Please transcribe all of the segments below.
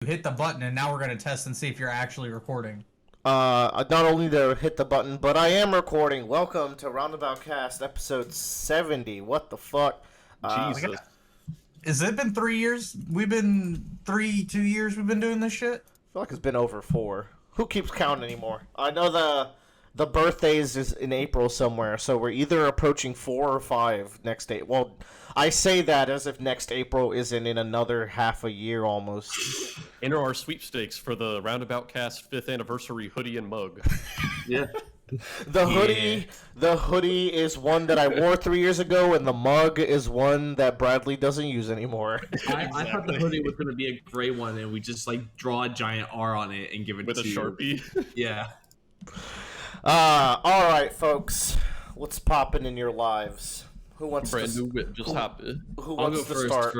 hit the button, and now we're going to test and see if you're actually recording. Not only to hit the button, but I am recording. Welcome to Roundabout Cast, episode 70. What the fuck? Jesus. Has it been 3 years? We've been 2 years we've been doing this shit? I feel like it's been over 4. Who keeps count anymore? I know the birthdays is in April somewhere, so we're either approaching 4 or 5 next day. Well, I say that as if next April isn't in another half a year almost. Enter our sweepstakes for the Roundabout Cast 5th anniversary hoodie and mug. Yeah. The hoodie is one that I wore 3 years ago, and the mug is one that Bradley doesn't use anymore. I thought the hoodie was going to be a gray one, and we just like draw a giant R on it and give it with to a Sharpie. Yeah. All right, folks. What's popping in your lives? Who wants Brand to? new whip just happened. Who I'll wants go to first start?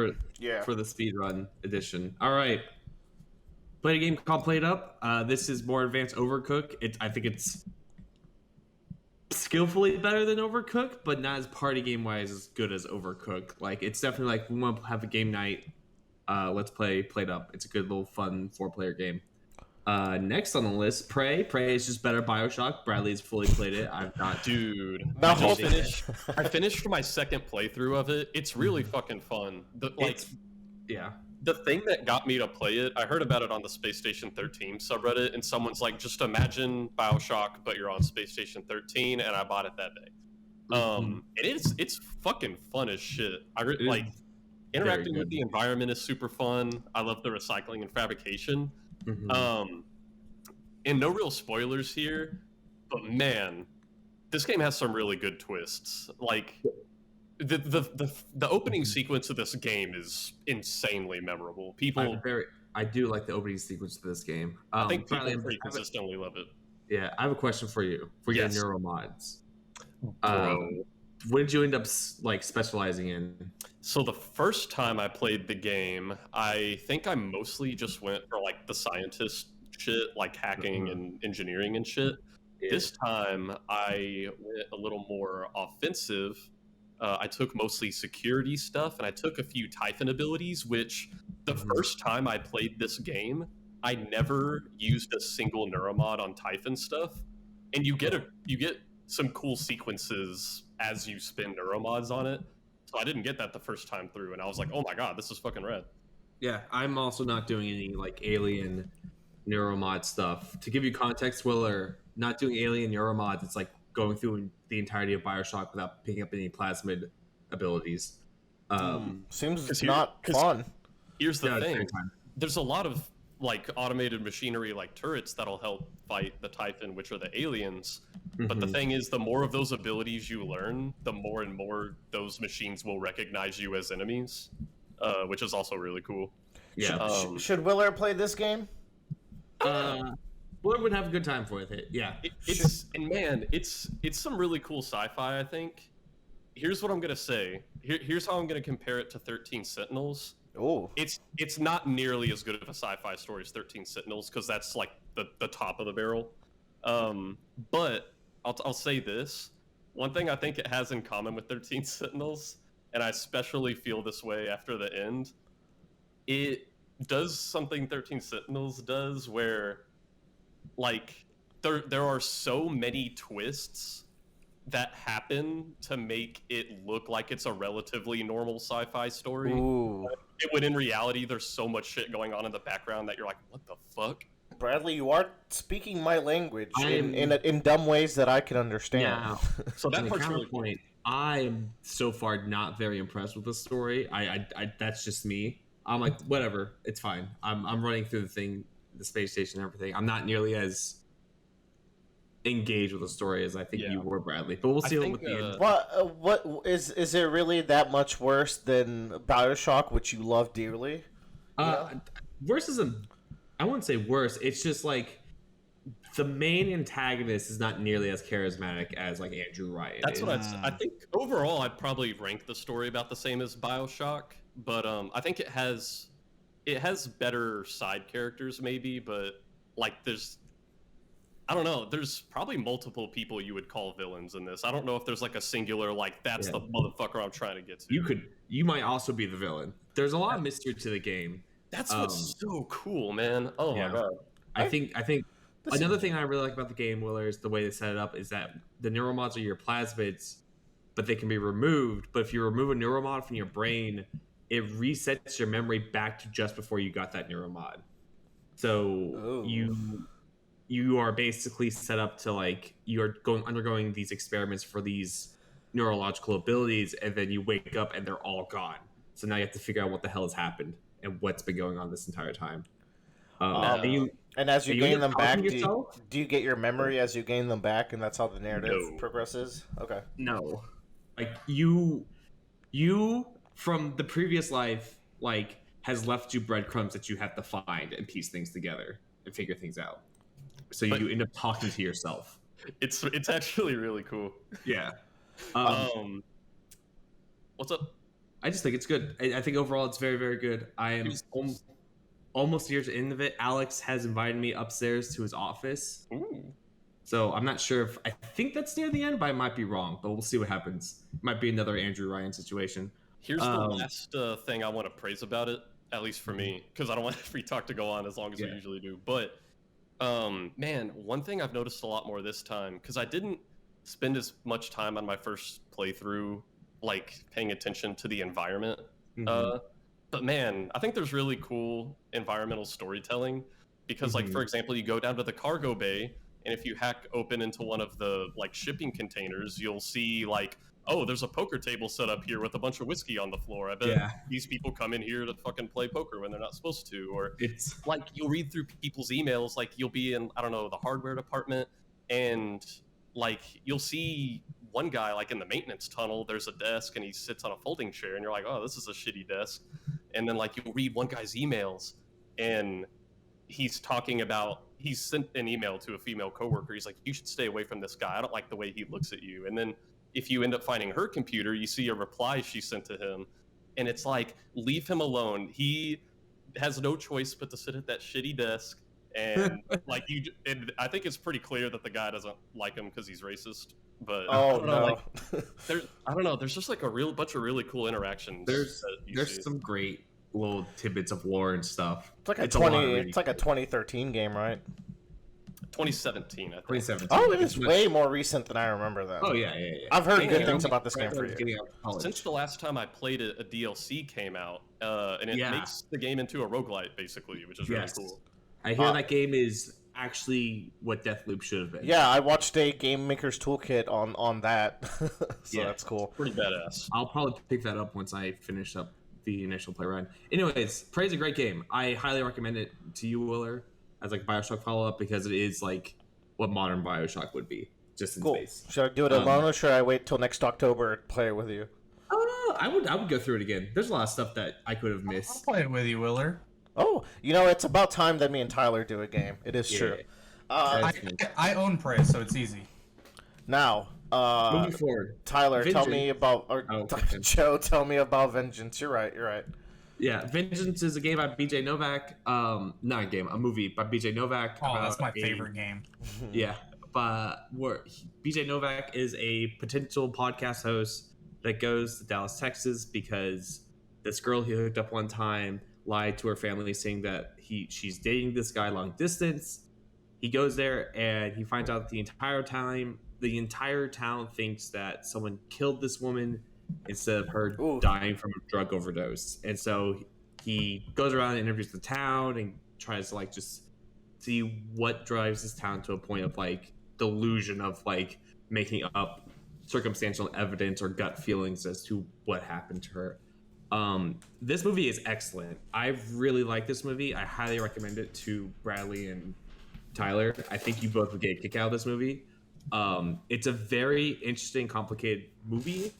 for the speedrun edition. All right. Played a game called Played Up. This is more advanced Overcooked. I think it's skillfully better than Overcooked, but not as party game wise as good as Overcooked. Like, it's definitely like, we want to have a game night. Let's play Played Up. It's a good little fun 4-player game. Next on the list, Prey. Prey is just better Bioshock. Bradley's fully played it. I've not. Dude, No. I finished my second playthrough of it. It's really fucking fun. Yeah. The thing that got me to play it, I heard about it on the Space Station 13 subreddit, and someone's like, just imagine Bioshock, but you're on Space Station 13, and I bought it that day. And it's fucking fun as shit. Like, interacting with the environment is super fun. I love the recycling and fabrication. And no real spoilers here, but man, this game has some really good twists. Like, the opening sequence of this game is insanely memorable. I do like the opening sequence of this game. I think people Bradley, pretty consistently love it. Yeah, I have a question for you for Yes. your neuromods. Bro. What did you end up like specializing in? So the first time I played the game, I think I mostly just went for like the scientist shit, like hacking and engineering and shit. Yeah. This time I went a little more offensive. I took mostly security stuff, and I took a few Typhon abilities, which the first time I played this game, I never used a single neuromod on Typhon stuff. And you get some cool sequences as you spin neuromods on it. So I didn't get that the first time through, and I was like, oh my god, this is fucking rad. Yeah, I'm also not doing any like alien neuromod stuff. To give you context, Willer, not doing alien neuromods, it's like going through the entirety of Bioshock without picking up any plasmid abilities. Seems not fun. Here's the Yeah, thing. very fun. There's a lot of like automated machinery like turrets that'll help fight the Typhon, which are the aliens. But the thing is, the more of those abilities you learn, the more and more those machines will recognize you as enemies, which is also really cool. Yeah. Should Willer play this game? Willer would have a good time with it. Yeah. It's some really cool sci-fi, I think. Here's what I'm gonna say. Here's how I'm gonna compare it to 13 Sentinels. Oh, It's not nearly as good of a sci-fi story as 13 Sentinels, because that's like the top of the barrel. But I'll say this. One thing I think it has in common with 13 Sentinels, and I especially feel this way after the end, it does something 13 Sentinels does where, like, there are so many twists that happen to make it look like it's a relatively normal sci-fi story. ooh. When in reality, there's so much shit going on in the background that you're like, what the fuck? Bradley, you are speaking my language in dumb ways that I can understand. Yeah. So that On the part's really cool. counterpoint, I'm so far not very impressed with the story. I that's just me. I'm like, whatever, it's fine. I'm running through the space station and everything. I'm not nearly as engaged with the story as I think you were, Bradley. But we'll see what the end. What is it really that much worse than Bioshock, which you love dearly? Worse isn't. I wouldn't say worse. It's just like the main antagonist is not nearly as charismatic as like Andrew Ryan. That's what I think. Overall, I'd probably rank the story about the same as Bioshock, but I think it has better side characters maybe, but like I don't know. There's probably multiple people you would call villains in this. I don't know if there's like a singular, like, that's the motherfucker I'm trying to get to. You might also be the villain. There's a lot of mystery to the game. That's what's so cool, man. Oh my god. I think This another is- thing I really like about the game, Willer, is the way they set it up is that the neuromods are your plasmids, but they can be removed. But if you remove a neuromod from your brain, it resets your memory back to just before you got that neuromod. So you are basically set up to like you're undergoing these experiments for these neurological abilities, and then you wake up and they're all gone. So now you have to figure out what the hell has happened and what's been going on this entire time. And as you are you gain end them up back, talking do yourself? you get your memory as you gain them back, and that's how the narrative No. progresses? Okay. No, like you from the previous life like has left you breadcrumbs that you have to find and piece things together and figure things out. So But- you end up talking to yourself. It's actually really cool. Yeah. What's up? I just think it's good. I think overall it's very, very good. I am almost near to the end of it. Alex has invited me upstairs to his office. Ooh. So I'm not sure if I think that's near the end, but I might be wrong. But we'll see what happens. Might be another Andrew Ryan situation. Here's the last thing I want to praise about it, at least for me, because I don't want free talk to go on as long as we usually do. But man, one thing I've noticed a lot more this time, because I didn't spend as much time on my first playthrough like paying attention to the environment. But man, I think there's really cool environmental storytelling because like for example, you go down to the cargo bay, and if you hack open into one of the like shipping containers, you'll see like, oh, there's a poker table set up here with a bunch of whiskey on the floor. I bet these people come in here to fucking play poker when they're not supposed to. Or It's like you'll read through people's emails, like you'll be in, I don't know, the hardware department, and like you'll see one guy like in the maintenance tunnel, there's a desk and he sits on a folding chair, and you're like, oh, this is a shitty desk. And then like you'll read one guy's emails, and he's talking about, he sent an email to a female coworker. He's like, you should stay away from this guy. I don't like the way he looks at you. And then if you end up finding her computer, you see a reply she sent to him, and it's like, leave him alone. He has no choice but to sit at that shitty desk. And like and I think it's pretty clear that the guy doesn't like him because he's racist. But Oh I don't know, no. like, I don't know. There's just like a real bunch of really cool interactions. there's see. some great little tidbits of lore and stuff. It's like a It's a lot of 20. reading. It's like a 2013 game, right? 2017, I think. 2017. Oh, it is It's much- way more recent than I remember that. Oh yeah. I've heard Yeah, good yeah. things about this game for Right, you. getting out of college. Since the last time I played it, a DLC came out, and it Yeah. makes the game into a roguelite, basically, which is really Yes. cool. I hear that game is actually what Deathloop should have been. Yeah, I watched a Game Maker's Toolkit on that, so Yeah. that's cool. Pretty badass. I'll probably pick that up once I finish up the initial play run. Anyways, Prey's a great game. I highly recommend it to you, Willer, as like Bioshock follow-up, because it is like what modern Bioshock would be, just in Cool. space. Should I do it alone or should I wait till next October to play it with you? I would go through it again. There's a lot of stuff that I could have I'll missed. play it with you, Willer. Oh, it's about time that me and Tyler do a game. It is true. I own Prey, so it's easy. Now, Moving forward, Tyler, tell Vengeance. me about, or Oh, okay. Joe, tell me about Vengeance. You're right. yeah, Vengeance is a game by BJ Novak. Not a game, a movie by BJ Novak. Oh, about that's my a- favorite game. Yeah, but BJ Novak is a potential podcast host that goes to Dallas, Texas, because this girl he hooked up one time lied to her family, saying that she's dating this guy long distance. He goes there and he finds out the entire town thinks that someone killed this woman instead of her Ooh. dying from a drug overdose. And so he goes around and interviews the town and tries to like just see what drives this town to a point of like delusion of like making up circumstantial evidence or gut feelings as to what happened to her. This movie is excellent. I really like this movie. I highly recommend it to Bradley and Tyler. I think you both would get a kick out of this movie. It's a very interesting, complicated movie.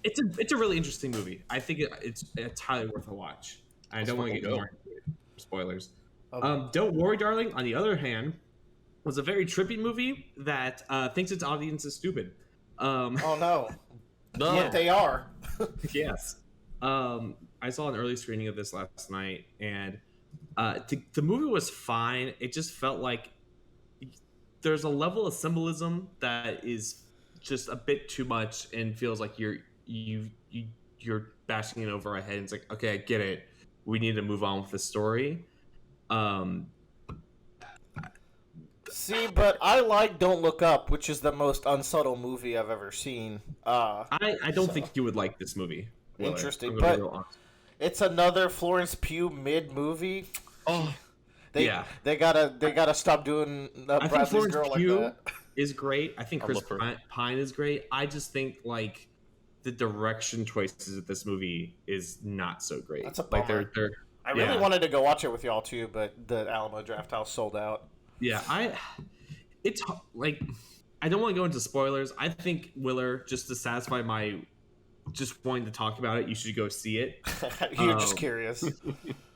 It's a really interesting movie. I think it's highly worth a watch. I don't want to get more spoilers. Don't Worry, Darling, on the other hand, was a very trippy movie that thinks its audience is stupid. Oh no. No. Yet they are. Yes. I saw an early screening of this last night, and the movie was fine. It just felt like there's a level of symbolism that is just a bit too much, and feels like you're bashing it over our head. It's like, okay, I get it, we need to move on with the story. See, but I like Don't Look Up, which is the most unsubtle movie I've ever seen. I don't think you would like this movie. Willard. Interesting, I'm gonna be but real honest. it's another Florence Pugh mid movie. Oh, They gotta stop doing I think Bradley's Florence girl Pugh like that. is great. I think Chris love her. Pine is great. I just think like the direction choices of this movie is not so great. That's a like bummer. they're I really yeah. wanted to go watch it with y'all too, but the Alamo Draft House sold out. Yeah, it's like I don't want to go into spoilers. I think Willer, just to satisfy my just wanting to talk about it, you should go see it. You're just curious.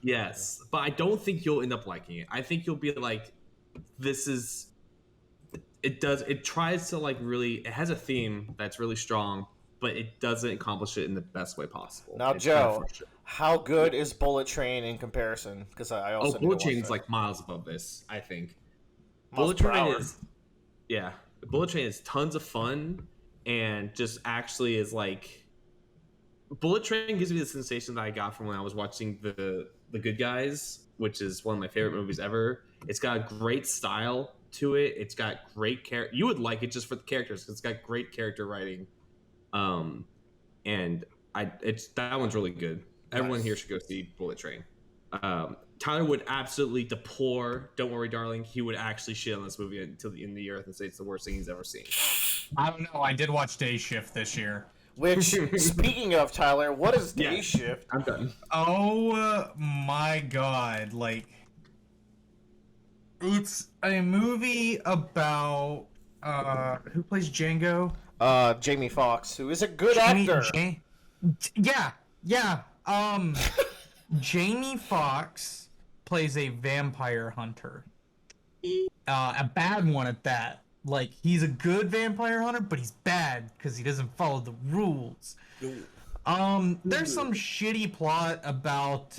Yes, but I don't think you'll end up liking it. I think you'll be like, this is. It tries to like really. It has a theme that's really strong, but it doesn't accomplish it in the best way possible. Now, It's kind of Joe, frustrating. how good is Bullet Train in comparison? Because I also need to Bullet watch Train is that. like miles above this. I think. Miles per hour. Bullet Train is tons of fun and just actually is like. Bullet Train gives me the sensation that I got from when I was watching the Good Guys, which is one of my favorite movies ever. It's got a great style to it. It's got great character. You would like it just for the characters because it's got great character writing. And that one's really good. Everyone Nice. here should go see Bullet Train. Tyler would absolutely deplore Don't Worry, Darling. He would actually shit on this movie until the end of the earth and say it's the worst thing he's ever seen. I don't know. I did watch Day Shift this year. Which, speaking of Tyler, what is Day Yeah. Shift? I'm done. Oh my god, like it's a movie about who plays Django? Jamie Foxx, who is a good Jamie- actor. Yeah. Jamie Foxx plays a vampire hunter. A bad one at that. Like, he's a good vampire hunter, but he's bad because he doesn't follow the rules. There's some shitty plot about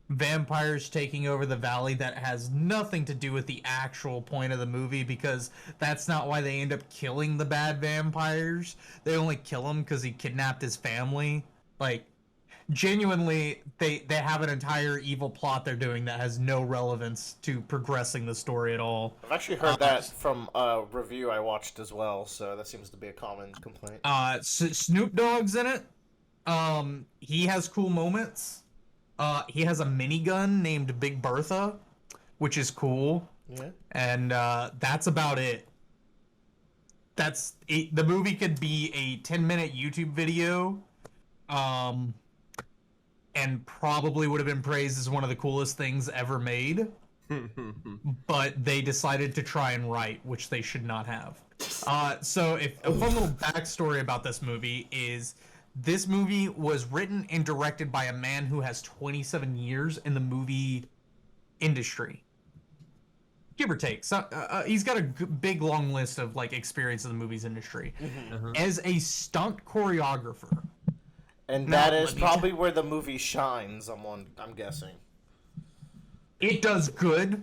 vampires taking over the valley that has nothing to do with the actual point of the movie, because that's not why they end up killing the bad vampires. They only kill him because he kidnapped his family. Like, genuinely, they have an entire evil plot they're doing that has no relevance to progressing the story at all. I've actually heard that from a review I watched as well, so that seems to be a common complaint. Snoop Dogg's in it. He has cool moments. He has a minigun named Big Bertha, which is cool. Yeah. And that's about it. The movie could be a 10-minute YouTube video. And probably would have been praised as one of the coolest things ever made. But they decided to try and write, which they should not have. So a fun little backstory about this movie is this movie was written and directed by a man who has 27 years in the movie industry. Give or take. So, he's got a big, long list of like experience in the movies industry. As a stunt choreographer. And Now, that is let me probably where the movie shines, I'm guessing. It does good.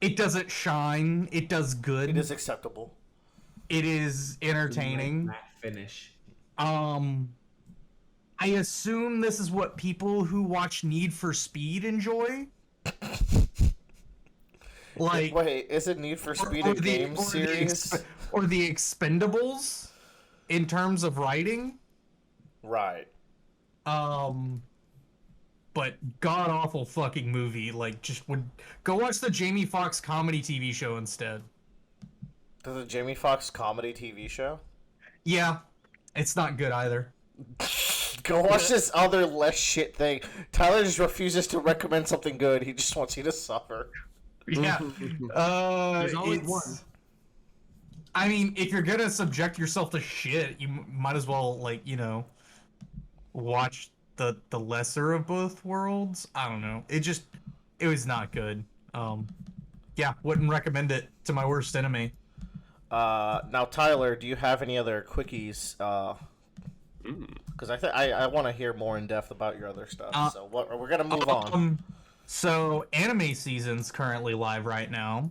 It doesn't shine. It does good. It is acceptable. It is entertaining. Matte finish. I assume this is what people who watch Need for Speed enjoy. Like, Wait, is it Need for Speed a game series? Or the Expendables in terms of writing. Right. But god awful fucking movie. Like, just would go watch the Jamie Foxx comedy TV show instead. There's a Jamie Foxx comedy TV show? Yeah, it's not good either. Go watch this other less shit thing. Tyler just refuses to recommend something good. He just wants you to suffer. Yeah. There's always It's- one. I mean, if you're gonna subject yourself to shit, you might as well, like, you know, watch the lesser of both worlds. I don't know. It was not good. Yeah, wouldn't recommend it to my worst enemy. Now, Tyler, do you have any other quickies? Because I want to hear more in depth about your other stuff. So we're gonna move on. So anime season's currently live right now.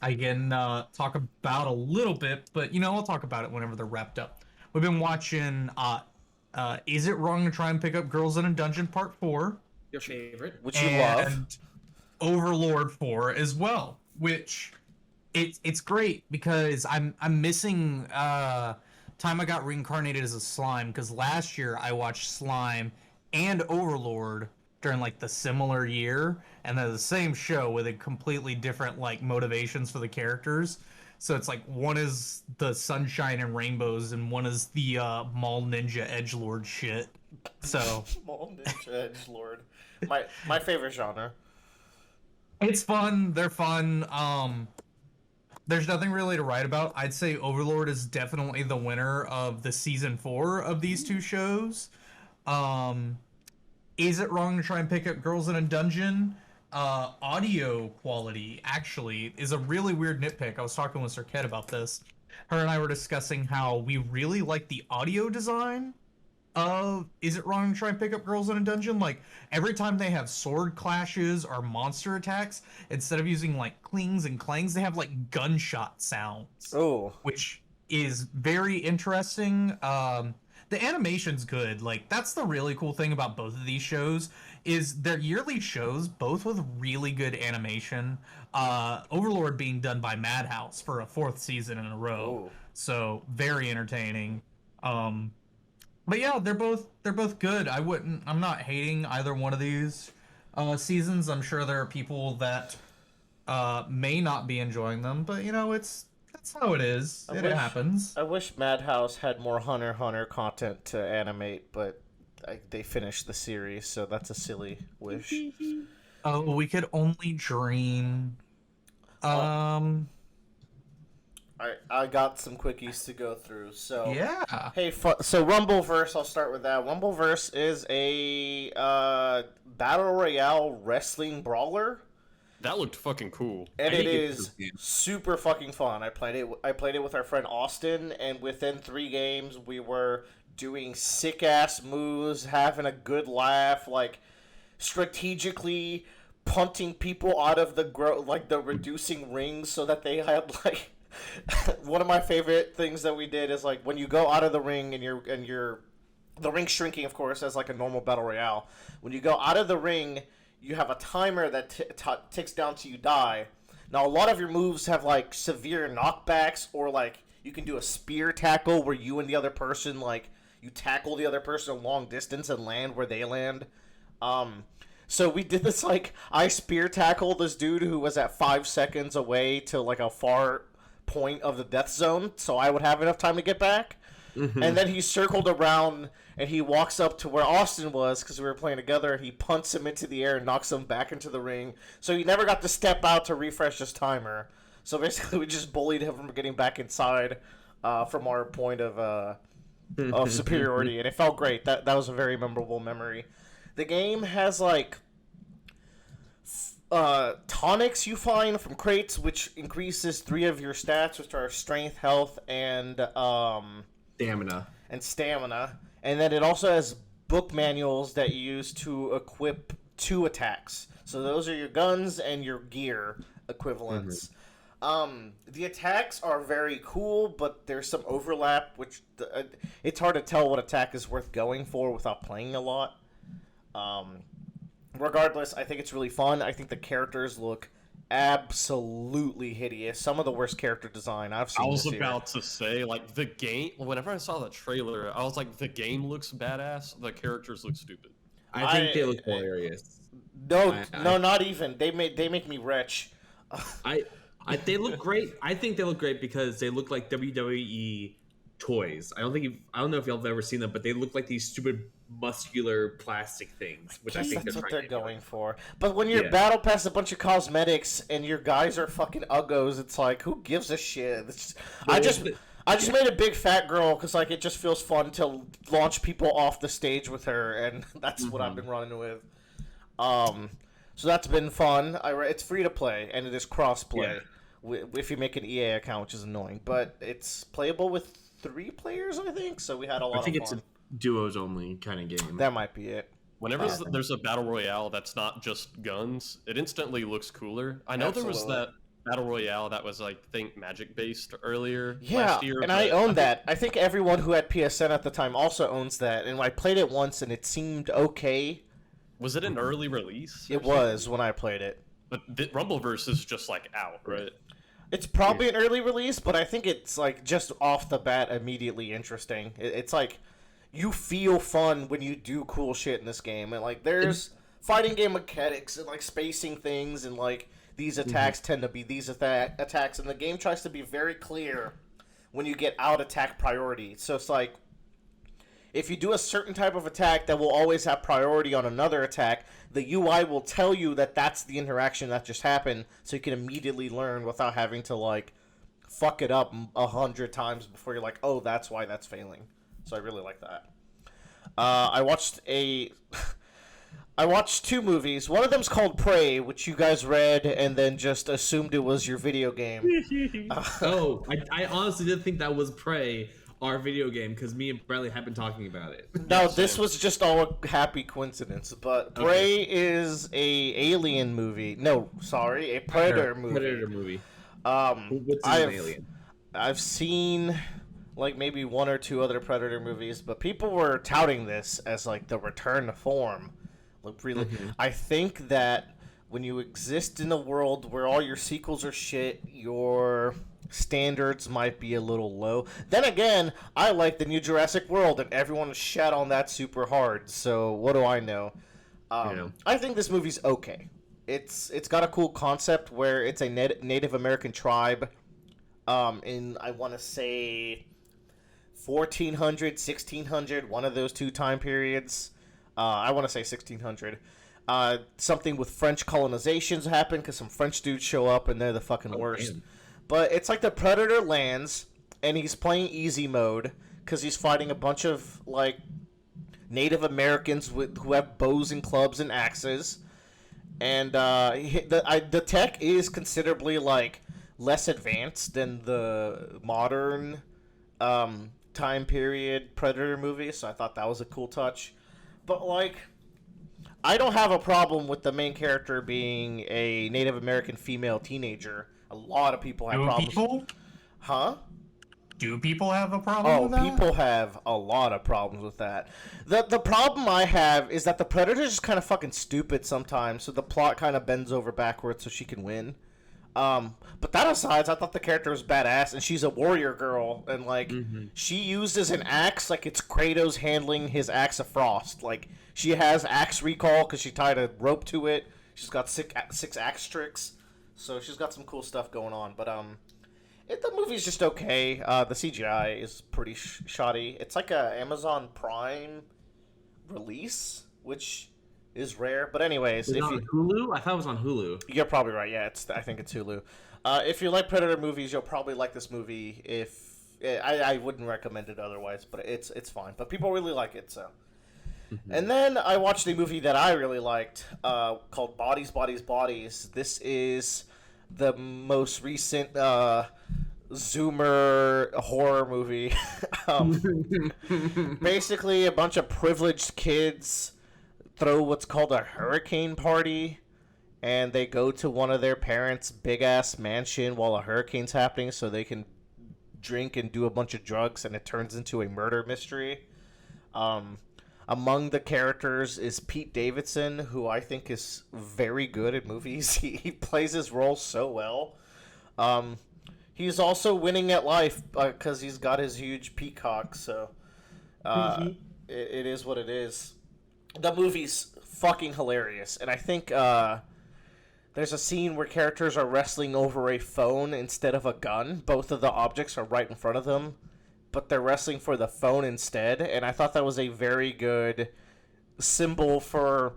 I can talk about a little bit, but you know, I'll talk about it whenever they're wrapped up. We've been watching Is It Wrong to Try and Pick Up Girls in a Dungeon Part 4? Your favorite? Which you love. And Overlord 4 as well, which it's great because I'm missing time I got reincarnated as a slime, because last year I watched Slime and Overlord during like the similar year, and they're the same show with a completely different like motivations for the characters. So it's like one is the sunshine and rainbows, and one is the mall ninja edgelord shit. So Mall Ninja Edgelord. My favorite genre. it's fun. They're fun. There's nothing really to write about. I'd say Overlord is definitely the winner of the season 4 of these two shows. Is It Wrong to Try and Pick Up Girls in a Dungeon? Audio quality actually is a really weird nitpick. I was talking with Sir Ket about this. Her and I were discussing how we really like the audio design of Is It Wrong to Try and Pick Up Girls in a Dungeon? Like, every time they have sword clashes or monster attacks, instead of using like clings and clangs, they have like gunshot sounds. Oh. Which is very interesting. The animation's good. Like, that's the really cool thing about both of these shows, is they're yearly shows, both with really good animation. Overlord being done by Madhouse for a 4th season in a row. Ooh. So very entertaining. But yeah, they're both good. I'm not hating either one of these seasons. I'm sure there are people that may not be enjoying them, but you know, that's how it is. It happens. I wish Madhouse had more Hunter x Hunter content to animate, but they finished the series, so that's a silly wish. Oh, we could only dream. I got some quickies to go through. So Yeah. Hey, so Rumbleverse. I'll start with that. Rumbleverse is a battle royale wrestling brawler, That looked fucking cool. and I it need to get is this game. super fucking fun. I played it with our friend Austin, and within 3 games, we were doing sick ass moves, having a good laugh, like strategically punting people out of the reducing rings so that they had like. One of my favorite things that we did is like when you go out of the ring and the ring shrinking, of course, as like a normal battle royale. When you go out of the ring, you have a timer that ticks down till you die. Now, a lot of your moves have like severe knockbacks, or like you can do a spear tackle where you and the other person, like, you tackle the other person a long distance and land where they land. So we did this, like, I spear tackled this dude who was at 5 seconds away to like a far point of the death zone, so I would have enough time to get back. Mm-hmm. And then he circled around and he walks up to where Austin was, because we were playing together, and he punts him into the air and knocks him back into the ring. So he never got to step out to refresh his timer. So basically we just bullied him from getting back inside from our point of superiority, and it felt great. That was a very memorable memory. The game has like tonics you find from crates, which increases 3 of your stats, which are strength, health, and stamina. And then it also has book manuals that you use to equip 2 attacks. So those are your guns and your gear equivalents. Mm-hmm. The attacks are very cool, but there's some overlap, which it's hard to tell what attack is worth going for without playing a lot. Regardless, I think it's really fun. I think the characters look absolutely hideous. Some of the worst character design I've seen. I was about to say, like, the game. Whenever I saw the trailer, I was like, the game looks badass. The characters look stupid. I think they look hilarious. No, not even. They make me retch. They look great. I think they look great because they look like WWE toys. I don't know if y'all have ever seen them, but they look like these stupid muscular plastic things, which I think that's what they're going for. for. But when you're battle past a bunch of cosmetics and your guys are fucking uggos, it's like, who gives a shit? I just made a big fat girl because like it just feels fun to launch people off the stage with her, and that's what I've been running with. So that's been fun. It's free to play and it is cross play if you make an EA account, which is annoying, but it's playable with 3 players, I think. So we had a lot of fun. I think it's a duos only kind of game. That might be it. Whenever there's a battle royale that's not just guns, it instantly looks cooler. I know there was battle royale that was like think magic based earlier Yeah, last year. and I own that. I think everyone who had PSN at the time also owns that. And I played it once, and it seemed okay. Was it an early release? It was when I played it. But the Rumbleverse is just like out, right? It's probably an early release, but I think it's like just off the bat immediately interesting. It's like you feel fun when you do cool shit in this game, and like there's fighting game mechanics and like spacing things, and like these attacks tend to be these attacks, and the game tries to be very clear when you get out attack priority. So it's like if you do a certain type of attack that will always have priority on another attack, the UI will tell you that that's the interaction that just happened, so you can immediately learn without having to like fuck it up 100 times before you're like, oh, that's why that's failing. So I really like that. I watched two movies. One of them's called Prey, which you guys read and then just assumed it was your video game. I honestly did think that was Prey, our video game, because me and Bradley have been talking about it. No, this was just all a happy coincidence. But Prey is a alien movie. No, sorry, a Predator movie. Predator movie. What's an alien? I've seen like maybe one or two other Predator movies, but people were touting this as like the return to form. Like really, I think that when you exist in a world where all your sequels are shit, your standards might be a little low. Then again, I like the new Jurassic World, and everyone shat on that super hard. So what do I know? I think this movie's okay. It's got a cool concept where it's a Native American tribe in, I want to say, 1400, 1600, one of those two time periods. I want to say 1600. Something with French colonizations happen because some French dudes show up and they're the fucking worst. Damn. But it's like the Predator lands, and he's playing easy mode because he's fighting a bunch of like Native Americans who have bows and clubs and axes, and the tech is considerably like less advanced than the modern time period Predator movies. So I thought that was a cool touch. But like, I don't have a problem with the main character being a Native American female teenager. A lot of people have problems. People? Huh? Do people have a problem with that? Oh, people have a lot of problems with that. The problem I have is that the Predator's just kind of fucking stupid sometimes, so the plot kind of bends over backwards so she can win. But that aside, I thought the character was badass, and she's a warrior girl, and like she uses an axe like it's Kratos handling his axe of frost. Like she has axe recall because she tied a rope to it. She's got six axe tricks. So she's got some cool stuff going on, but the movie's just okay. The CGI is pretty shoddy. It's like a Amazon Prime release, which is rare. But anyways, is it on Hulu? I thought it was on Hulu. You're probably right. Yeah, I think it's Hulu. If you like Predator movies, you'll probably like this movie. I wouldn't recommend it otherwise, but it's fine. But people really like it, so. And then I watched a movie that I really liked called Bodies, Bodies, Bodies. This is the most recent Zoomer horror movie. Basically, a bunch of privileged kids throw what's called a hurricane party, and they go to one of their parents' big-ass mansion while a hurricane's happening so they can drink and do a bunch of drugs, and it turns into a murder mystery. Among the characters is Pete Davidson, who I think is very good at movies. He plays his role so well. He's also winning at life because he's got his huge peacock, so it is what it is. The movie's fucking hilarious, and I think there's a scene where characters are wrestling over a phone instead of a gun. Both of the objects are right in front of them, but they're wrestling for the phone instead, and I thought that was a very good symbol for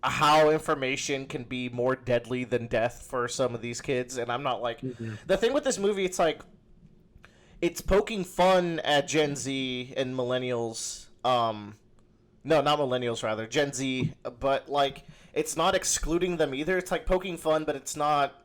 how information can be more deadly than death for some of these kids. And I'm not like... The thing with this movie, it's like... It's poking fun at Gen Z and millennials. No, not millennials, rather. Gen Z. But, like, it's not excluding them either. It's, like, poking fun, but it's not...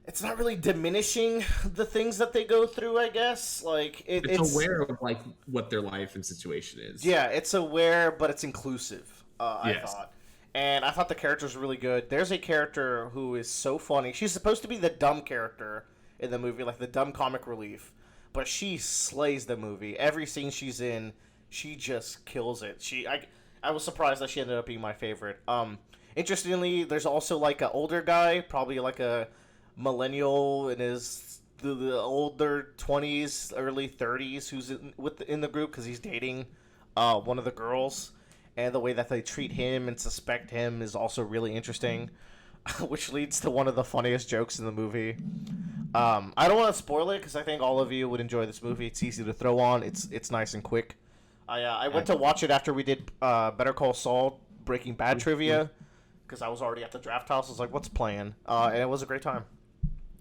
It's not really diminishing the things that they go through, I guess. Like it's aware of like what their life and situation is. Yeah, it's aware, but it's inclusive. I thought, and I thought the character was really good. There's a character who is so funny. She's supposed to be the dumb character in the movie, like the dumb comic relief, but she slays the movie. Every scene she's in, she just kills it. I was surprised that she ended up being my favorite. Interestingly, there's also like an older guy, probably like a millennial in his the older 20s, early 30s, who's in the group because he's dating one of the girls, and the way that they treat him and suspect him is also really interesting, which leads to one of the funniest jokes in the movie. I don't want to spoil it because I think all of you would enjoy this movie. It's easy to throw on. It's nice and quick. I went to watch it after we did Better Call Saul Breaking Bad trivia because I was already at the draft house. I was like, "What's playing?" And it was a great time.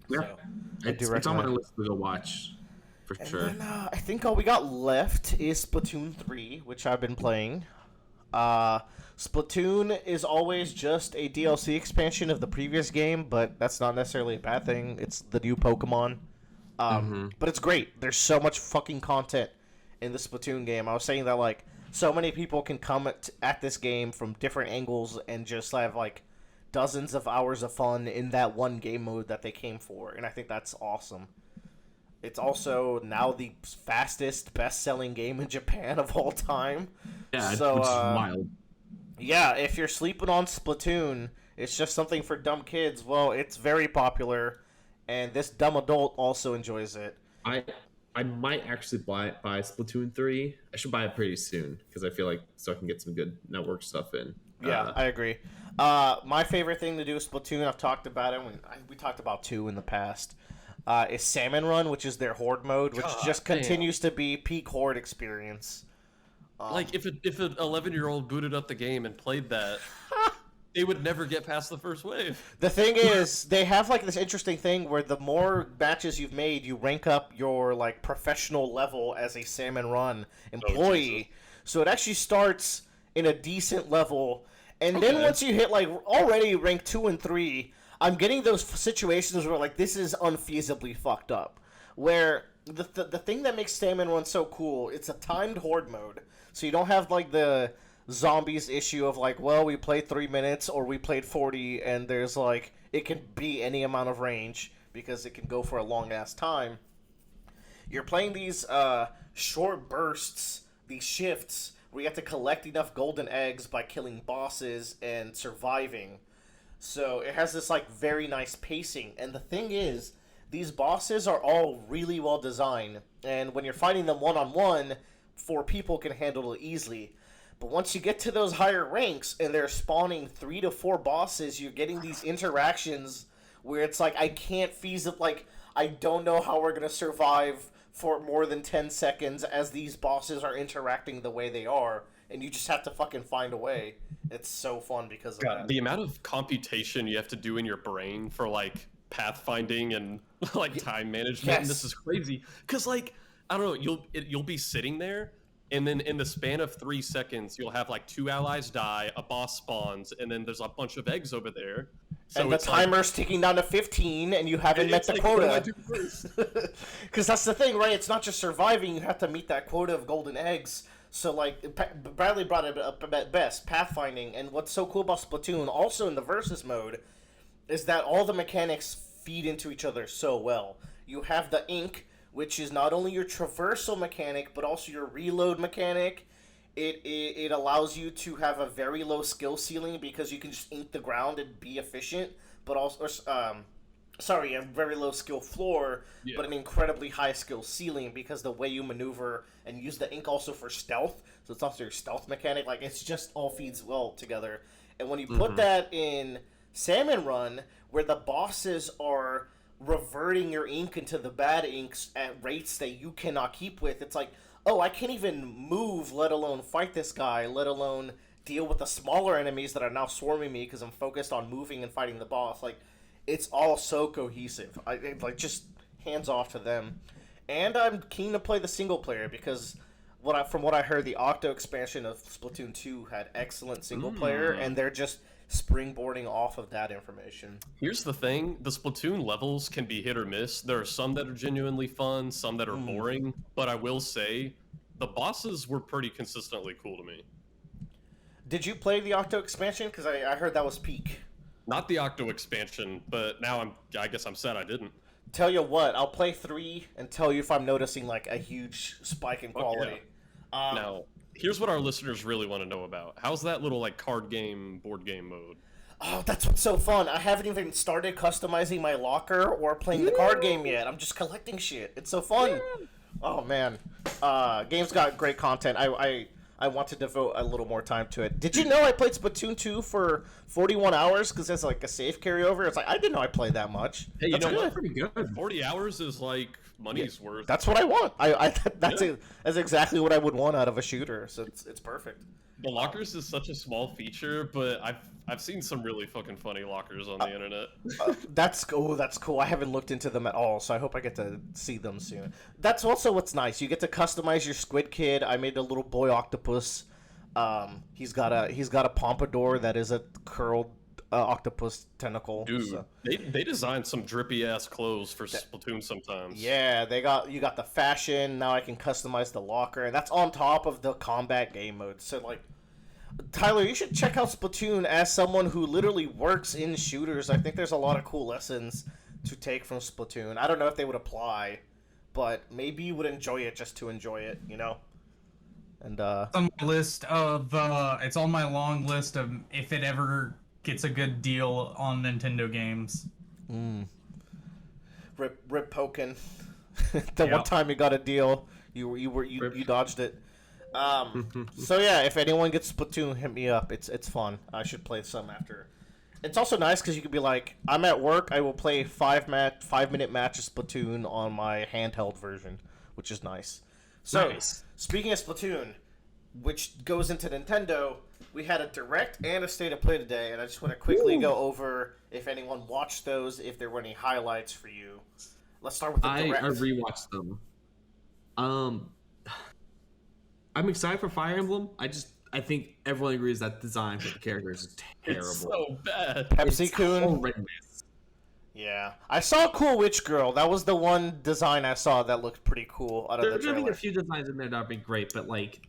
Yeah, So, it's on my list to go watch for sure. Then, I think all we got left is Splatoon 3, which I've been playing. Splatoon is always just a DLC expansion of the previous game, but that's not necessarily a bad thing. It's the new Pokemon. But it's great. There's so much fucking content in the Splatoon game. I was saying that, like, so many people can come at this game from different angles and just have, like, dozens of hours of fun in that one game mode that they came for, and I think that's awesome. It's also now the fastest best-selling game in Japan of all time. Yeah, so, which is wild. Yeah, if you're sleeping on Splatoon, it's just something for dumb kids. Well, it's very popular, and this dumb adult also enjoys it. I might actually buy Splatoon 3. I should buy it pretty soon because I feel like so I can get some good network stuff in. Yeah, I agree. My favorite thing to do with Splatoon, I've talked about it we talked about 2 in the past, is Salmon Run, which is their horde mode, which just continues to be peak horde experience. Like if an 11-year-old booted up the game and played that, they would never get past the first wave. The thing is, they have like this interesting thing where the more matches you've made, you rank up your like professional level as a Salmon Run employee. So it actually starts in a decent level, and then once you hit like already rank 2 and 3, I'm getting those situations where like this is unfeasibly fucked up. Where the thing that makes Salmon Run so cool, it's a timed horde mode, so you don't have like the zombies issue of like, well, we played 3 minutes or we played 40, and there's like it can be any amount of range because it can go for a long ass time. You're playing these short bursts, these shifts where you have to collect enough golden eggs by killing bosses and surviving. So it has this like very nice pacing, and the thing is, these bosses are all really well designed, and when you're fighting them one-on-one, 4 people can handle it easily. But once you get to those higher ranks and they're spawning 3 to 4 bosses, you're getting these interactions where it's like, I can't I don't know how we're going to survive for more than 10 seconds as these bosses are interacting the way they are, and you just have to fucking find a way. It's so fun because of that. The amount of computation you have to do in your brain for like pathfinding and like time management, and this is crazy. Because like, I don't know, you'll be sitting there, and then in the span of 3 seconds, you'll have like 2 allies die, a boss spawns, and then there's a bunch of eggs over there. So and the timer's ticking down to 15, and you haven't met the quota. Because that's the thing, right? It's not just surviving; you have to meet that quota of golden eggs. So, like, Bradley brought it up at best, pathfinding. And what's so cool about Splatoon, also in the versus mode, is that all the mechanics feed into each other so well. You have the ink, which is not only your traversal mechanic, but also your reload mechanic. It allows you to have a very low skill ceiling because you can just ink the ground and be efficient, but also, a very low skill floor, but an incredibly high skill ceiling because the way you maneuver and use the ink also for stealth, so it's also your stealth mechanic, like it's just all feeds well together. And when you put that in Salmon Run, where the bosses are reverting your ink into the bad inks at rates that you cannot keep with, it's like, oh, I can't even move, let alone fight this guy, let alone deal with the smaller enemies that are now swarming me because I'm focused on moving and fighting the boss. Like, it's all so cohesive. Just hands off to them. And I'm keen to play the single player because from what I heard, the Octo expansion of Splatoon 2 had excellent single player, and they're just springboarding off of that information. Here's the thing, the Splatoon levels can be hit or miss. There are some that are genuinely fun, some that are boring, but I will say the bosses were pretty consistently cool to me. Did you play the Octo expansion? Because I heard that was peak. Not the Octo expansion, but now I guess I'm sad I didn't. Tell you what, I'll play 3 and tell you if I'm noticing like a huge spike in quality. Yeah. Now, here's what our listeners really want to know about. How's that little like card game, board game mode? Oh, that's what's so fun. I haven't even started customizing my locker or playing the card game yet. I'm just collecting shit. It's so fun. Yeah. Oh man, game's got great content. I want to devote a little more time to it. Did you know I played Splatoon 2 for 41 hours because it's like a safe carryover? It's like, I didn't know I played that much. Hey, you know good. what? Pretty good. 40 hours is like money's worth. That's what I want. That's exactly what I would want out of a shooter. So it's perfect. The lockers is such a small feature, but I've seen some really fucking funny lockers on the internet. That's cool. I haven't looked into them at all, so I hope I get to see them soon. That's also what's nice. You get to customize your Squid Kid. I made a little boy octopus. He's got a pompadour that is a curled octopus tentacle. Dude, so. they designed some drippy ass clothes for Splatoon sometimes. Yeah, you got the fashion. Now I can customize the locker, and that's on top of the combat game mode. So like, Tyler, you should check out Splatoon as someone who literally works in shooters. I think there's a lot of cool lessons to take from Splatoon. I don't know if they would apply, but maybe you would enjoy it just to enjoy it, you know? And it's on my list of it's on my long list of if it ever gets a good deal on Nintendo games. Rip Pokin. One time you got a deal, you dodged it. So yeah, if anyone gets Splatoon, hit me up. It's fun. I should play some after. It's also nice because you can be like, I'm at work. I will play 5-minute match of Splatoon on my handheld version, which is nice. So speaking of Splatoon, which goes into Nintendo, we had a direct and a state of play today, and I just want to quickly go over if anyone watched those, if there were any highlights for you. Let's start with the direct. I rewatched them. I'm excited for Fire Emblem. I think everyone agrees that design for the characters is terrible. It's so bad. Pepsi-kun. Yeah. I saw Cool Witch Girl. That was the one design I saw that looked pretty cool out of the trailer. There's going to be a few designs in there that would be great, but like,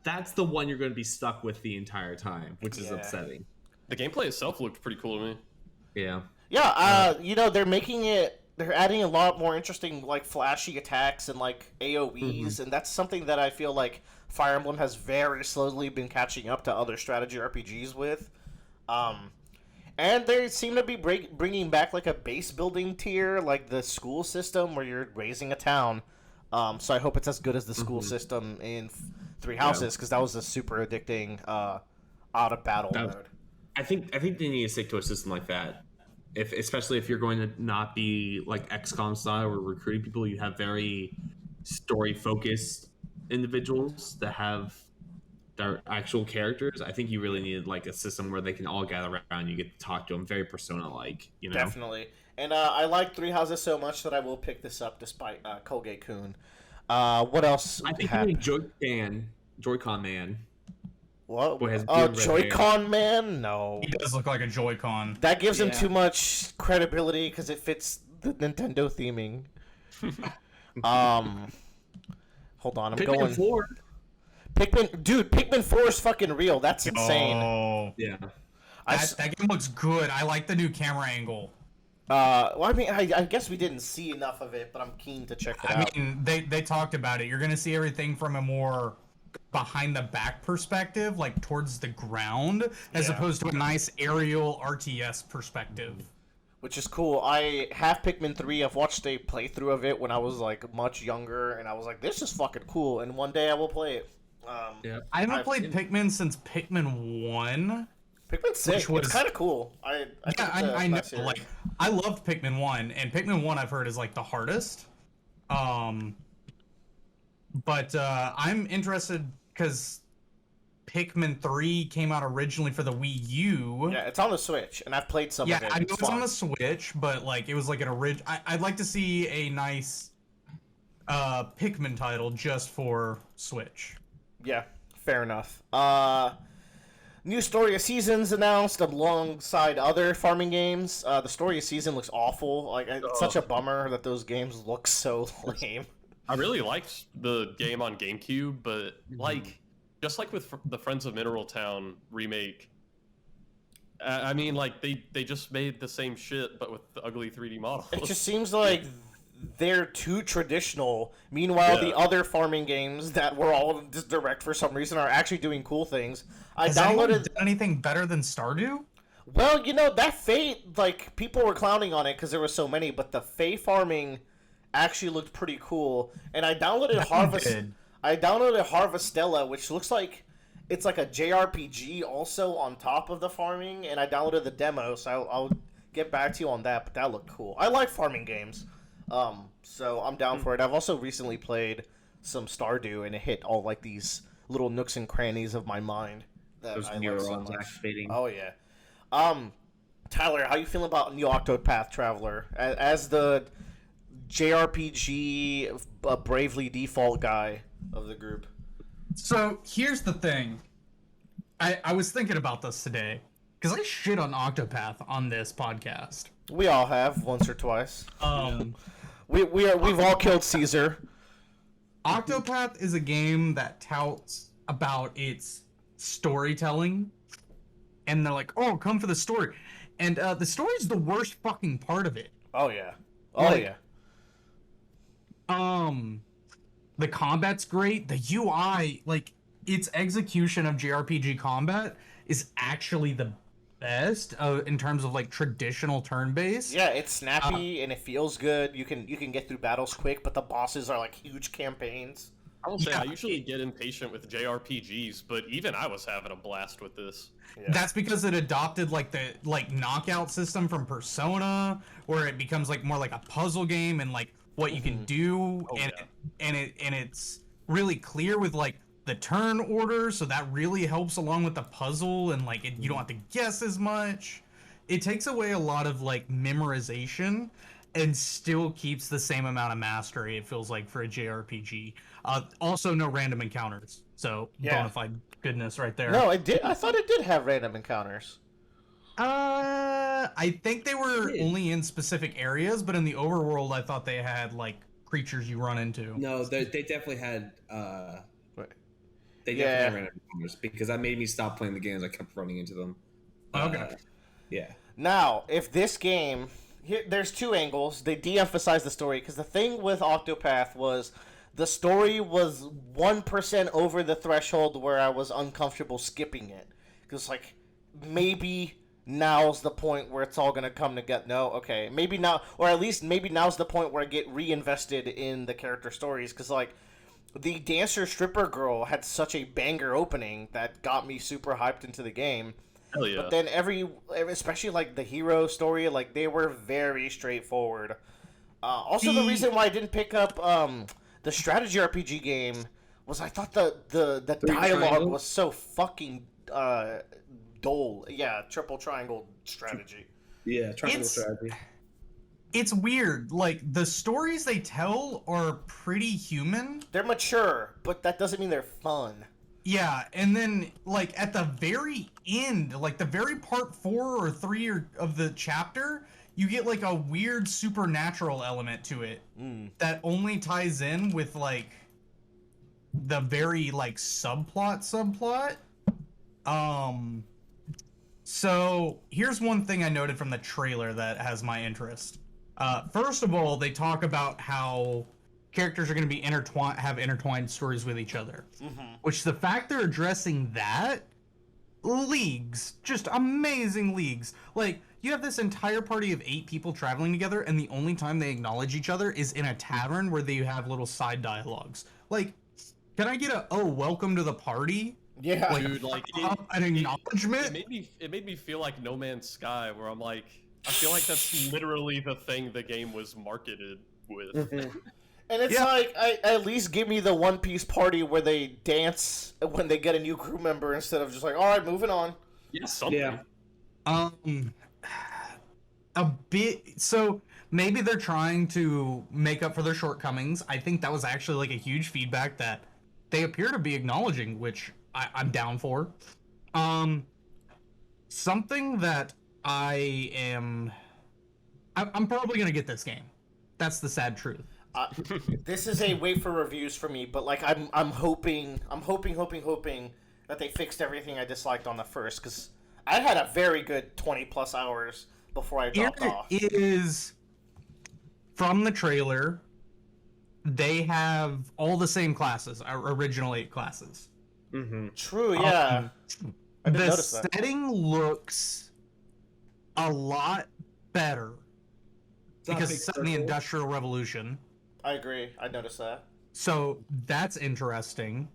that's the one you're going to be stuck with the entire time, which is upsetting. The gameplay itself looked pretty cool to me. Yeah. Yeah, they're adding a lot more interesting, like, flashy attacks and, like, AoEs, and that's something that I feel like Fire Emblem has very slowly been catching up to other strategy RPGs with. And they seem to be bringing back, like, a base building tier, like the school system where you're raising a town. So I hope it's as good as the school system in Three Houses, because that was a super addicting out-of-battle mode. I think they need to stick to a system like that. Especially if you're going to not be like XCOM style or recruiting people, you have very story-focused individuals that have their actual characters. I think you really need like a system where they can all gather around. You get to talk to them, very Persona-like. You know, definitely. And I like Three Houses so much that I will pick this up despite Colgate-kun. What else? I think you need Joy-Con Man. What? Oh, Joy-Con Man? No. He does look like a Joy-Con. That gives him too much credibility because it fits the Nintendo theming. Hold on, I'm going. 4. Pikmin 4 is fucking real. That's insane. Oh. Yeah. That game looks good. I like the new camera angle. Well, I mean, I guess we didn't see enough of it, but I'm keen to check it out. I mean, they talked about it. You're going to see everything from a more behind the back perspective, like towards the ground, as opposed to a nice aerial RTS perspective. Which is cool. I have Pikmin 3. I've watched a playthrough of it when I was like much younger, and I was like, this is fucking cool, and one day I will play it. I haven't played Pikmin since Pikmin 1. Pikmin's sick. It's kind of cool. I know. Like, I loved Pikmin 1, and Pikmin 1 I've heard is like the hardest. But I'm interested because Pikmin 3 came out originally for the Wii U. Yeah, it's on the Switch, and I've played some of it. Yeah, I know it's on the Switch, but like it was like an original. I'd like to see a nice Pikmin title just for Switch. Yeah, fair enough. New Story of Seasons announced alongside other farming games. The Story of Season looks awful. Like, it's such a bummer that those games look so lame. I really liked the game on GameCube, but like just like with the Friends of Mineral Town remake. I mean, like they just made the same shit, but with the ugly 3D models. It just seems like they're too traditional. Meanwhile, the other farming games that were all just direct for some reason are actually doing cool things. I Has anyone downloaded. done anything better than Stardew? Well, that Fate, like, people were clowning on it because there were so many, but the Fae farming actually looked pretty cool. And I downloaded That one Harvest. did. I downloaded Harvestella, which looks like it's like a JRPG also on top of the farming, and I downloaded the demo, so I'll get back to you on that. But that looked cool. I like farming games, so I'm down for it. I've also recently played some Stardew, and it hit all like these little nooks and crannies of my mind that Those I love neurons so much. activating. Oh yeah. Tyler, how you feeling about New Octopath Traveler as the JRPG bravely default guy of the group? So here's the thing. I was thinking about this today because I shit on Octopath on this podcast. We all have once or twice. We've all killed Caesar. Octopath is a game that touts about its storytelling, and they're like, "Oh, come for the story," and the story is the worst fucking part of it. Oh yeah. Oh Like, yeah. The combat's great. The UI, like its execution of JRPG combat, is actually the best in terms of like traditional turn-based. Yeah, it's snappy and it feels good. You can get through battles quick, but the bosses are like huge campaigns. I will say Yeah. I usually get impatient with JRPGs, but even I was having a blast with this. Yeah. That's because it adopted like the knockout system from Persona, where it becomes like more like a puzzle game and like what you can do, and it's really clear with like the turn order, so that really helps along with the puzzle, and like you don't have to guess as much. It takes away a lot of like memorization and still keeps the same amount of mastery, it feels like, for a JRPG. Also no random encounters, so bona fide goodness right there. No, it did. I thought it did have random encounters. I think they were only in specific areas, but in the overworld, I thought they had like creatures you run into. No, they definitely had. Right. They definitely had random encounters because that made me stop playing the games. I kept running into them. Okay. Yeah. Now, if this game, there's two angles. They de-emphasize the story because the thing with Octopath was the story was 1% over the threshold where I was uncomfortable skipping it. Because like maybe now's the point where it's all gonna come together. No, okay, maybe now, or at least maybe now's the point where I get reinvested in the character stories. Because like the dancer stripper girl had such a banger opening that got me super hyped into the game. Hell yeah. But then especially like the hero story, like they were very straightforward. Also, the reason why I didn't pick up the strategy RPG game was I thought the dialogue triangle? was so fucking dull. Yeah, triple triangle strategy. Yeah. Triangle It's- strategy. It's weird. Like the stories they tell are pretty human. They're mature, but that doesn't mean they're fun. Yeah, and then like at the very end, like the very part 4 or 3 of the chapter, you get like a weird supernatural element to it that only ties in with like the very like subplot. So here's one thing I noted from the trailer that has my interest. First of all, they talk about how characters are going to be have intertwined stories with each other, which the fact they're addressing that leagues, just amazing leagues. Like you have this entire party of 8 people traveling together, and the only time they acknowledge each other is in a tavern where they have little side dialogues. Like, can I get a welcome to the party? Yeah, Dude, like An acknowledgement? it made me feel like No Man's Sky, where I'm like, I feel like that's literally the thing the game was marketed with. and it's like at least give me the One Piece party where they dance when they get a new crew member instead of just like, all right, moving on. Yeah, something. Yeah. A bit. So maybe they're trying to make up for their shortcomings. I think that was actually like a huge feedback that they appear to be acknowledging, which I'm down for. Something that I'm probably gonna get this game. That's the sad truth. This is a wait for reviews for me, but like I'm hoping that they fixed everything I disliked on the first, because I had a very good 20 plus hours before I dropped off. It is from the trailer. They have all the same classes, our original 8 classes. Mm-hmm. True, yeah. I didn't The notice that. setting looks a lot better because it's set in the Industrial Revolution. I agree. I noticed that. So that's interesting.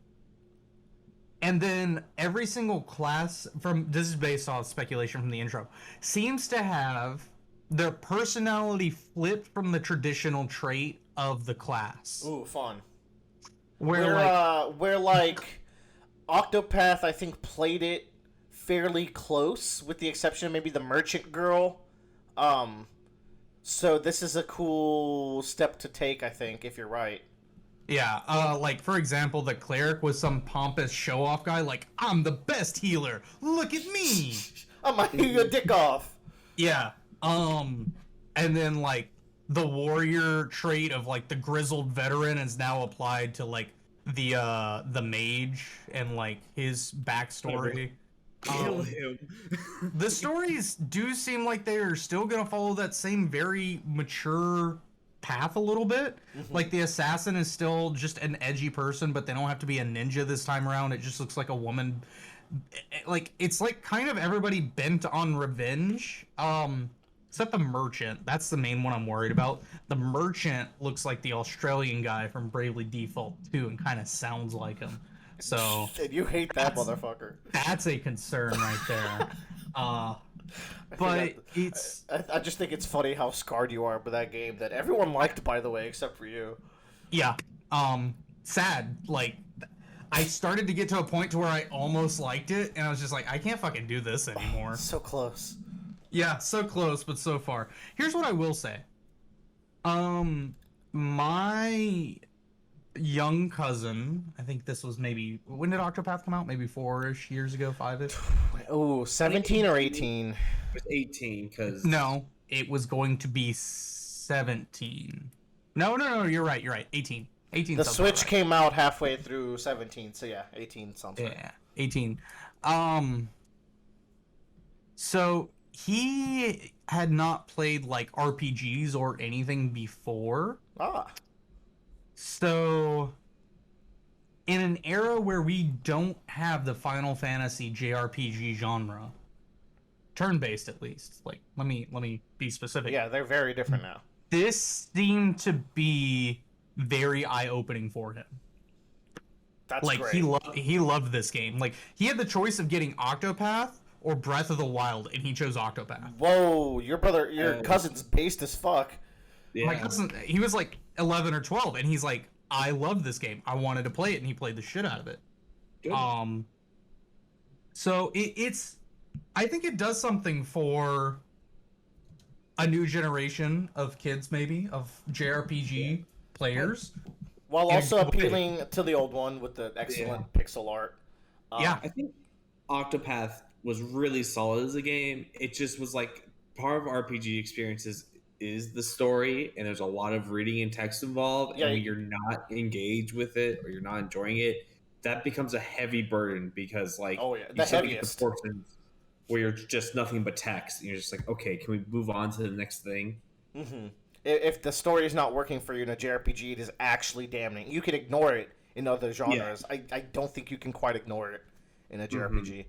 And then every single class this is based off speculation from the intro, seems to have their personality flipped from the traditional trait of the class. Ooh, fun. Where like Octopath, I think, played it fairly close, with the exception of maybe the merchant girl. So this is a cool step to take, I think, if you're right. yeah, like for example, the cleric was some pompous show-off guy, like, I'm the best healer. Look at me. I might heal your dick off. Yeah. And then like the warrior trait of like the grizzled veteran is now applied to like the mage and like his backstory. Kill him. The stories do seem like they are still gonna follow that same very mature path a little bit. Like the assassin is still just an edgy person, but they don't have to be a ninja this time around. It just looks like a woman. Like it's like kind of everybody bent on revenge. Except the merchant. That's the main one I'm worried about. The merchant looks like the Australian guy from Bravely Default 2 and kind of sounds like him. So And you hate that motherfucker. that's a concern right there. But it's I just think it's funny how scarred you are by that game that everyone liked, by the way, except for you. yeah. Sad. Like I started to get to a point to where I almost liked it, and I was just like, I can't fucking do this anymore. So close. Yeah, so close, but so far. Here's what I will say. My young cousin, I think this was maybe, when did Octopath come out? Maybe 4-ish years ago, 5-ish? Oh, 17 or 18? It was 18 because No, it was going to be 17. No, you're right, 18. 18 The sounds Switch right. came out halfway through 17, so yeah, 18 sounds right. Yeah, 18. So he had not played like RPGs or anything before. Ah. So in an era where we don't have the Final Fantasy JRPG genre, turn-based at least. Like let me be specific. Yeah, they're very different now. This seemed to be very eye-opening for him. That's Like great. he loved this game. Like he had the choice of getting Octopath or Breath of the Wild, and he chose Octopath. Whoa, your cousin's based as fuck. yeah. My cousin, he was like 11 or 12, and he's like, I love this game. I wanted to play it, and he played the shit out of it. Good. So it's, I think it does something for a new generation of kids, maybe, of JRPG players. While In a also good way. appealing to the old one with the excellent pixel art. Yeah. I think Octopath was really solid as a game. It just was like part of RPG experiences is the story, and there's a lot of reading and text involved. Yeah. And when you're not engaged with it or you're not enjoying it, that becomes a heavy burden because like Oh, yeah, you the start to get heaviest. the portions where you're just nothing but text, and you're just like, okay, can we move on to the next thing? Mm-hmm. If the story is not working for you in a JRPG, it is actually damning. You can ignore it in other genres. I don't think you can quite ignore it in a JRPG.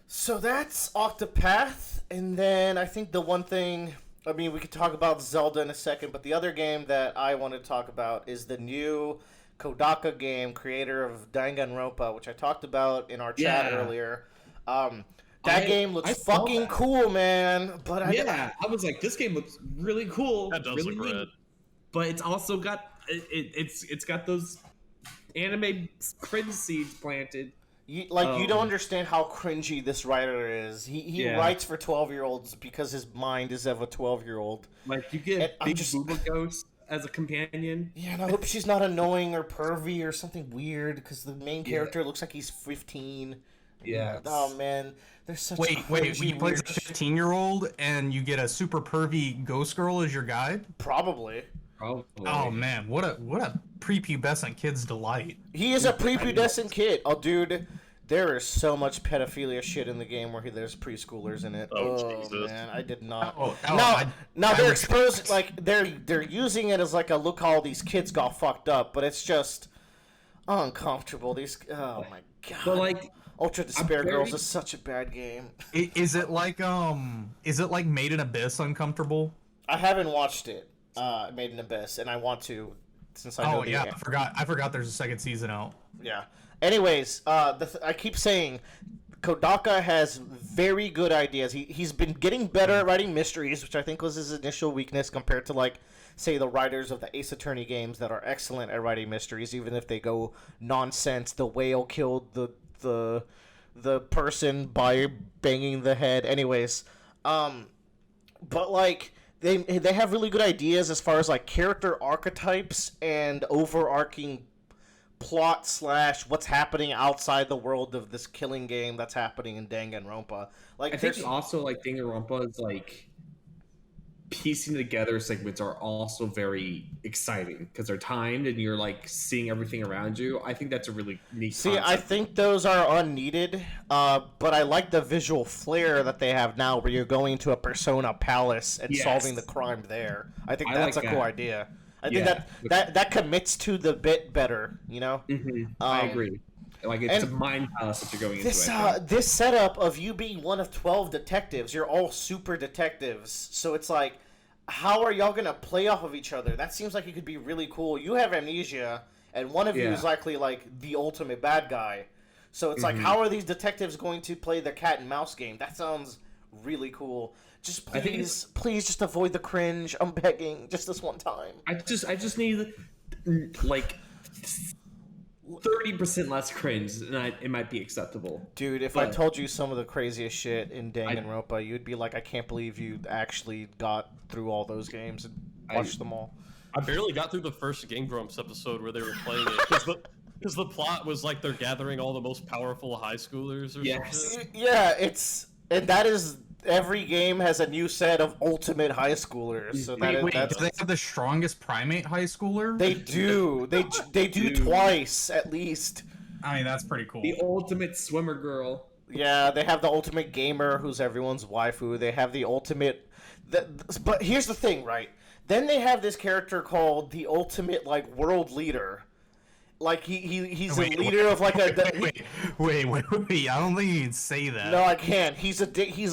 So that's Octopath, and then I think the one thing, I mean, we could talk about Zelda in a second, but the other game that I want to talk about is the new Kodaka game, creator of Danganronpa, which I talked about in our chat Yeah. earlier. That game I looks saw fucking that. cool, man. But I was like, this game looks really cool. That does really look neat. rad. But it's also got it's got those anime cringe seeds planted. You don't understand how cringy this writer is. He Yeah. writes for 12-year-olds because his mind is of a 12-year-old. Like you get And I'm Big just- Booba Ghost as a companion. Yeah, and I hope she's not annoying or pervy or something weird because the main character looks like he's 15. Yeah. Oh man, there's such Wait, cringy, he plays a weird 15-year-old, and you get a super pervy ghost girl as your guide? Probably. Probably. Oh man, what a prepubescent kid's delight. He is a prepubescent kid. Oh, dude, there is so much pedophilia shit in the game where there's preschoolers in it. Oh, Jesus. Man, I did not. I They're would- exposed like they're using it as like a look how all these kids got fucked up, but it's just uncomfortable. These oh my god. But like, Ultra Despair very- Girls is such a bad game. Is it like Made in Abyss uncomfortable? I haven't watched it, Made in Abyss, and I want to, since I know Oh the yeah, I forgot there's a second season out. Yeah. Anyways, I keep saying Kodaka has very good ideas. He's been getting better at writing mysteries, which I think was his initial weakness compared to, like, say, the writers of the Ace Attorney games that are excellent at writing mysteries, even if they go nonsense. The whale killed the person by banging the head. Anyways, but like they have really good ideas as far as like character archetypes and overarching plot / what's happening outside the world of this killing game that's happening in Danganronpa. Like I think also like Danganronpa is like piecing together segments are also very exciting because they're timed and you're like seeing everything around you. I think that's a really neat concept. I think those are unneeded, but I like the visual flair that they have now where you're going to a Persona palace and Yes. solving the crime there. I think I that's like a cool that. idea. I think Yeah. that commits to the bit better, you know? I agree. Like it's a and mind palace that you're going This into. I think. this setup of you being one of 12 detectives, you're all super detectives. So it's like, how are y'all gonna play off of each other? That seems like it could be really cool. You have amnesia, and one of you Yeah. is likely like the ultimate bad guy. So it's like, how are these detectives going to play the cat and mouse game? That sounds really cool. Just I think please just avoid the cringe. I'm begging, just this one time. I just need like 30% less cringe, and it might be acceptable. Dude, if I But- told you some of the craziest shit in Danganronpa, you'd be like, I can't believe you actually got through all those games and watched them all. I barely got through the first Game Grumps episode where they were playing it because the plot was like they're gathering all the most powerful high schoolers or Yes. something. Yeah, and that is every game has a new set of ultimate high schoolers. So Wait, that's do they have the strongest primate high schooler? they do they do Dude. twice at least. I mean, that's pretty cool. The ultimate swimmer girl. Yeah, they have the ultimate gamer who's everyone's waifu. They have the ultimate. But here's the thing, right? Then they have this character called the ultimate like world leader. Like he's a leader of like a. Wait! I don't think you can say that. No, I can't. He's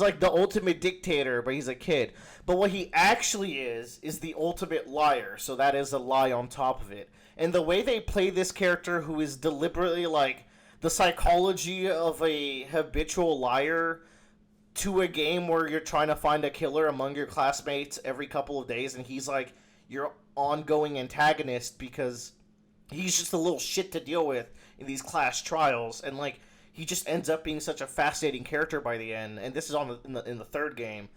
like the ultimate dictator, but he's a kid. But what he actually is the ultimate liar. So that is a lie on top of it. And the way they play this character, who is deliberately like the psychology of a habitual liar, to a game where you're trying to find a killer among your classmates every couple of days, and he's like your ongoing antagonist because he's just a little shit to deal with in these class trials, and like he just ends up being such a fascinating character by the end. And this is in the third game.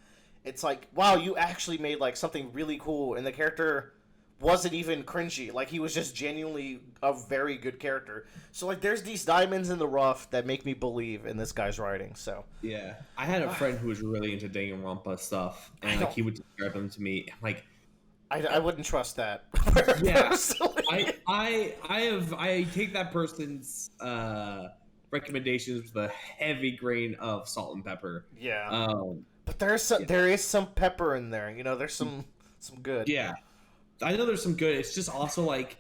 It's like, wow, you actually made like something really cool, and the character wasn't even cringy. Like he was just genuinely a very good character. So like there's these diamonds in the rough that make me believe in this guy's writing. So Yeah, I had a friend who was really into Danganronpa stuff, and like he would describe them to me. Like, I wouldn't trust that. yeah, Personally. I take that person's recommendations with a heavy grain of salt and pepper. Yeah. But there is some pepper in there. You know, there's some good. Yeah, I know there's some good. It's just also like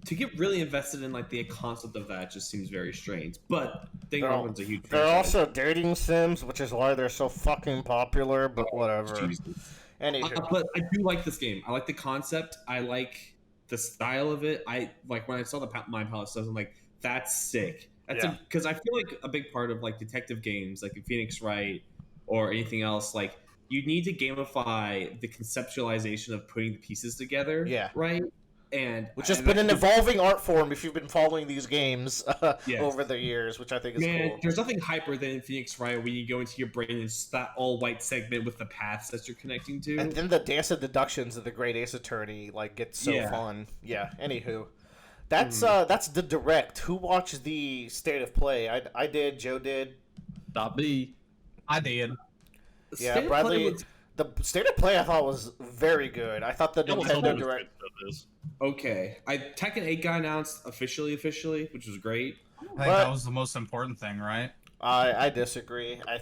to get really invested in like the concept of that just seems very strange. But Danganronpa's a huge. They're franchise. also dating sims, which is why they're so fucking popular. But whatever. Jesus. Anywho. But I do like this game. I like the concept. I like the style of it. I like when I saw the Mind Palace stuff. I'm like, that's sick. That's Yeah. because I feel like a big part of like detective games, like in Phoenix Wright or anything else, like you need to gamify the conceptualization of putting the pieces together. Yeah. Right. And Which has been an evolving art form if you've been following these games Yes. over the years, which I think is Man, cool. there's nothing hyper than in Phoenix Wright when you go into your brain and it's that all white segment with the paths that you're connecting to. And then the dance of deductions of the Great Ace Attorney like gets so Yeah. fun. Yeah. Anywho, that's the direct. Who watched the state of play? I did. Joe did. Not me. I did. Yeah, State of Play The state of play I thought was very good. I thought the Nintendo Direct. Okay, Tekken 8 got announced officially, which was great. I think that was the most important thing, right? I disagree. I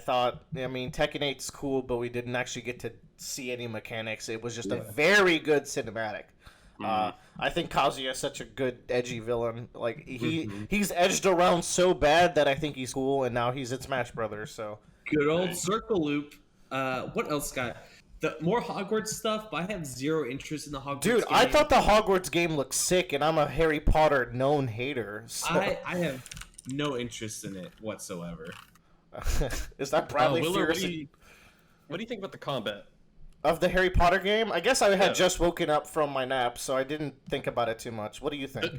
mean, Tekken 8's cool, but we didn't actually get to see any mechanics. It was just a very good cinematic. I think Kazuya is such a good, edgy villain. Like, he's edged around so bad that I think he's cool, and now he's in Smash Brothers, so... Good old circle loop. What else got... The more Hogwarts stuff, but I have zero interest in the Hogwarts game. I thought the Hogwarts game looked sick, and I'm a Harry Potter known hater. So. I have no interest in it whatsoever. Is that Bradley Willard, Fierce? what do you think about the combat? Of the Harry Potter game? I guess I had just woken up from my nap, so I didn't think about it too much. What do you think?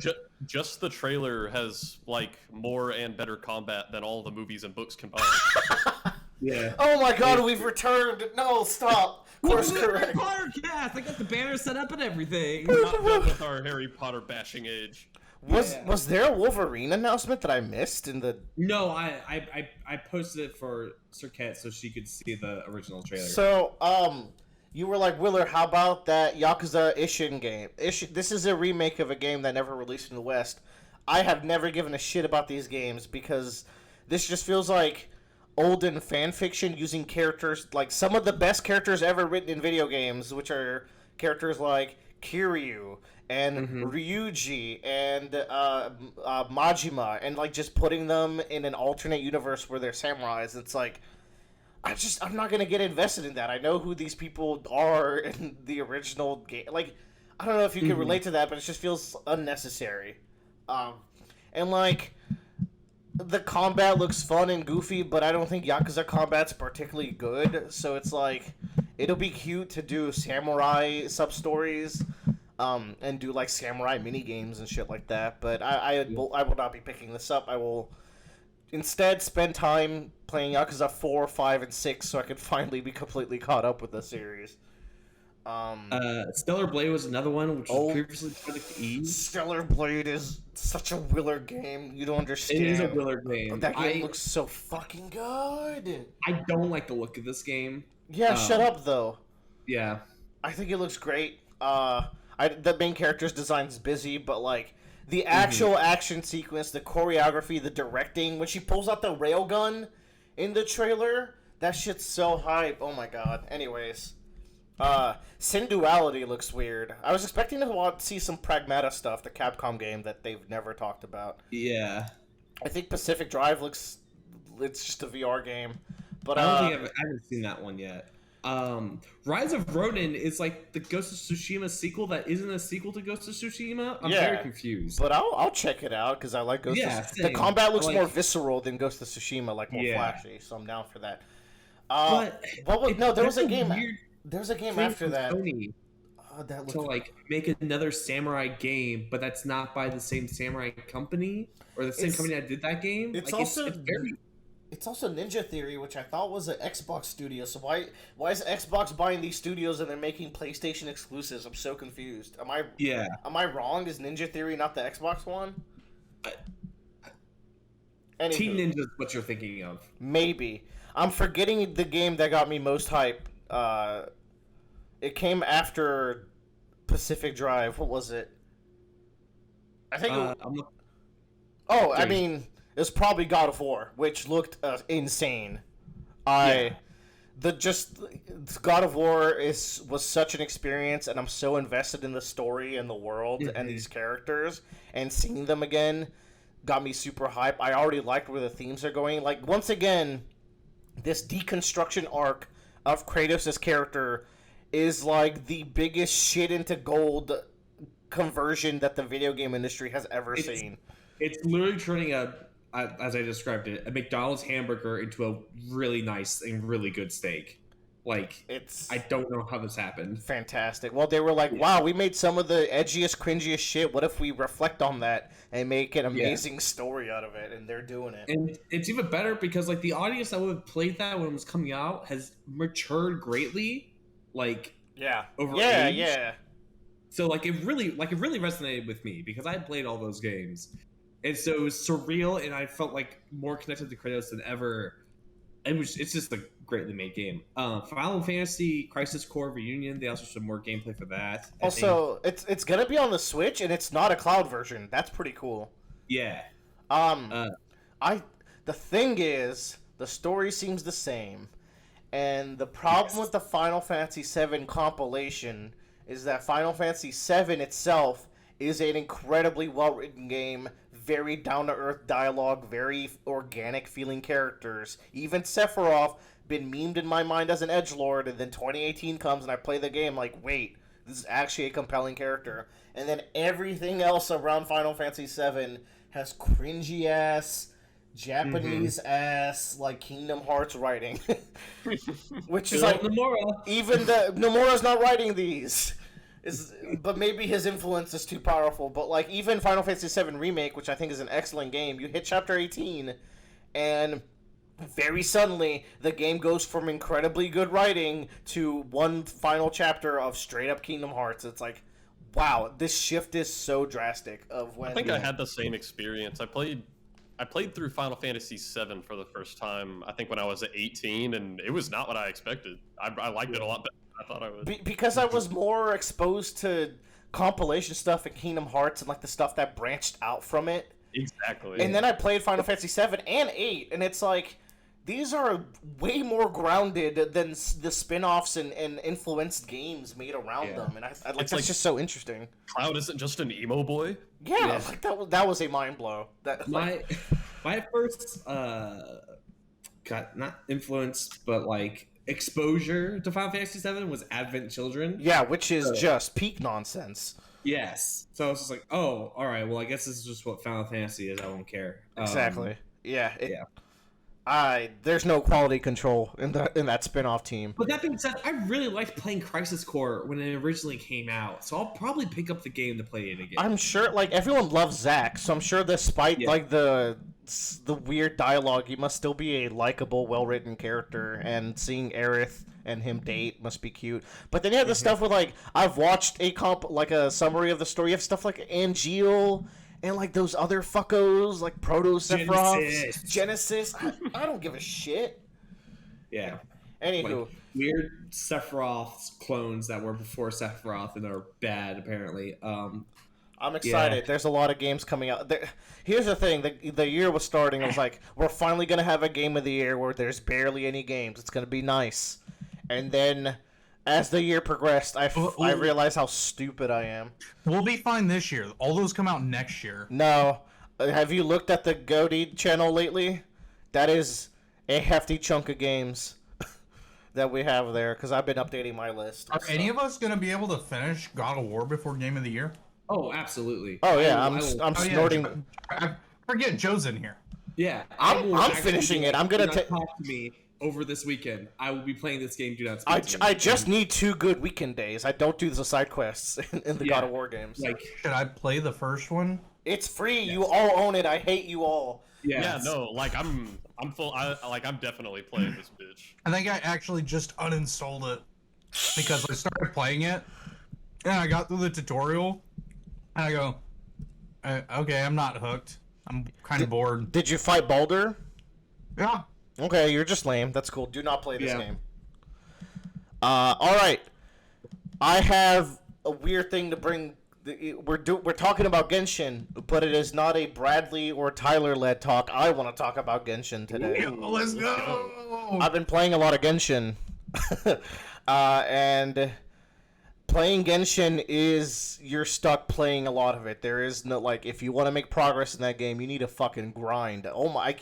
Just the trailer has, like, more and better combat than all the movies and books combined. Yeah. Oh my god, we've returned! No, stop! Course correct. Podcast. I got the banner set up and everything. Not done with our Harry Potter bashing age. Was there a Wolverine announcement that I missed in the... No, I posted it for Cirquette so she could see the original trailer. So, you were like, Willard, how about that Yakuza Ishin game? This is a remake of a game that never released in the West. I have never given a shit about these games because this just feels like olden fan fiction using characters, like some of the best characters ever written in video games, which are characters like Kiryu and Ryuji and Majima, and like just putting them in an alternate universe where they're samurais. It's like, I'm not gonna get invested in that. I know who these people are in the original game. Like, I don't know if you can relate to that, but it just feels unnecessary. And like, the combat looks fun and goofy, but I don't think Yakuza combat's particularly good. So it's like, it'll be cute to do samurai sub-stories, and do like samurai mini games and shit like that. But I will not be picking this up. I will instead spend time playing Yakuza 4, 5, and 6 so I can finally be completely caught up with the series. Stellar Blade was another one, which was previously Project E. Stellar Blade is such a Willard game. You don't understand. It is a Willard game. That game looks so fucking good. I don't like the look of this game. Yeah, shut up, though. Yeah. I think it looks great. The main character's design's busy, but, like, the actual action sequence, the choreography, the directing, when she pulls out the railgun in the trailer, that shit's so hype. Oh my god. Anyways. Sin Duality looks weird. I was expecting to see some Pragmata stuff, the Capcom game that they've never talked about. Yeah. I think Pacific Drive it's just a VR game. But I haven't seen that one yet. Rise of Ronin is like the Ghost of Tsushima sequel that isn't a sequel to Ghost of Tsushima. I'm very confused. But I'll check it out because I like Ghost of Tsushima. The combat looks more visceral than Ghost of Tsushima, like more flashy, so I'm down for that. There was a game. There's a game after that. Sony to like make another samurai game, but that's not by the same samurai company or the same company that did that game. It's like, also it's also Ninja Theory, which I thought was an Xbox studio. So why is Xbox buying these studios and they're making PlayStation exclusives? I'm so confused. Am I wrong? Is Ninja Theory not the Xbox one? Team Ninja is what you're thinking of. Maybe. I'm forgetting the game that got me most hype. It came after Pacific Drive. What was it? I think. I mean, it was probably God of War, which looked insane. God of War was such an experience, and I'm so invested in the story and the world and these characters, and seeing them again got me super hype. I already liked where the themes are going. Like, once again, this deconstruction arc of Kratos' character is like the biggest shit into gold conversion that the video game industry has ever seen. It's literally turning as I described it, a McDonald's hamburger into a really nice and really good steak. Like, I don't know how this happened. Fantastic. Well, they were like, wow, we made some of the edgiest, cringiest shit. What if we reflect on that and make an amazing story out of it? And they're doing it. And it's even better because, like, the audience that would have played that when it was coming out has matured greatly. Like, over age. Yeah. So, like, it really resonated with me because I had played all those games. And so it was surreal, and I felt like more connected to Kratos than ever. It's just a greatly made game. Final Fantasy Crisis Core Reunion. They also showed more gameplay for that. Also, it's gonna be on the Switch, and it's not a cloud version. That's pretty cool. Yeah. Um, Uh, the thing is, the story seems the same, and the problem with the Final Fantasy VII compilation is that Final Fantasy VII itself is an incredibly well-written game, very down-to-earth dialogue, very organic feeling characters. Even Sephiroth been memed in my mind as an edgelord, and then 2018 comes and I play the game like, wait, this is actually a compelling character. And then everything else around Final Fantasy VII has cringy ass, Japanese ass, like Kingdom Hearts writing, which is like Nomura. even the Nomura's not writing these. But maybe his influence is too powerful. But like even Final Fantasy VII Remake, which I think is an excellent game, you hit chapter 18, and very suddenly the game goes from incredibly good writing to one final chapter of straight up Kingdom Hearts. It's like, wow, this shift is so drastic. Of when I think I had the same experience. I played through Final Fantasy VII for the first time, I think when I was 18, and it was not what I expected. I liked it a lot better than I thought I would. Because I was more exposed to compilation stuff in Kingdom Hearts and like the stuff that branched out from it. Exactly. And then I played Final Fantasy VII and 8, and it's like, these are way more grounded than the spin-offs and influenced games made around them. And I like It's that's like- just so interesting. Cloud isn't just an emo boy. Yeah, like that was a mind blow. That like, My first got not influenced, but like exposure to Final Fantasy VII was Advent Children. yeah, which is just peak nonsense. Yes. So I was just like, oh, all right. Well, I guess this is just what Final Fantasy is. I won't care. Exactly. Yeah. Yeah. There's no quality control in that spin-off team. But that being said, I really liked playing Crisis Core when it originally came out, so I'll probably pick up the game to play it again. I'm sure, like, everyone loves Zack, so I'm sure despite, like, the weird dialogue, he must still be a likable, well-written character, and seeing Aerith and him date must be cute. But then you have the stuff with, like, I've watched a summary of the story. You have stuff like Angeal and, like, those other fuckos, like Proto-Sephiroth, Genesis. I don't give a shit. Yeah. Anywho. Like, weird Sephiroth's clones that were before Sephiroth and are bad, apparently. I'm excited. Yeah. There's a lot of games coming out. Here's the thing. The year was starting. I was like, we're finally going to have a game of the year where there's barely any games. It's going to be nice. And then, as the year progressed, I realized how stupid I am. We'll be fine this year. All those come out next year. No. Have you looked at the GOTY channel lately? That is a hefty chunk of games that we have there, because I've been updating my list. Are any of us going to be able to finish God of War before Game of the Year? Oh, absolutely. Oh, yeah. I I'm Oh, snorting. Yeah, forget Joe's in here. Yeah. I'm finishing it. I'm going to talk to me over this weekend. I will be playing this game. Do not speak to me. I just need 2 good weekend days. I don't do the side quests in the God of War games. Like, Should I play the first one? It's free. You all own it. I hate you all. Yeah, no, like I'm full. I'm definitely playing this bitch. I think I actually just uninstalled it because I started playing it and I got through the tutorial and I go, okay, I'm not hooked. I'm kind of bored. Did you fight Baldur? Yeah. Okay, you're just lame. That's cool. Do not play this Yeah. game. All right. I have a weird thing to bring. We're talking about Genshin, but it is not a Bradley or Tyler led talk. I want to talk about Genshin today. Let's go. I've been playing a lot of Genshin, and playing Genshin is you're stuck playing a lot of it. There is no like if you want to make progress in that game, you need to fucking grind. Oh my.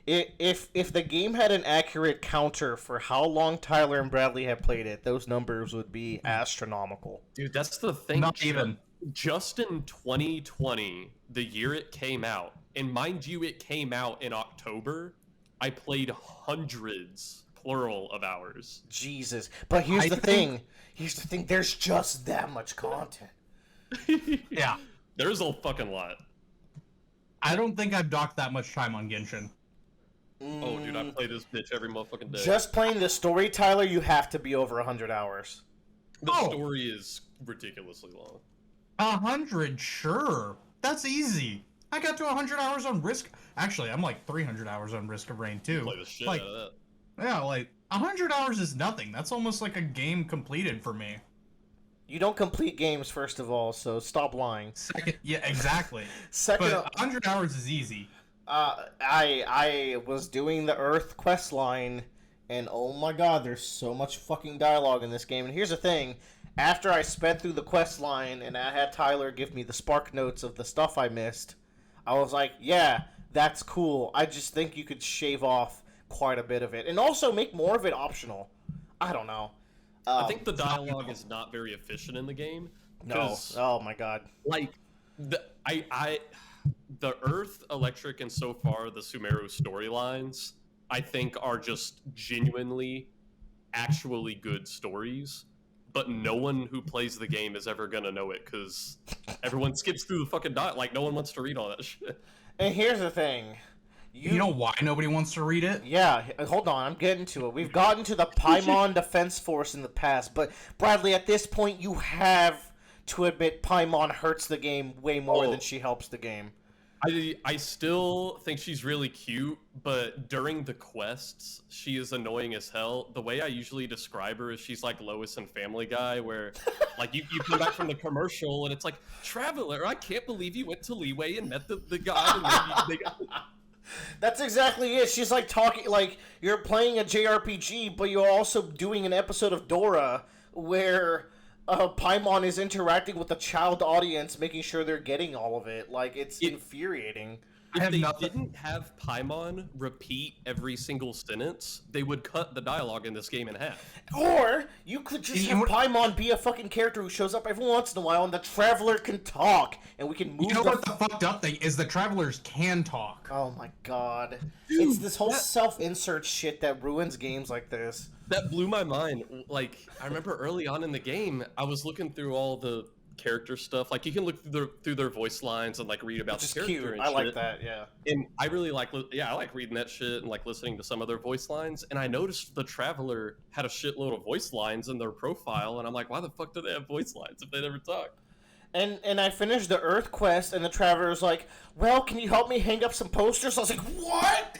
If the game had an accurate counter for how long Tyler and Bradley have played it, those numbers would be astronomical. Dude, that's the thing. Not even. Just in 2020, the year it came out, and mind you, it came out in October, I played hundreds, plural, of hours. Jesus. But here's the thing. There's just that much content. Yeah. There's a fucking lot. I don't think I've docked that much time on Genshin. Oh, dude, I play this bitch every motherfucking day. Just playing the story, Tyler, you have to be over 100 hours. The Oh. story is ridiculously long. 100, sure. That's easy. I got to 100 hours on Risk. Actually, I'm like 300 hours on Risk of Rain too. Play the shit Like, out of that. yeah, like 100 hours is nothing. That's almost like a game completed for me. You don't complete games, first of all, so stop lying. Second, yeah, exactly. Second, But 100 hours is easy. I was doing the Earth quest line, and oh my god, there's so much fucking dialogue in this game. And here's the thing, after I sped through the quest line and I had Tyler give me the spark notes of the stuff I missed, I was like, yeah, that's cool. I just think you could shave off quite a bit of it, and also make more of it optional. I don't know. I think the dialogue is not very efficient in the game. No. Oh my god. Like, the Earth, Electric, and so far the Sumeru storylines, I think, are just genuinely, actually good stories. But no one who plays the game is ever gonna know it because everyone skips through the fucking dot. Like, no one wants to read all that shit. And here's the thing. You know why nobody wants to read it? Yeah, hold on, I'm getting to it. We've gotten to the Paimon Defense Force in the past, but Bradley, at this point, you have to admit Paimon hurts the game way more than she helps the game. I still think she's really cute, but during the quests, she is annoying as hell. The way I usually describe her is she's like Lois and Family Guy, where like you come back from the commercial and it's like, Traveler, I can't believe you went to Leeway and met the guy. And they got... That's exactly it. She's like talking, like you're playing a JRPG, but you're also doing an episode of Dora where Paimon is interacting with the child audience, making sure they're getting all of it. Like, it's infuriating. If they didn't have Paimon repeat every single sentence, they would cut the dialogue in this game in half. Or you could just have Paimon be a fucking character who shows up every once in a while, and the Traveler can talk, and we can move. You know what the fucked up thing is? The Travelers can talk. Oh my god, dude, it's this whole self-insert shit that ruins games like this. That blew my mind. Like, I remember early on in the game, I was looking through all the character stuff. Like, you can look through their voice lines and like read about the character. Cute. And I shit. like that. Yeah. And I really like, I like reading that shit and like listening to some of their voice lines. And I noticed the Traveler had a shitload of voice lines in their profile, and I'm like, why the fuck do they have voice lines if they never talk? And I finished the Earth quest, and the Traveler's like, well, can you help me hang up some posters? I was like, what?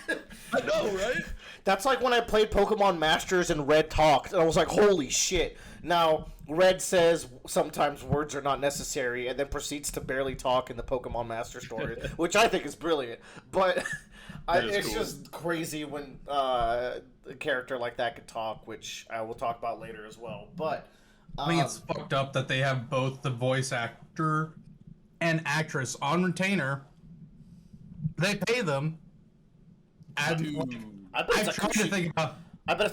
I know, right? That's like when I played Pokemon Masters and Red talked, and I was like, holy shit. Now, Red says sometimes words are not necessary, and then proceeds to barely talk in the Pokemon Master story, which I think is brilliant. But it's cool. Just crazy when a character like that could talk, which I will talk about later as well. But I think it's fucked up that they have both the voice actor and actress on retainer. They pay them. I bet it's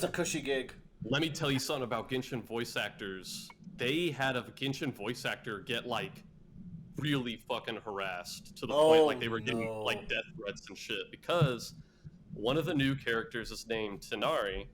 a cushy gig. Let me tell you something about Genshin voice actors. They had a Genshin voice actor get like really fucking harassed to the point like they were getting like death threats and shit because one of the new characters is named Tenari,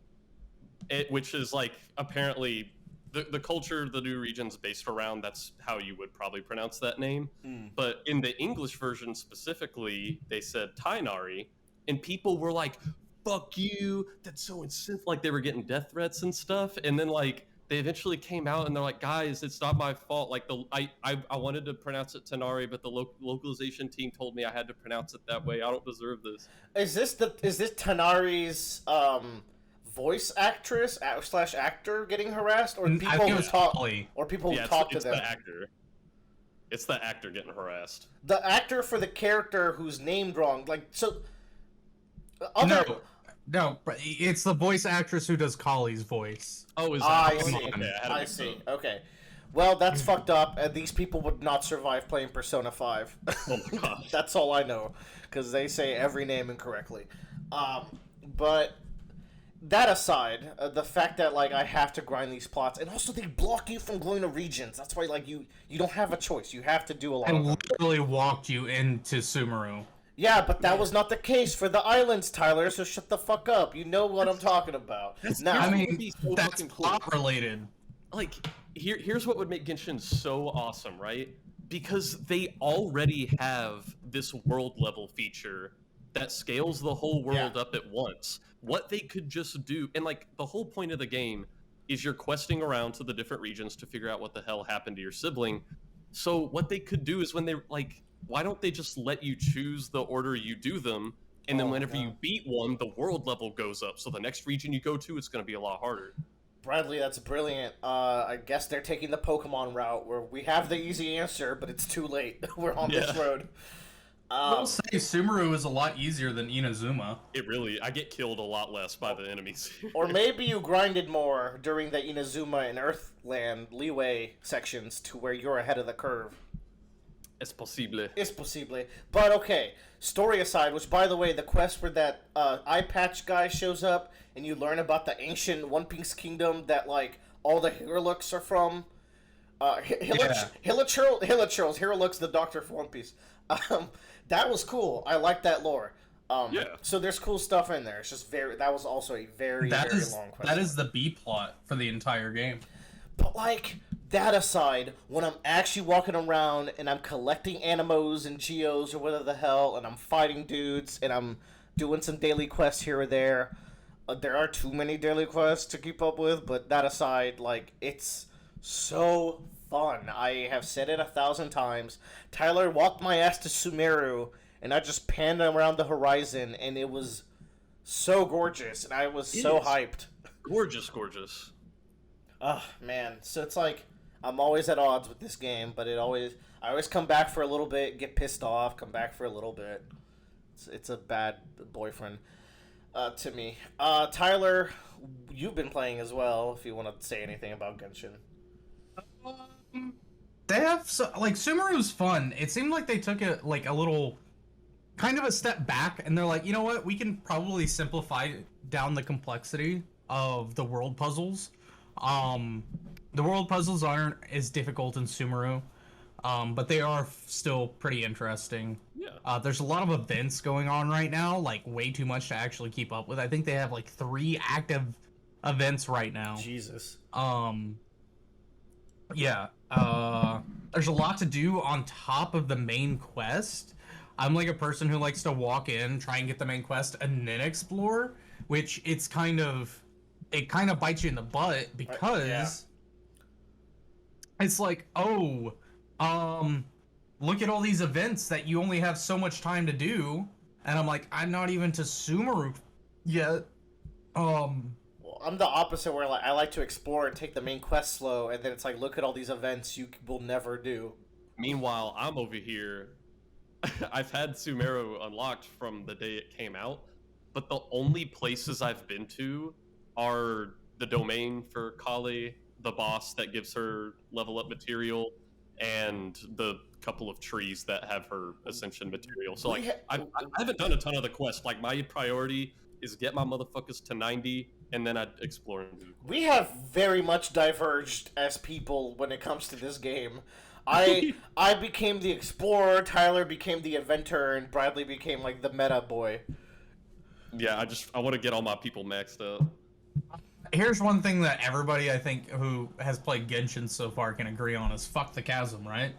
which is like apparently the culture the new region's based around. That's how you would probably pronounce that name. But in the English version specifically, they said Tainari, and people were like, fuck you, that's so insensitive. Like, they were getting death threats and stuff, and then like they eventually came out and they're like, guys, it's not my fault. Like, I wanted to pronounce it Tenari, but the localization team told me I had to pronounce it that way. I don't deserve this. Is this Tenari's voice actress / actor getting harassed, or people who talk, or people who talk to them? It's the actor getting harassed. The actor for the character who's named wrong, like so. No, but it's the voice actress who does Collie's voice. Oh, is that? I see. Okay. Well, that's fucked up, and these people would not survive playing Persona 5. Oh my god. That's all I know, because they say every name incorrectly. But that aside, the fact that like I have to grind these plots, and also they block you from going to regions. That's why like you don't have a choice. You have to do a lot of them. And literally walked you into Sumeru. Yeah, but that was not the case for the islands, Tyler, so shut the fuck up. You know what I'm talking about. Now, I mean, that's plot related. Like, here's what would make Genshin so awesome, right? Because they already have this world level feature that scales the whole world up at once. What they could just do, and like, the whole point of the game is you're questing around to the different regions to figure out what the hell happened to your sibling. So what they could do is when they, like, why don't they just let you choose the order you do them, And then Oh, whenever you God. beat one, the world level goes up. So the next region you go to, it's going to be a lot harder. Bradley, that's brilliant. I guess they're taking the Pokemon route where we have the easy answer, but it's too late. We're on this Yeah. road. I will say Sumeru is a lot easier than Inazuma. I get killed a lot less by the enemies. Or maybe you grinded more during the Inazuma and Earthland leeway sections to where you're ahead of the curve. Es posible. It's possible. But okay, story aside, which by the way, the quest where that eye patch guy shows up and you learn about the ancient One Piece kingdom that like all the Hiralux are from. Hiralux, the doctor for One Piece. That was cool. I like that lore. Yeah. So there's cool stuff in there. It's just that was also a very long quest. That is the B plot for the entire game. But like that aside, when I'm actually walking around and I'm collecting Animos and Geos or whatever the hell, and I'm fighting dudes and I'm doing some daily quests here or there, there are too many daily quests to keep up with. But that aside, like it's so fun. I have said it 1,000 times. Tyler walked my ass to Sumeru, and I just panned around the horizon, and it was so gorgeous, and I was so hyped. Gorgeous, gorgeous. Oh man, so it's like I'm always at odds with this game, but I always come back for a little bit, get pissed off, come back for a little bit. It's a bad boyfriend to me. Tyler, you've been playing as well. If you want to say anything about Genshin. They have Sumeru's fun. It seemed like they took it like a little, kind of a step back, and they're like, you know what, we can probably simplify down the complexity of the world puzzles. The world puzzles aren't as difficult in Sumeru, but they are still pretty interesting. Yeah. There's a lot of events going on right now, like way too much to actually keep up with. I think they have like 3 active events right now. Jesus. Yeah. There's a lot to do on top of the main quest. I'm like a person who likes to walk in, try and get the main quest, and then explore, which it kind of bites you in the butt because it's like, look at all these events that you only have so much time to do, and I'm like, I'm not even to Sumeru yet. Well, I'm the opposite, where like I like to explore and take the main quest slow, and then it's like, look at all these events you will never do. Meanwhile, I'm over here. I've had Sumeru unlocked from the day it came out, but the only places I've been to are the domain for Kali, the boss that gives her level up material, and the couple of trees that have her ascension material. So like, I haven't done a ton of the quest. Like my priority is get my motherfuckers to 90, and then I'd explore and do. We have very much diverged as people when it comes to this game. I became the explorer, Tyler became the inventor, and Bradley became like the meta boy. Yeah, I want to get all my people maxed up. Here's one thing that everybody, I think, who has played Genshin so far can agree on is fuck the chasm, right?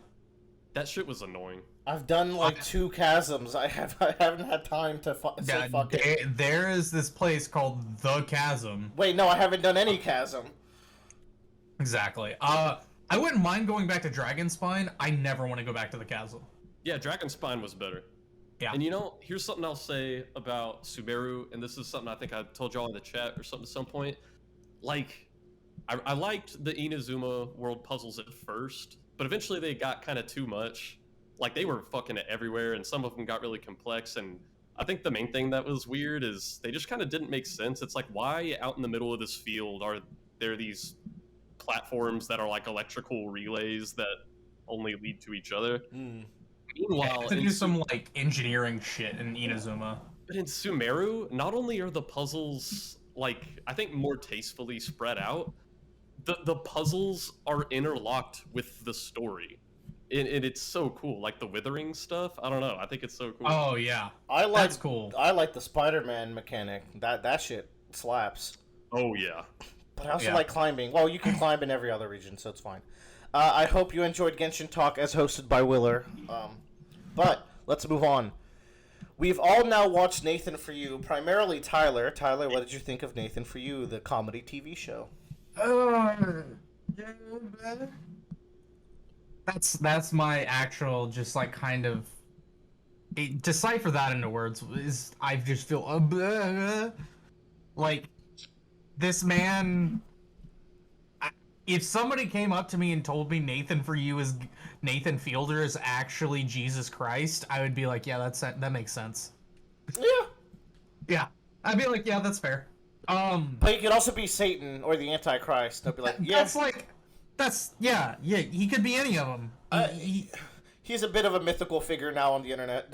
That shit was annoying. I've done like 2 chasms. I haven't had time to say fuck it. There is this place called the Chasm. Wait, no, I haven't done any chasm. Exactly. I wouldn't mind going back to Dragonspine. I never want to go back to the Chasm. Yeah, Dragonspine was better. Yeah. And you know, here's something I'll say about Sumeru, and this is something I think I told y'all in the chat or something at some point. Like, I liked the Inazuma world puzzles at first, but eventually they got kind of too much. Like, they were fucking everywhere, and some of them got really complex, and I think the main thing that was weird is they just kind of didn't make sense. It's like, why out in the middle of this field are there these platforms that are like electrical relays that only lead to each other? Meanwhile, to do some like engineering shit in Inazuma. But in Sumeru, not only are the puzzles like I think more tastefully spread out, the puzzles are interlocked with the story, and it's so cool. Like the withering stuff, I don't know. I think it's so cool. Oh yeah, That's cool. I like the Spider-Man mechanic. That shit slaps. Oh yeah. But I also like climbing. Well, you can climb in every other region, so it's fine. I hope you enjoyed Genshin Talk as hosted by Willer. But let's move on. We've all now watched Nathan For You, primarily Tyler. Tyler, what did you think of Nathan For You, the comedy TV show? That's my actual just like kind of decipher that into words is I just feel like this man. If somebody came up to me and told me Nathan Fielder is actually Jesus Christ, I would be like, yeah, that makes sense. Yeah. Yeah, I'd be like, yeah, that's fair. But he could also be Satan or the Antichrist. They'll be like, yeah. Yeah, he could be any of them. He's a bit of a mythical figure now on the internet.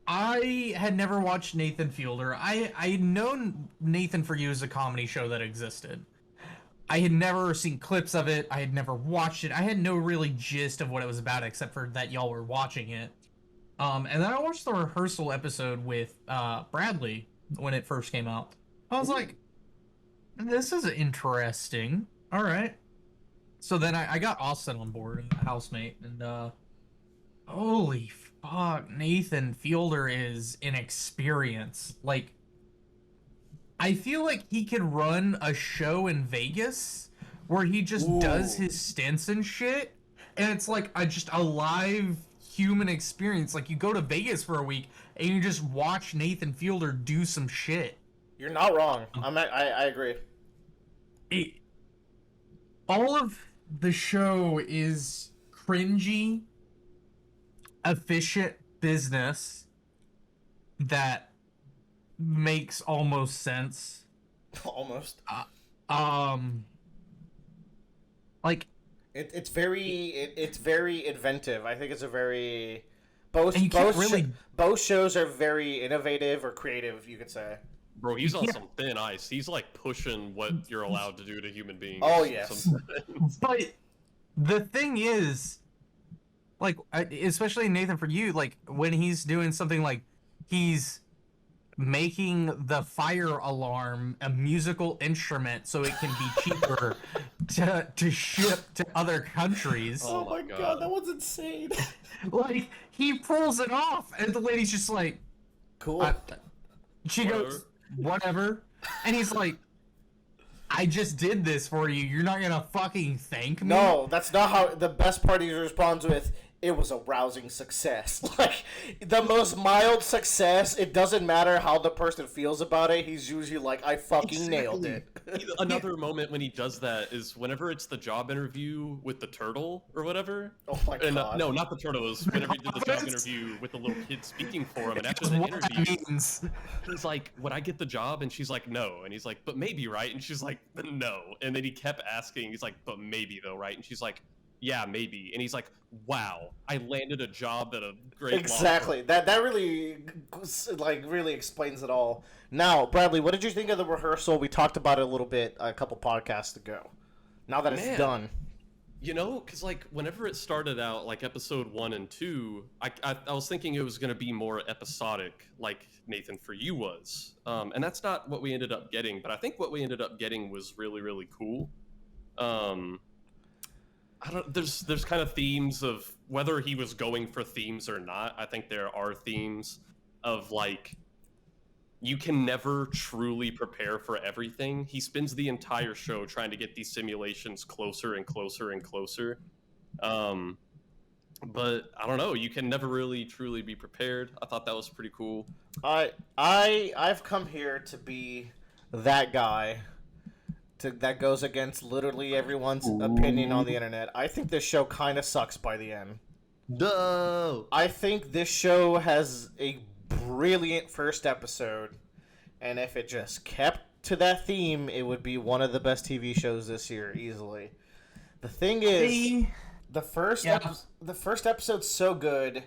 I had never watched Nathan Fielder. I had known Nathan For You as a comedy show that existed. I had never seen clips of it. I had never watched it. I had no really gist of what it was about except for that y'all were watching it. And then I watched the rehearsal episode with Bradley when it first came out. I was like, this is interesting. All right. So then I got Austin on board, a housemate, and holy fuck, Nathan Fielder is an experience. Like, I feel like he could run a show in Vegas where he just does his stints and shit, and it's like just a live human experience. Like, you go to Vegas for a week and you just watch Nathan Fielder do some shit. You're not wrong. I agree. All of the show is cringy, efficient business that makes almost sense. Almost. Like it's very inventive. I think it's a very both shows are very innovative or creative, you could say. Bro, he's on some thin ice. He's like pushing what you're allowed to do to human beings. Oh yes. But the thing is, like, especially Nathan For You, like when he's doing something like he's making the fire alarm a musical instrument so it can be cheaper to ship to other countries. Oh my god, that was insane. Like, he pulls it off, and the lady's just like, cool. She goes, whatever. And he's like, I just did this for you. You're not gonna fucking thank me? No, that's not how. The best part he responds with, it was a rousing success. Like, the most mild success, it doesn't matter how the person feels about it, he's usually like, I fucking nailed it. Another moment when he does that is whenever it's the job interview with the turtle or whatever. Oh my god. No, not the turtle. It was whenever he did the job interview with the little kid speaking for him. And after the interview, he's like, would I get the job? And she's like, no. And he's like, but maybe, right? And she's like, no. And then he kept asking. He's like, but maybe though, right? And she's like, yeah, maybe. And he's like, wow, I landed a job at a great Exactly. That really, like, really explains it all. Now, Bradley, what did you think of the rehearsal? We talked about it a little bit a couple podcasts ago. Now that it's done. You know, because, like, whenever it started out, like, episode 1 and 2, I was thinking it was going to be more episodic, like Nathan For You was. And that's not what we ended up getting, but I think what we ended up getting was really, really cool. There's kind of themes of whether he was going for themes or not. I think there are themes of, like, you can never truly prepare for everything. He spends the entire show trying to get these simulations closer and closer and closer. But I don't know, you can never really truly be prepared. I thought that was pretty cool. I've come here to be that guy that goes against literally everyone's opinion on the internet. I think this show kind of sucks by the end. No. I think this show has a brilliant first episode, and if it just kept to that theme, it would be one of the best TV shows this year, easily. The thing is, the first episode's so good,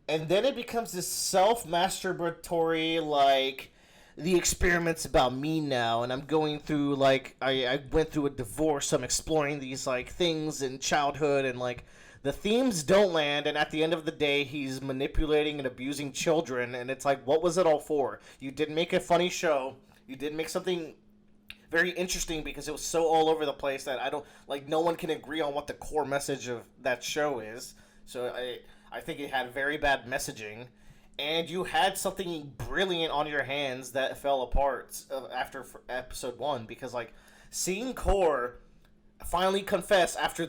and then it becomes this self-masturbatory, like, the experiment's about me now, and I'm going through, like, I went through a divorce, I'm exploring these, like, things in childhood, and, like, the themes don't land, and at the end of the day, he's manipulating and abusing children, and it's like, what was it all for? You didn't make a funny show, you didn't make something very interesting because it was so all over the place that no one can agree on what the core message of that show is, so I think it had very bad messaging. And you had something brilliant on your hands that fell apart after episode 1, because, like, seeing Core finally confess after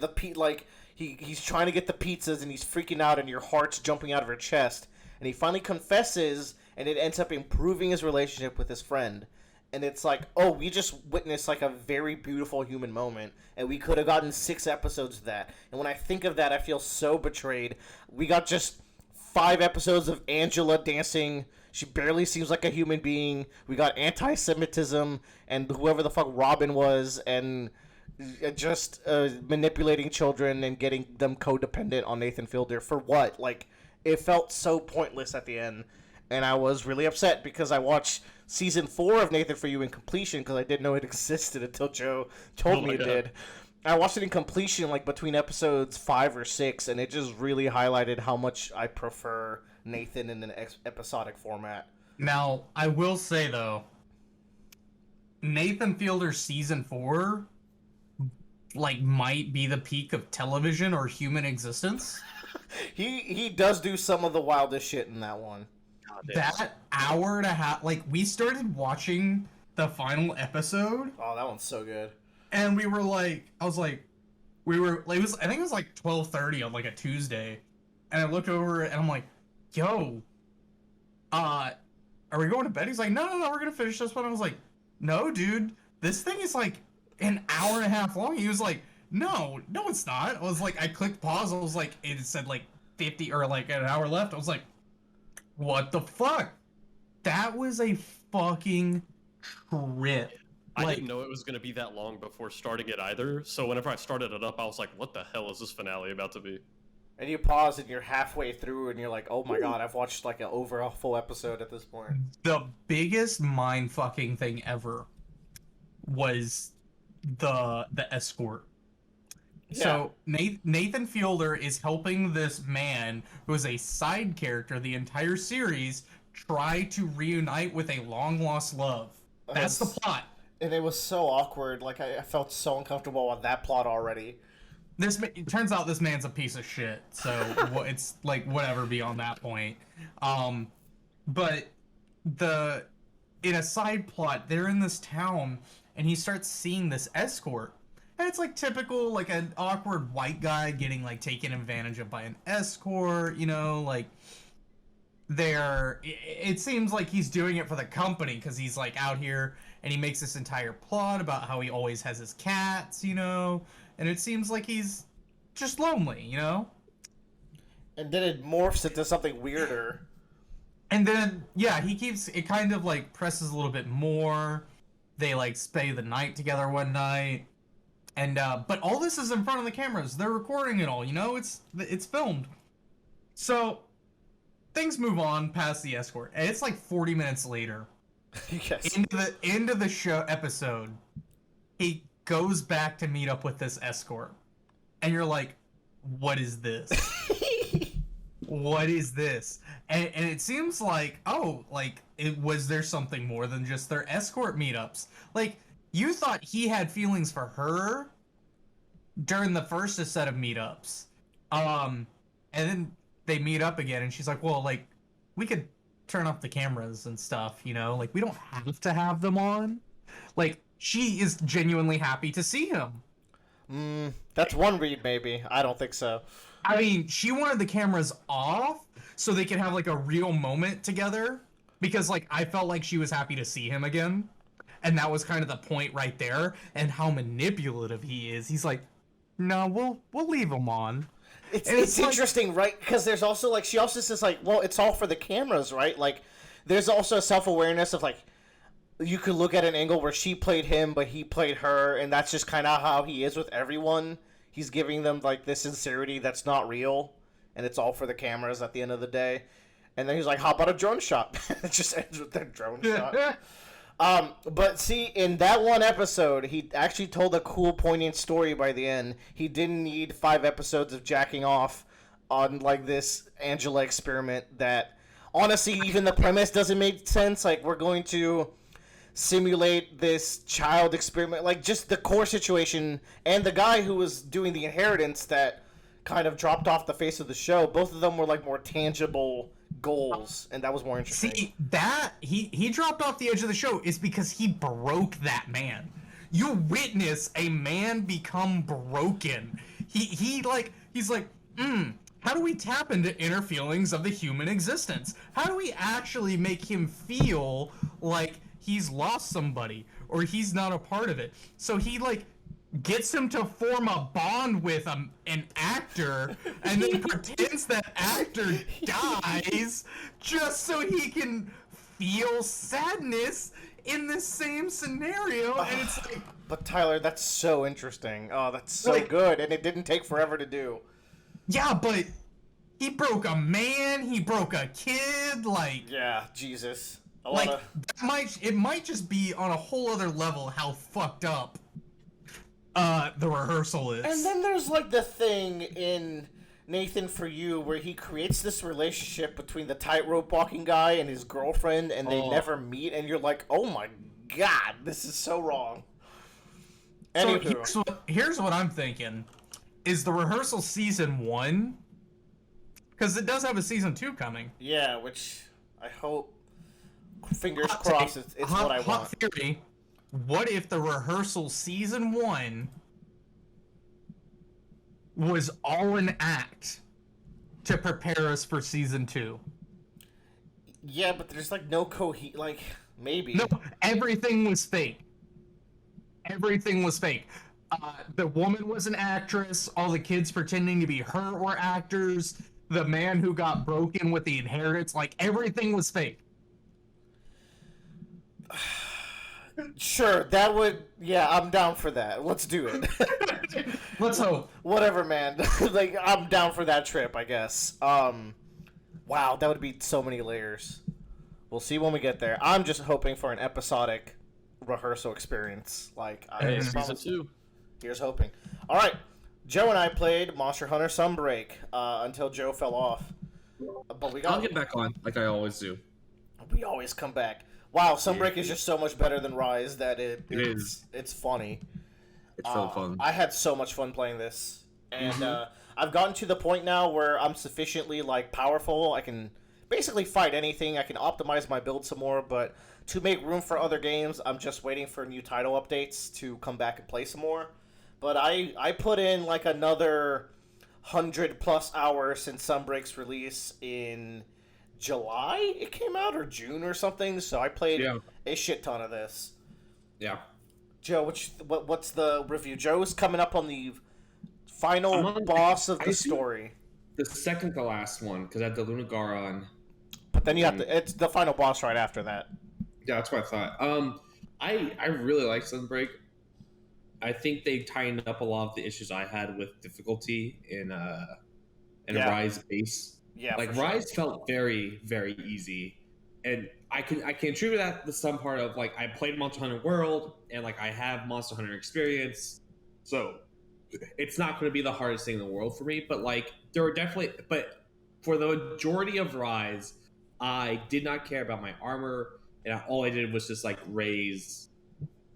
he's trying to get the pizzas and he's freaking out and your heart's jumping out of your chest. And he finally confesses, and it ends up improving his relationship with his friend. And it's like, oh, we just witnessed like a very beautiful human moment, and we could have gotten 6 episodes of that. And when I think of that, I feel so betrayed. We got just 5 episodes of Angela dancing. She barely seems like a human being. We got anti-Semitism and whoever the fuck Robin was, and just manipulating children and getting them codependent on Nathan Fielder. For what? Like, it felt so pointless at the end. And I was really upset because I watched season 4 of Nathan For You in completion because I didn't know it existed until Joe told me it did. I watched it in completion like between episodes 5 or 6, and it just really highlighted how much I prefer Nathan in an episodic format. Now, I will say though, Nathan Fielder season 4 like might be the peak of television or human existence. He does do some of the wildest shit in that one. That hour and a half, like, we started watching the final episode. Oh, that one's so good. And we were like, I think it was like 12:30 on like a Tuesday. And I look over and I'm like, yo, are we going to bed? He's like, no, we're going to finish this one. I was like, no, dude, this thing is like an hour and a half long. He was like, no, it's not. I was like, I clicked pause. I was like, it said like 50 or like an hour left. I was like, what the fuck? That was a fucking trip. I didn't know it was going to be that long before starting it either. So whenever I started it up, I was like, what the hell is this finale about to be? And you pause and you're halfway through and you're like, oh my god, I've watched like over a full episode at this point. The biggest mind fucking thing ever was the escort. Yeah. So Nathan Fielder is helping this man who is a side character the entire series try to reunite with a long lost love. That's the plot. And it was so awkward. Like I felt so uncomfortable with that plot already. It turns out this man's a piece of shit. So it's like whatever beyond that point. But in a side plot, they're in this town and he starts seeing this escort. And it's like typical, like an awkward white guy getting like taken advantage of by an escort, you know, like it seems like he's doing it for the company because he's like out here and he makes this entire plot about how he always has his cats, you know, and it seems like he's just lonely, you know. And then it morphs into something weirder. And then, yeah, it kind of like presses a little bit more. They like stay the night together one night. And, but all this is in front of the cameras. They're recording it all, you know? It's filmed. So, things move on past the escort. And it's like 40 minutes later. Yes. Into the end of the show episode, he goes back to meet up with this escort. And you're like, what is this? What is this? And it seems like, was there something more than just their escort meetups? Like, you thought he had feelings for her during the first set of meetups. And then they meet up again and she's like, well, like, we could turn off the cameras and stuff, you know? Like, we don't have to have them on. Like, she is genuinely happy to see him. That's one read, maybe. I don't think so. I mean, she wanted the cameras off so they could have, like, a real moment together. Because, like, I felt like she was happy to see him again. And that was kind of the point right there, and how manipulative he is. He's like, no, we'll leave him on. It's like, interesting, right? Because there's also, like, she also says, like, well, it's all for the cameras, right? Like, there's also a self-awareness of, like, you could look at an angle where she played him, but he played her, and that's just kind of how he is with everyone. He's giving them, like, this sincerity that's not real, and it's all for the cameras at the end of the day. And then he's like, how about a drone shot? It just ends with that drone shot. But see, in that one episode, he actually told a cool, poignant story by the end. He didn't need 5 episodes of jacking off on, like, this Angela experiment that, honestly, even the premise doesn't make sense. Like, we're going to simulate this child experiment. Like, just the core situation and the guy who was doing the inheritance that kind of dropped off the face of the show, both of them were, like, more tangible goals, and that was more interesting. See, that he dropped off the edge of the show is because he broke that man. You witness a man become broken. He he's like, how do we tap into inner feelings of the human existence? How do we actually make him feel like he's lost somebody or he's not a part of it? So he like gets him to form a bond with an actor and then pretends that actor dies just so he can feel sadness in the same scenario. And it's like, But Tyler, that's so interesting. Oh, that's so Like- good, and it didn't take forever to do. yeah, but he broke a man, he broke a kid, like Yeah, Jesus. A lot like of... it might just be on a whole other level how fucked up the rehearsal is. And then there's like the thing in Nathan For You where he creates this relationship between the tightrope walking guy and his girlfriend, and they never meet, and you're like, oh my god, this is so wrong. So Anywho. here's what I'm thinking: is the rehearsal season 1? Because it does have a season 2 coming. Yeah, which I hope, fingers crossed, it's what I Hot want. theory. What if the rehearsal season 1 was all an act to prepare us for season 2? Yeah, but there's like no like, maybe. No, everything was fake. Everything was fake. The woman was an actress. All the kids pretending to be her were actors. The man who got broken with the inheritance, like everything was fake. Sure, that would... Yeah, I'm down for that. Let's do it. Let's hope. Whatever, man. Like, I'm down for that trip, I guess. Wow, that would be so many layers. We'll see when we get there. I'm just hoping for an episodic rehearsal experience. Like, Hey, I season promise. 2. Here's hoping. All right, Joe and I played Monster Hunter Sunbreak until Joe fell off. But I'll get back on like I always do. We always come back. Wow, Sunbreak is just so much better than Rise that it's funny. It's so fun. I had so much fun playing this, and I've gotten to the point now where I'm sufficiently like powerful. I can basically fight anything. I can optimize my build some more, but to make room for other games, I'm just waiting for new title updates to come back and play some more. But I put in like another 100+ hours since Sunbreak's release in July. It came out, or June or something. So I played a shit ton of this. Yeah. Joe, what's the review? Joe's coming up on the final boss of the story. The second to last one, because I had the Lunagara on. But then you have to... It's the final boss right after that. Yeah, that's what I thought. I really like Sunbreak. I think they tightened up a lot of the issues I had with difficulty in Rise base. Yeah, like for Rise felt very, very easy, and I can attribute that to some part of like I played Monster Hunter World and like I have Monster Hunter experience, so it's not going to be the hardest thing in the world for me. But like there were definitely, but for the majority of Rise, I did not care about my armor, and all I did was just like raise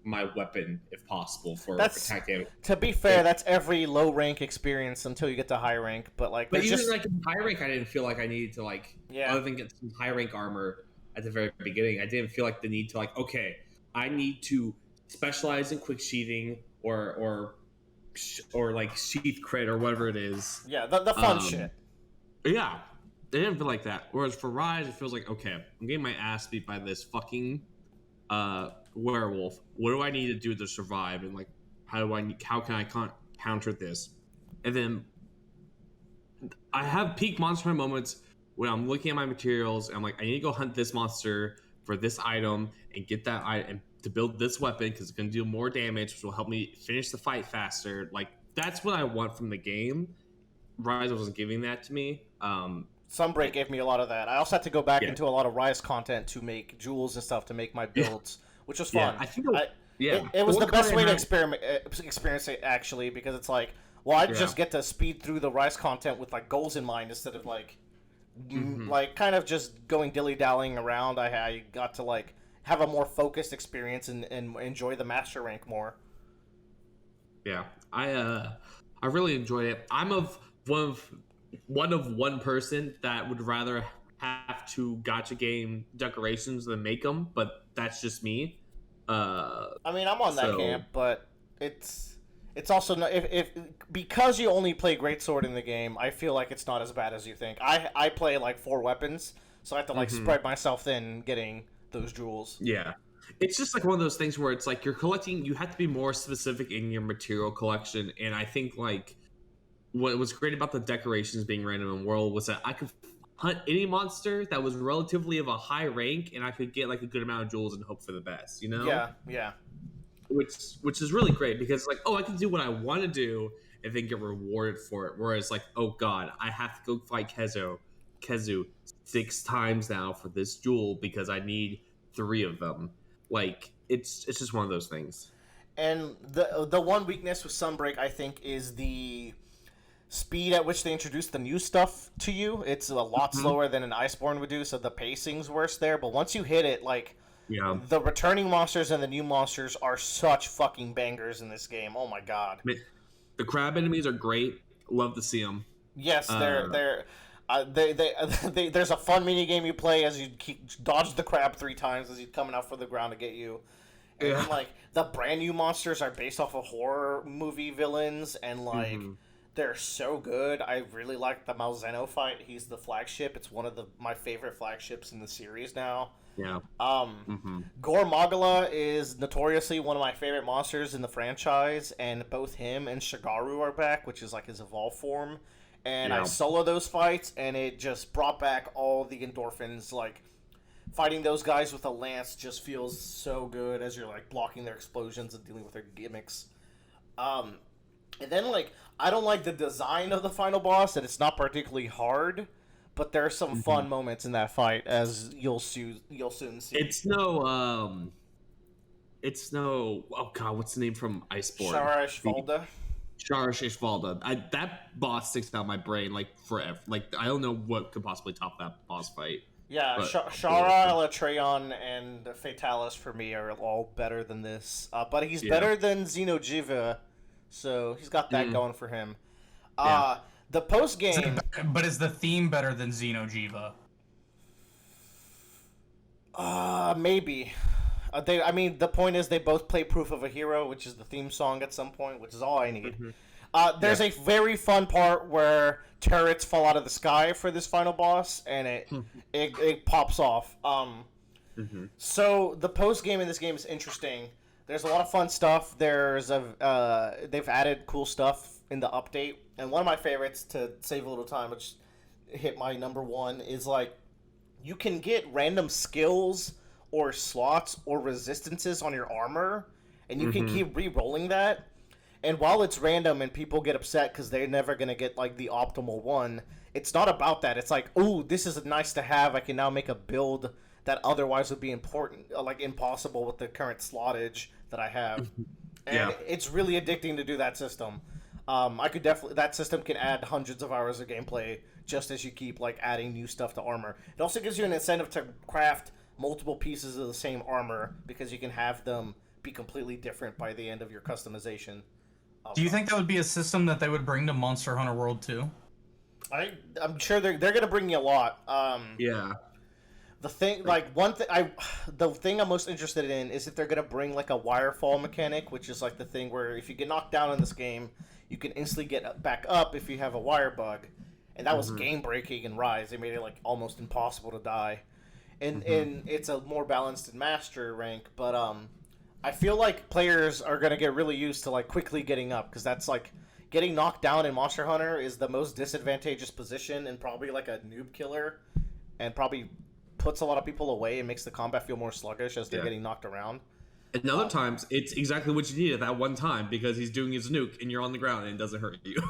my weapon if possible for attack damage. To be fair, that's every low rank experience until you get to high rank. But like, but even like in high rank, I didn't feel like I needed to like other than get some high rank armor at the very beginning. I didn't feel like the need to like okay, I need to specialize in quick sheathing or like sheath crit or whatever it is. Yeah, the fun shit. Yeah, it didn't feel like that. Whereas for Rise, it feels like okay, I'm getting my ass beat by this fucking werewolf. What do I need to do to survive? And like, how can I counter this? And then I have peak Monster Hunter moments when I'm looking at my materials and I'm like, I need to go hunt this monster for this item and get that item to build this weapon because it's going to do more damage, which will help me finish the fight faster. Like, that's what I want from the game. Rise wasn't giving that to me. Sunbreak gave me a lot of that. I also had to go back into a lot of Rise content to make jewels and stuff to make my builds, which was fun. I think it was the best way to experience it, actually, because it's like, well, I just get to speed through the Rise content with like goals in mind instead of like like kind of just going dilly-dallying around. I got to like have a more focused experience and enjoy the master rank more. Yeah, I really enjoyed it. I'm one person that would rather have to gacha game decorations than make them, but that's just me. I mean, I'm on that camp, but it's It's also not, if because you only play greatsword in the game, I feel like it's not as bad as you think. I play like 4 weapons, so I have to like spread myself thin getting those jewels. Yeah. It's just like one of those things where it's like you're collecting, you have to be more specific in your material collection. And I think like what was great about the decorations being random in world was that I could hunt any monster that was relatively of a high rank and I could get like a good amount of jewels and hope for the best, you know? Yeah. Which is really great because like, oh, I can do what I want to do and then get rewarded for it. Whereas like, oh god, I have to go fight Kezu 6 times now for this jewel because I need 3 of them. Like it's just one of those things. And the one weakness with Sunbreak, I think, is the speed at which they introduce the new stuff to you. It's a lot slower than an Iceborne would do, so the pacing's worse there. But once you hit it, like, the returning monsters and the new monsters are such fucking bangers in this game. Oh my god. The crab enemies are great. Love to see them. Yes, there's a fun mini game you play as you dodge the crab 3 times as he's coming out from the ground to get you. And then, like, the brand new monsters are based off of horror movie villains, and like they're so good. I really like the Malzeno fight. He's the flagship. It's one of my favorite flagships in the series now. Yeah. Gore Magala is notoriously one of my favorite monsters in the franchise, and both him and Shigaru are back, which is like his evolved form. And I solo those fights, and it just brought back all the endorphins. Like, fighting those guys with a lance just feels so good as you're like blocking their explosions and dealing with their gimmicks. And then, like, I don't like the design of the final boss, and it's not particularly hard, but there are some fun moments in that fight, as you'll soon see. It's no, oh god, what's the name from Iceborne? Shara Ishvalda. That boss sticks out my brain, like, forever. Like, I don't know what could possibly top that boss fight. Yeah, Shara, Elatreon, and Fatalis for me are all better than this. But he's better than Xeno'jiva, so he's got that going for him. The post game, but is the theme better than Xeno'jiva? Maybe. The point is they both play Proof of a Hero, which is the theme song at some point, which is all I need. There's a very fun part where turrets fall out of the sky for this final boss, and it pops off. So the post game in this game is interesting. There's a lot of fun stuff. They've added cool stuff in the update, and one of my favorites, to save a little time, which hit my number 1, is like you can get random skills or slots or resistances on your armor, and you can keep re-rolling that. And while it's random and people get upset because they're never going to get, like, the optimal one, it's not about that. It's like, ooh, this is nice to have. I can now make a build that otherwise would be impossible with the current slottage that I have. And it's really addicting to do that system. That system can add hundreds of hours of gameplay just as you keep, like, adding new stuff to armor. It also gives you an incentive to craft multiple pieces of the same armor because you can have them be completely different by the end of your customization. Do you think that would be a system that they would bring to Monster Hunter World 2? I'm sure they're going to bring you a lot. The thing, the thing I'm most interested in is if they're going to bring, like, a wirefall mechanic, which is like the thing where if you get knocked down in this game, you can instantly get back up if you have a wire bug. And that was game breaking in Rise. They made it, like, almost impossible to die. And it's a more balanced in Master rank, but I feel like players are going to get really used to, like, quickly getting up, because that's, like, getting knocked down in Monster Hunter is the most disadvantageous position and probably, like, a noob killer, and probably puts a lot of people away and makes the combat feel more sluggish as they're getting knocked around. And other times, it's exactly what you need at that one time, because he's doing his nuke, and you're on the ground, and it doesn't hurt you.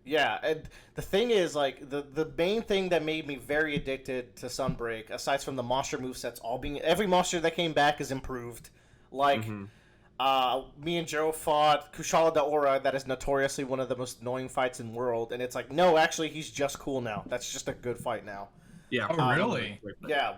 Yeah, and the thing is, like, the main thing that made me very addicted to Sunbreak, aside from the monster movesets every monster that came back is improved. Like, me and Joe fought Kushala Daora, that is notoriously one of the most annoying fights in the world, and it's like, no, actually, he's just cool now. That's just a good fight now. Yeah. Oh, really? Yeah,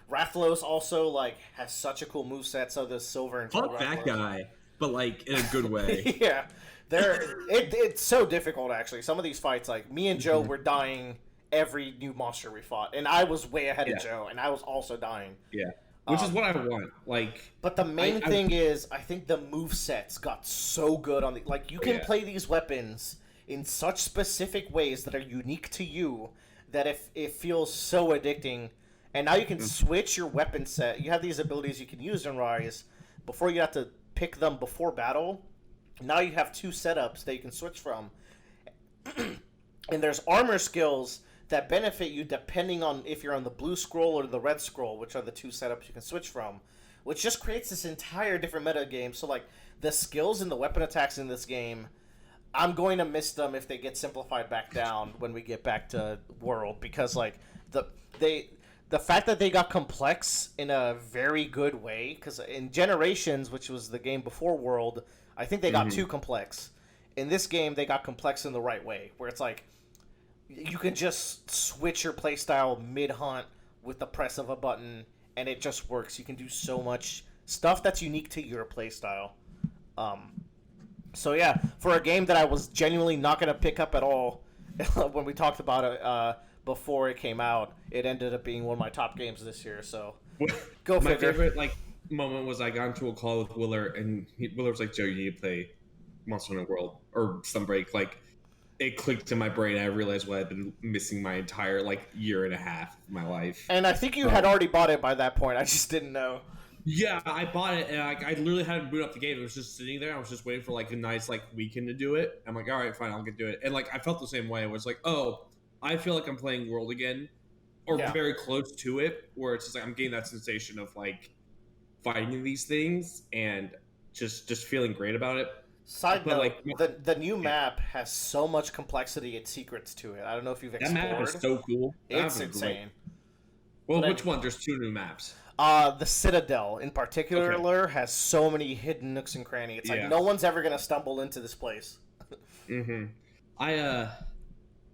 Rathlos also, like, has such a cool moveset, so does Silver and Fuck that guy, but, like, in a good way. Yeah. It's so difficult, actually. Some of these fights, like, me and Joe were dying every new monster we fought, and I was way ahead of Joe, and I was also dying. Yeah. which is what I want. Like, but the main thing is, I think the movesets got so good on the like you can play these weapons in such specific ways that are unique to you that it feels so addicting. And now you can switch your weapon set. You have these abilities you can use in Rise. Before you have to pick them before battle. Now you have 2 setups that you can switch from. And there's armor skills that benefit you depending on if you're on the blue scroll or the red scroll, which are the 2 setups you can switch from. Which just creates this entire different meta game. So like the skills and the weapon attacks in this game, I'm going to miss them if they get simplified back down when we get back to World, because like the fact that they got complex in a very good way, because in Generations, which was the game before World, I think they got too complex. In this game, they got complex in the right way, where it's like you can just switch your playstyle mid-hunt with the press of a button, and it just works. You can do so much stuff that's unique to your playstyle. So yeah, for a game that I was genuinely not going to pick up at all when we talked about it before it came out, it ended up being one of my top games this year. So go my figure. favorite moment was I got into a call with Willer, and Willer was like, "Joe, you need to play Monster Hunter World or Sunbreak." Like, it clicked in my brain. I realized what I'd been missing my entire year and a half of my life. And I think you had already bought it by that point. I just didn't know. Yeah, I bought it, and I literally hadn't booted up the game. It was just sitting there. I was just waiting for a nice weekend to do it. I'm like, all right, fine, I'll get to it. And I felt the same way. It was like, oh, I feel like I'm playing World again, or very close to it, where it's just I'm getting that sensation of fighting these things and just feeling great about it. Side note, the new map has so much complexity and secrets to it. I don't know if you've explored. That map is so cool. It's insane. Well, which one? There's 2 new maps. The Citadel, in particular, has so many hidden nooks and crannies. It's like no one's ever gonna stumble into this place.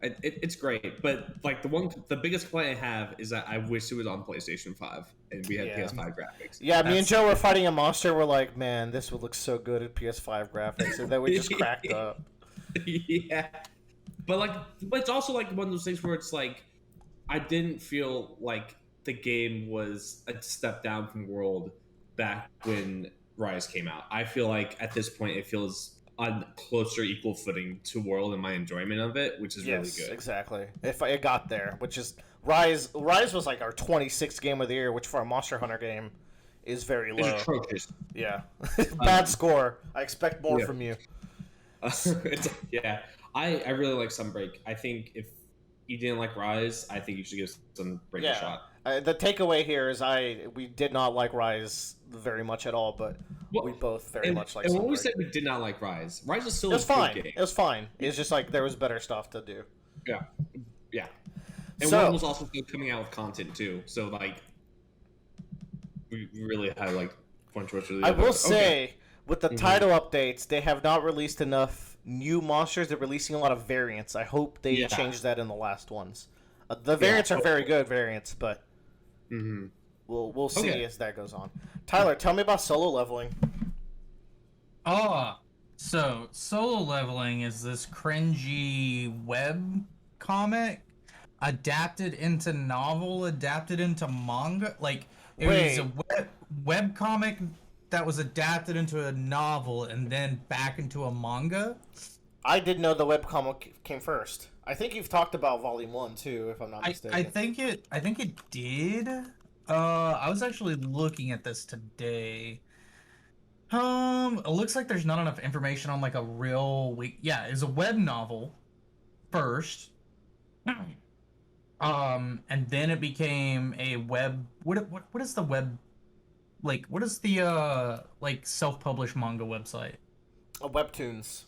It's great, but the biggest complaint I have is that I wish it was on PlayStation 5 and we had PS5 graphics. Yeah, me and Joe were fighting a monster. We're like, man, this would look so good at PS5 graphics, and then we just cracked up. Yeah, but it's also one of those things where it's I didn't feel like the game was a step down from World back when Rise came out. I feel like at this point it feels on closer equal footing to World in my enjoyment of it, which is really good. Exactly. If it got there, which is Rise was our 26th game of the year, which for a Monster Hunter game is very low. It's atrocious. Yeah. Bad score. I expect more from you. I really like Sunbreak. I think if you didn't like Rise, I think you should give Sunbreak a shot. The takeaway here is we did not like Rise very much at all, but we both very much like Sunbreak. And when we said we did not like Rise is still a good game. It was fine. It's just there was better stuff to do. Yeah. And World was also still coming out with content too, so we really had fun choices. I will say, with the title updates, they have not released enough new monsters. They're releasing a lot of variants. I hope they change that in the last ones. The variants are very good variants, but we'll see as that goes on. Tyler, tell me about solo leveling. So solo leveling is this cringy web comic adapted into novel, adapted into manga. It was a web comic that was adapted into a novel and then back into a manga. I didn't know the webcomic came first. I think you've talked about Volume 1 too, if I'm not mistaken. I think it did. I was actually looking at this today. It looks like there's not enough information on a real week. Yeah, it's a web novel first. And then it became a web. What is the web? What is the self-published manga website? Webtoons.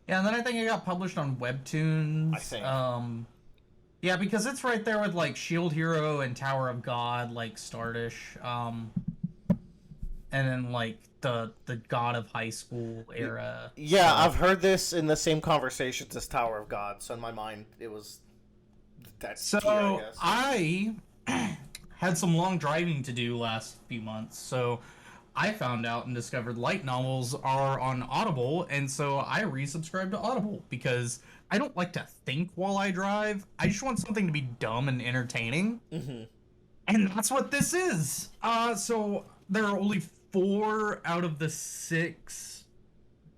Yeah, and then I think it got published on Webtoons. I think. Yeah, because it's right there with Shield Hero and Tower of God, Stardish. And then the God of High School era. Yeah, stuff. I've heard this in the same conversations as Tower of God, so in my mind it was that. So tier, I had some long driving to do last few months, so I found out and discovered light novels are on Audible, and so I resubscribed to Audible because I don't like to think while I drive. I just want something to be dumb and entertaining. And that's what this is. So there are only 4 out of the 6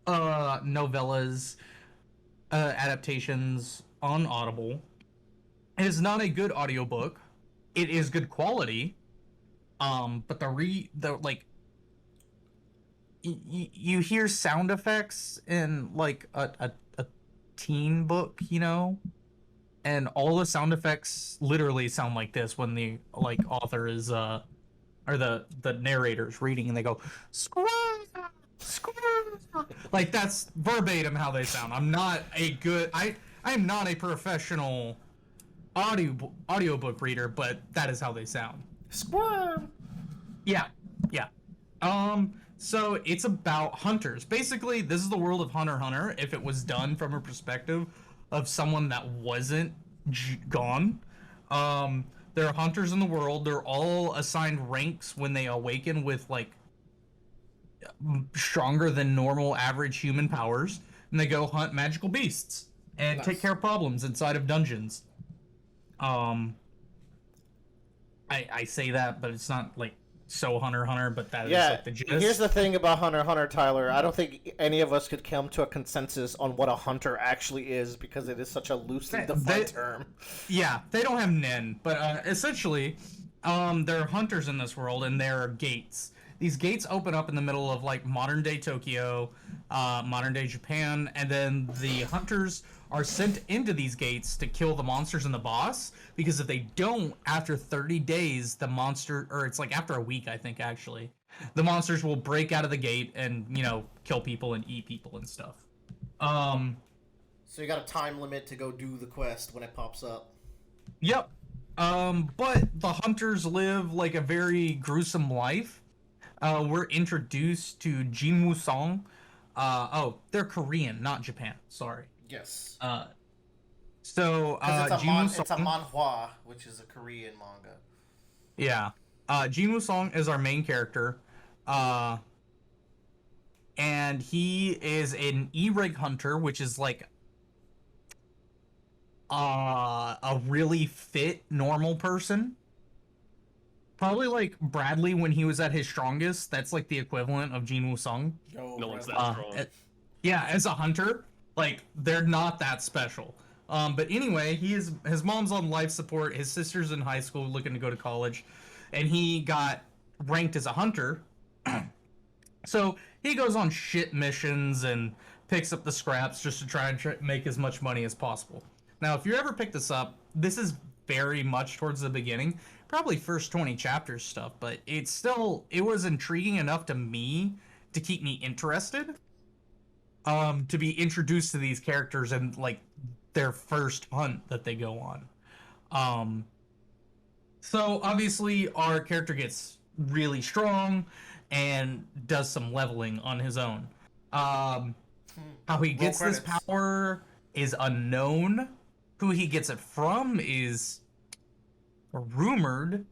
novellas adaptations on Audible. It is not a good audiobook. It is good quality. But you hear sound effects in like a teen book, you know? And all the sound effects literally sound like this when the like author is or the narrator's reading and they go squirrel, squirrel. Like that's verbatim how they sound. I'm not a good I am not a professional audiobook reader, but that is how they sound. Squirm. Yeah. Yeah. So it's about hunters. Basically, this is the world of Hunter x Hunter if it was done from a perspective of someone that wasn't gone. There are hunters in the world. They're all assigned ranks when they awaken with like stronger than normal average human powers, and they go hunt magical beasts and take care of problems inside of dungeons. I say that, but it's not like so Hunter x Hunter, but that is like the gist. Here's the thing about Hunter x Hunter, Tyler. I don't think any of us could come to a consensus on what a hunter actually is because it is such a loosely defined term. Yeah, they don't have nen, but essentially, there are hunters in this world, and there are gates. These gates open up in the middle of like modern day Tokyo, modern day Japan, and then the hunters are sent into these gates to kill the monsters and the boss, because if they don't, after 30 days, the monster, or it's like after a week, I think actually, the monsters will break out of the gate and, you know, kill people and eat people and stuff. So you got a time limit to go do the quest when it pops up. Yep. But the hunters live like a very gruesome life. We're introduced to Jinwoo Song. They're Korean, not Japan. Sorry. Yes. It's a manhwa, which is a Korean manga. Yeah. Jinwoo Song is our main character. And he is an E-Rig hunter, which is like a really fit, normal person. Probably like Bradley when he was at his strongest. That's like the equivalent of Jinwoo Sung. No one's that strong. Yeah, as a hunter, like they're not that special. But anyway, his mom's on life support. His sister's in high school looking to go to college, and he got ranked as a hunter. So he goes on shit missions and picks up the scraps just to try and make as much money as possible. Now, if you ever pick this up, this is very much towards the beginning, probably first 20 chapters stuff, but it was intriguing enough to me to keep me interested, to be introduced to these characters and like their first hunt that they go on. So obviously our character gets really strong and does some leveling on his own. How he gets this power is unknown. Who he gets it from is rumored,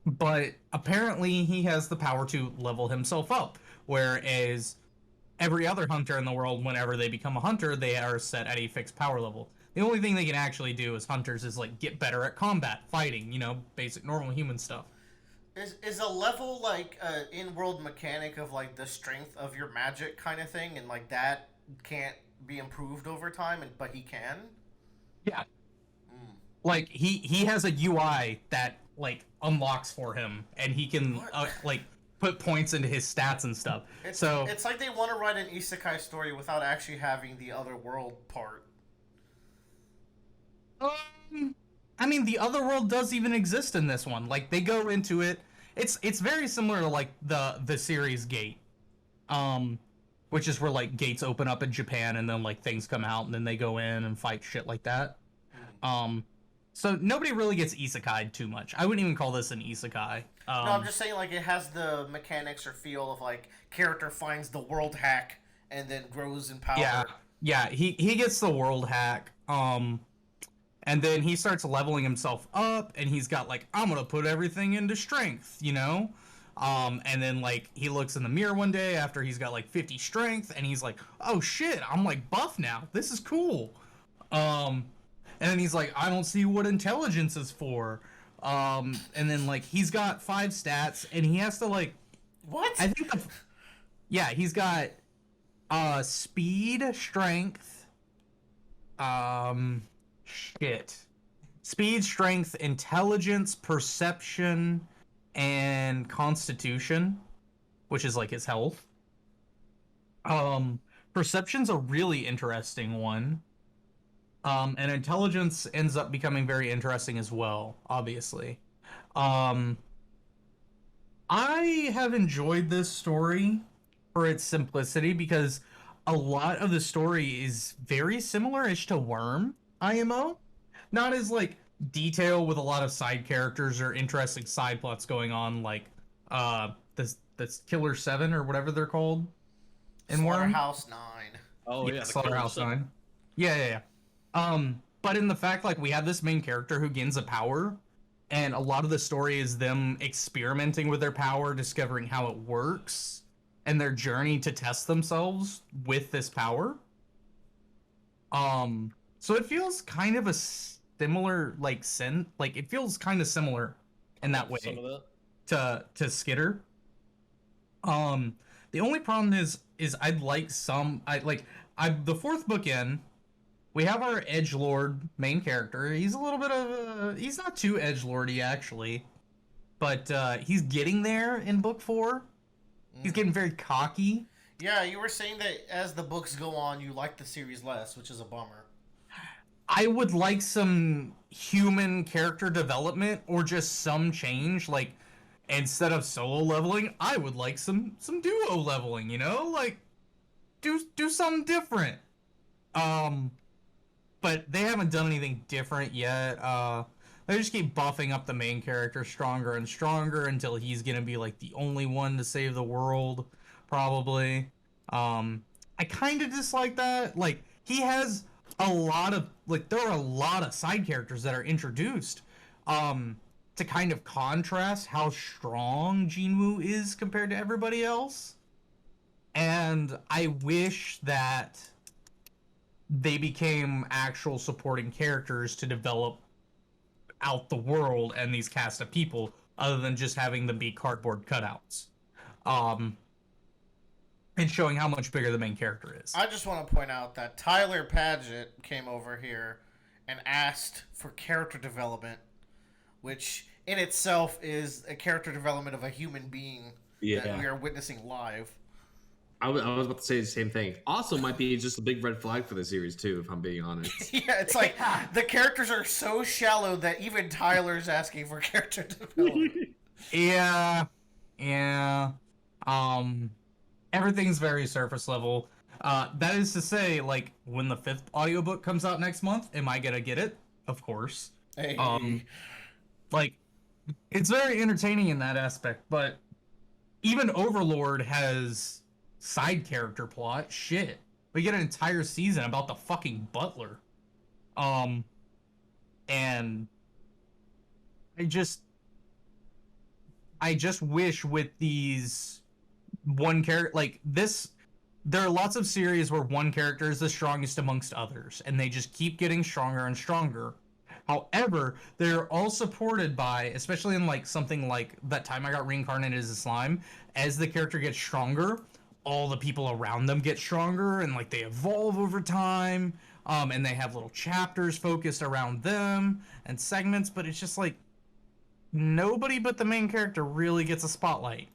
but apparently he has the power to level himself up, whereas every other hunter in the world, whenever they become a hunter, they are set at a fixed power level. The only thing they can actually do as hunters is like get better at combat, fighting, you know, basic normal human stuff. Is a level like an in-world mechanic of like the strength of your magic kind of thing, and like that can't be improved over time, but he can? Yeah. Like he has a UI that like unlocks for him, and he can like put points into his stats and stuff. It's like they want to write an isekai story without actually having the other world part. I mean, the other world does even exist in this one. Like they go into it. It's very similar to like the series Gate, which is where like gates open up in Japan and then like things come out and then they go in and fight shit like that. So nobody really gets isekai'd too much. I wouldn't even call this an isekai. No, I'm just saying like it has the mechanics or feel of like character finds the world hack and then grows in power. Yeah. He gets the world hack. And then he starts leveling himself up, and he's got like, I'm gonna put everything into strength, you know? And then like he looks in the mirror one day after he's got like 50 strength, and he's like, oh shit, I'm like buff now. This is cool. And then he's like, I don't see what intelligence is for. And then like he's got 5 stats, and he has to like What? I think he's got speed, strength, speed, strength, intelligence, perception, and constitution, which is like his health. Perception's a really interesting one. And intelligence ends up becoming very interesting as well, obviously. I have enjoyed this story for its simplicity because a lot of the story is very similar-ish to Worm IMO. Not as like detail with a lot of side characters or interesting side plots going on, like this Killer 7 or whatever they're called in Worm. Slaughterhouse 9. Oh yeah, the Slaughterhouse Killer 9. Yeah. But in the fact, like, we have this main character who gains a power, and a lot of the story is them experimenting with their power, discovering how it works, and their journey to test themselves with this power. So it feels kind of a similar, like, it feels kind of similar in that way Some of that. to Skitter. The only problem is I'd like the 4th book in. We have our edgelord main character. He's a little bit of he's not too edgelordy actually, but he's getting there in book 4. He's getting very cocky. Yeah, you were saying that as the books go on, you like the series less, which is a bummer. I would like some human character development or just some change. Like, instead of solo leveling, I would like some duo leveling. You know, like do something different. But they haven't done anything different yet. They just keep buffing up the main character stronger and stronger until he's gonna be like the only one to save the world, probably. I kind of dislike that. Like, he has a lot of there are a lot of side characters that are introduced, to kind of contrast how strong Jinwoo is compared to everybody else. And I wish that they became actual supporting characters to develop out the world and these cast of people, other than just having them be cardboard cutouts. And showing how much bigger the main character is. I just want to point out that Tyler Paget came over here and asked for character development, which in itself is a character development of a human being that we are witnessing live. I was about to say the same thing. Also, might be just a big red flag for the series too, if I'm being honest. Yeah, it's like the characters are so shallow that even Tyler's asking for character development. Yeah. Everything's very surface level. That is to say, like, when the 5th audiobook comes out next month, am I gonna get it? Of course. Hey. Like, it's very entertaining in that aspect, but even Overlord has side character plot. Shit. We get an entire season about the fucking butler. And I just wish with these one character like this, there are lots of series where one character is the strongest amongst others, and they just keep getting stronger and stronger. However, they're all supported by, especially in like something like That Time I Got Reincarnated as a Slime, as the character gets stronger, all the people around them get stronger, and like they evolve over time, and they have little chapters focused around them and segments, but it's just like nobody but the main character really gets a spotlight.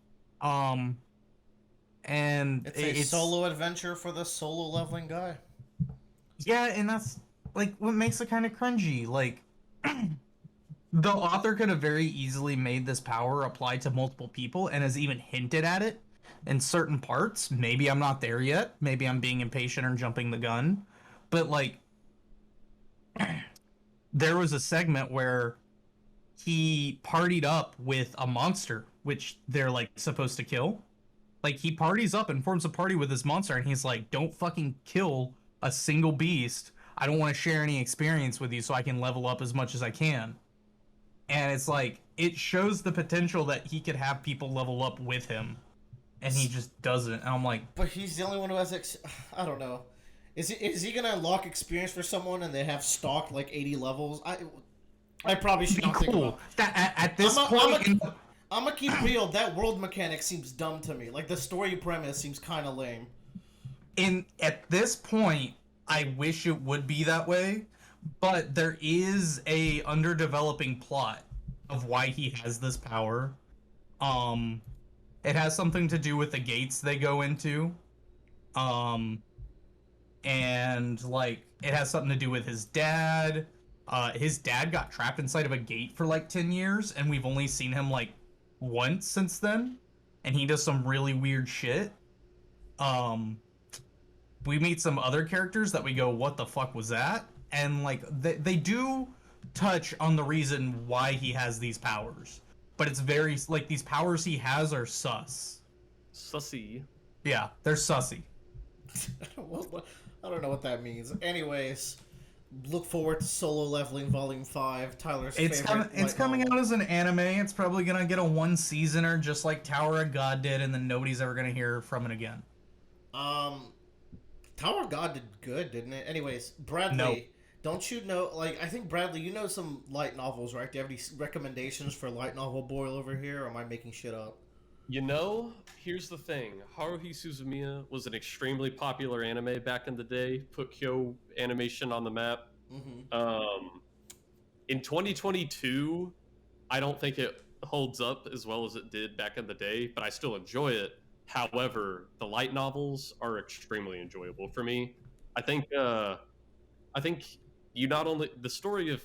And it's a solo adventure for the solo leveling guy. Yeah, and that's like what makes it kind of cringy. Like, the author could have very easily made this power apply to multiple people and has even hinted at it in certain parts. Maybe I'm not there yet. Maybe I'm being impatient or jumping the gun. But like, there was a segment where he partied up with a monster, which they're like supposed to kill. Like, he parties up and forms a party with this monster, and he's like, don't fucking kill a single beast. I don't want to share any experience with you so I can level up as much as I can. And it's like, it shows the potential that he could have people level up with him, and he just doesn't. And I'm like, but he's the only one who has I don't know. Is he gonna unlock experience for someone and they have stalked like 80 levels? I probably should not think Cool. about. That at this point, I'm gonna keep real. That world mechanic seems dumb to me. Like the story premise seems kind of lame. at this point, I wish it would be that way, but there is a underdeveloping plot of why he has this power. Um, it has something to do with the gates they go into. And like it has something to do with his dad. His dad got trapped inside of a gate for like 10 years, and we've only seen him like once since then, and he does some really weird shit. We meet some other characters that we go, what the fuck was that? And like they do touch on the reason why he has these powers, but it's very like these powers he has are sus. Sussy. Yeah, they're sussy. I don't know what that means. Anyways, look forward to Solo Leveling Volume 5. Tyler's It's favorite. it's coming out as an anime. It's probably gonna get a one seasoner, just like Tower of God did, and then nobody's ever gonna hear from it again. Tower of God did good, didn't it? Anyways, Bradley, No. don't you know? Like, I think Bradley, you know some light novels, right? Do you have any recommendations for light novel boy over here? Or am I making shit up? You know, here's the thing. Haruhi Suzumiya was an extremely popular anime back in the day. Put Kyo animation on the map. Mm-hmm. In 2022, I don't think it holds up as well as it did back in the day, but I still enjoy it. However, the light novels are extremely enjoyable for me. I think you not only the story of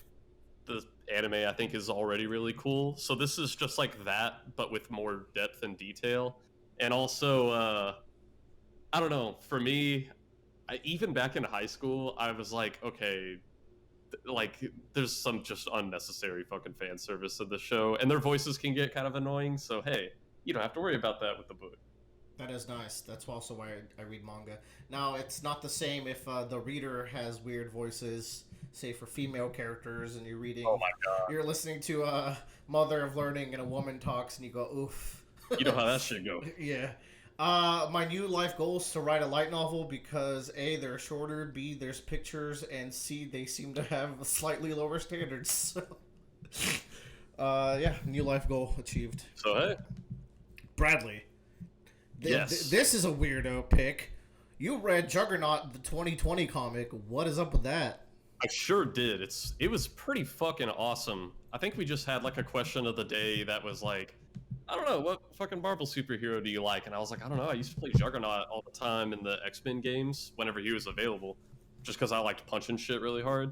the anime I think is already really cool. So this is just like that, but with more depth and detail. And also, I don't know. For me, even back in high school, I was like, okay, like there's some just unnecessary fucking fan service in the show, and their voices can get kind of annoying. So hey, you don't have to worry about that with the book. That is nice. That's also why I read manga. Now, it's not the same if the reader has weird voices, say for female characters, and you're reading. Oh my god! You're listening to Mother of Learning, and a woman talks, and you go, oof. You know how that shit go. Yeah. My new life goal is to write a light novel because A, they're shorter, B, there's pictures, and C, they seem to have slightly lower standards. So, yeah, new life goal achieved. So hey, Bradley. Yes. This is a weirdo pick. You read Juggernaut, the 2020 comic. What is up with that? I sure did. It was pretty fucking awesome. I think we just had like a question of the day that was like, I don't know, what fucking Marvel superhero do you like? And I was like, I don't know. I used to play Juggernaut all the time in the X-Men games whenever he was available, just because I liked punching shit really hard.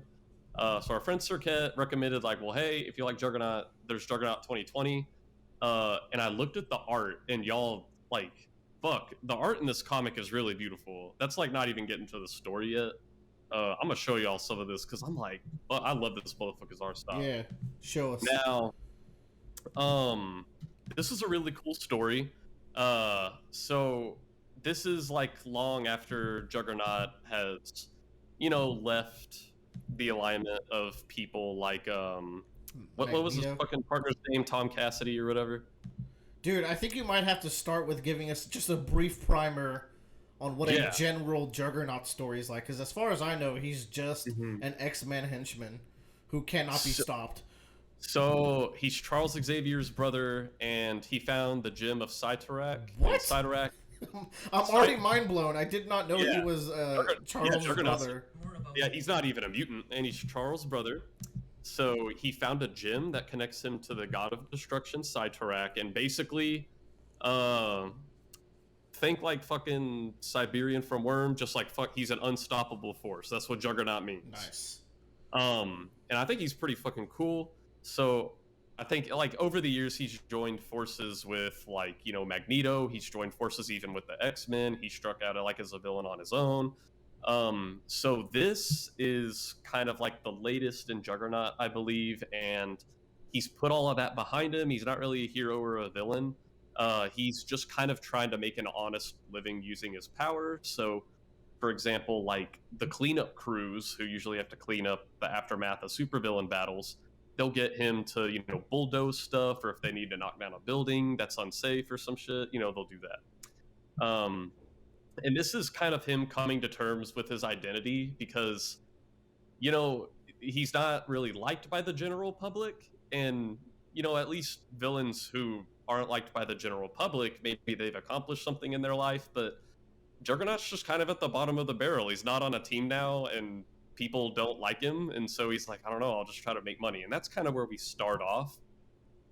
So our friend Circuit recommended like, well, hey, if you like Juggernaut, there's Juggernaut 2020. And I looked at the art, and y'all like, fuck, the art in this comic is really beautiful. That's like not even getting to the story yet. I'm gonna show y'all some of this because I'm like, well, I love this motherfucker's art style. Yeah, show us. Now, this is a really cool story. So this is like long after Juggernaut has, left the alignment of people like what was his fucking partner's name, Tom Cassidy or whatever. Dude, I think you might have to start with giving us just a brief primer on what a general Juggernaut story is like, because as far as I know, he's just an X-Men henchman who cannot be stopped. So he's Charles Xavier's brother, and he found the gem of Cyttorak. What? Cyttorak. I'm already mind blown. I did not know he was Charles' brother. Yeah, he's not even a mutant, and he's Charles' brother. So he found a gem that connects him to the god of destruction, Cyttorak, and basically, think like fucking Siberian from Worm, just like he's an unstoppable force. That's what Juggernaut means. Nice. And I think he's pretty fucking cool. So I think like over the years he's joined forces with like, Magneto. He's joined forces even with the X-Men. He struck out like as a villain on his own. So this is kind of like the latest in Juggernaut, I believe, and he's put all of that behind him. He's not really a hero or a villain. He's just kind of trying to make an honest living using his power. So, for example, like the cleanup crews who usually have to clean up the aftermath of supervillain battles, they'll get him to, bulldoze stuff, or if they need to knock down a building that's unsafe or some shit, they'll do that. And this is kind of him coming to terms with his identity because, he's not really liked by the general public, and at least villains who aren't liked by the general public, maybe they've accomplished something in their life, but Juggernaut's just kind of at the bottom of the barrel. He's not on a team now, and people don't like him, and so he's like, I don't know, I'll just try to make money. And that's kind of where we start off.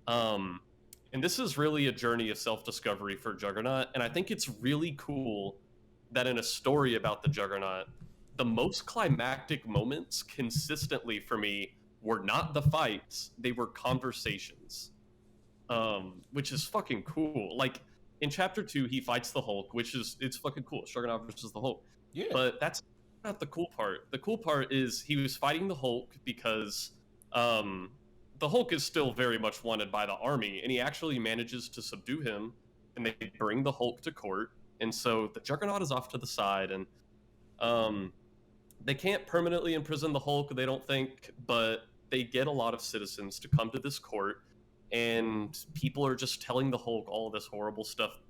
And this is really a journey of self-discovery for Juggernaut, and I think it's really cool that in a story about the Juggernaut, the most climactic moments consistently for me were not the fights, they were conversations. Which is fucking cool. Like, in chapter 2, he fights the Hulk, it's fucking cool. Juggernaut versus the Hulk. Yeah. But that's not the cool part. The cool part is he was fighting the Hulk because the Hulk is still very much wanted by the army, and he actually manages to subdue him, and they bring the Hulk to court. And so the Juggernaut is off to the side, and they can't permanently imprison the Hulk, they don't think, but they get a lot of citizens to come to this court, and people are just telling the Hulk all this horrible stuff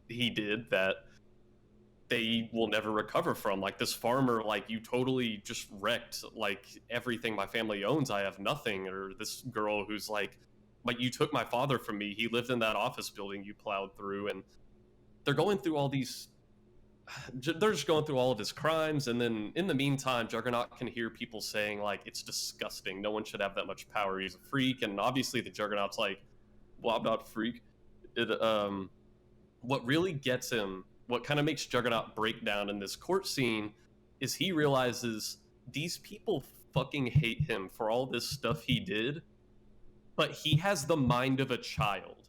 he did that they will never recover from. Like, this farmer, like, you totally just wrecked, like, everything my family owns, I have nothing. Or this girl who's like, you took my father from me, he lived in that office building you plowed through. And they're going through all these, they're just going through all of his crimes. And then in the meantime, Juggernaut can hear people saying, like, it's disgusting, no one should have that much power, he's a freak. And obviously the Juggernaut's like, well, I'm not a freak. What really gets him, what kind of makes Juggernaut break down in this court scene, is he realizes these people fucking hate him for all this stuff he did, but he has the mind of a child.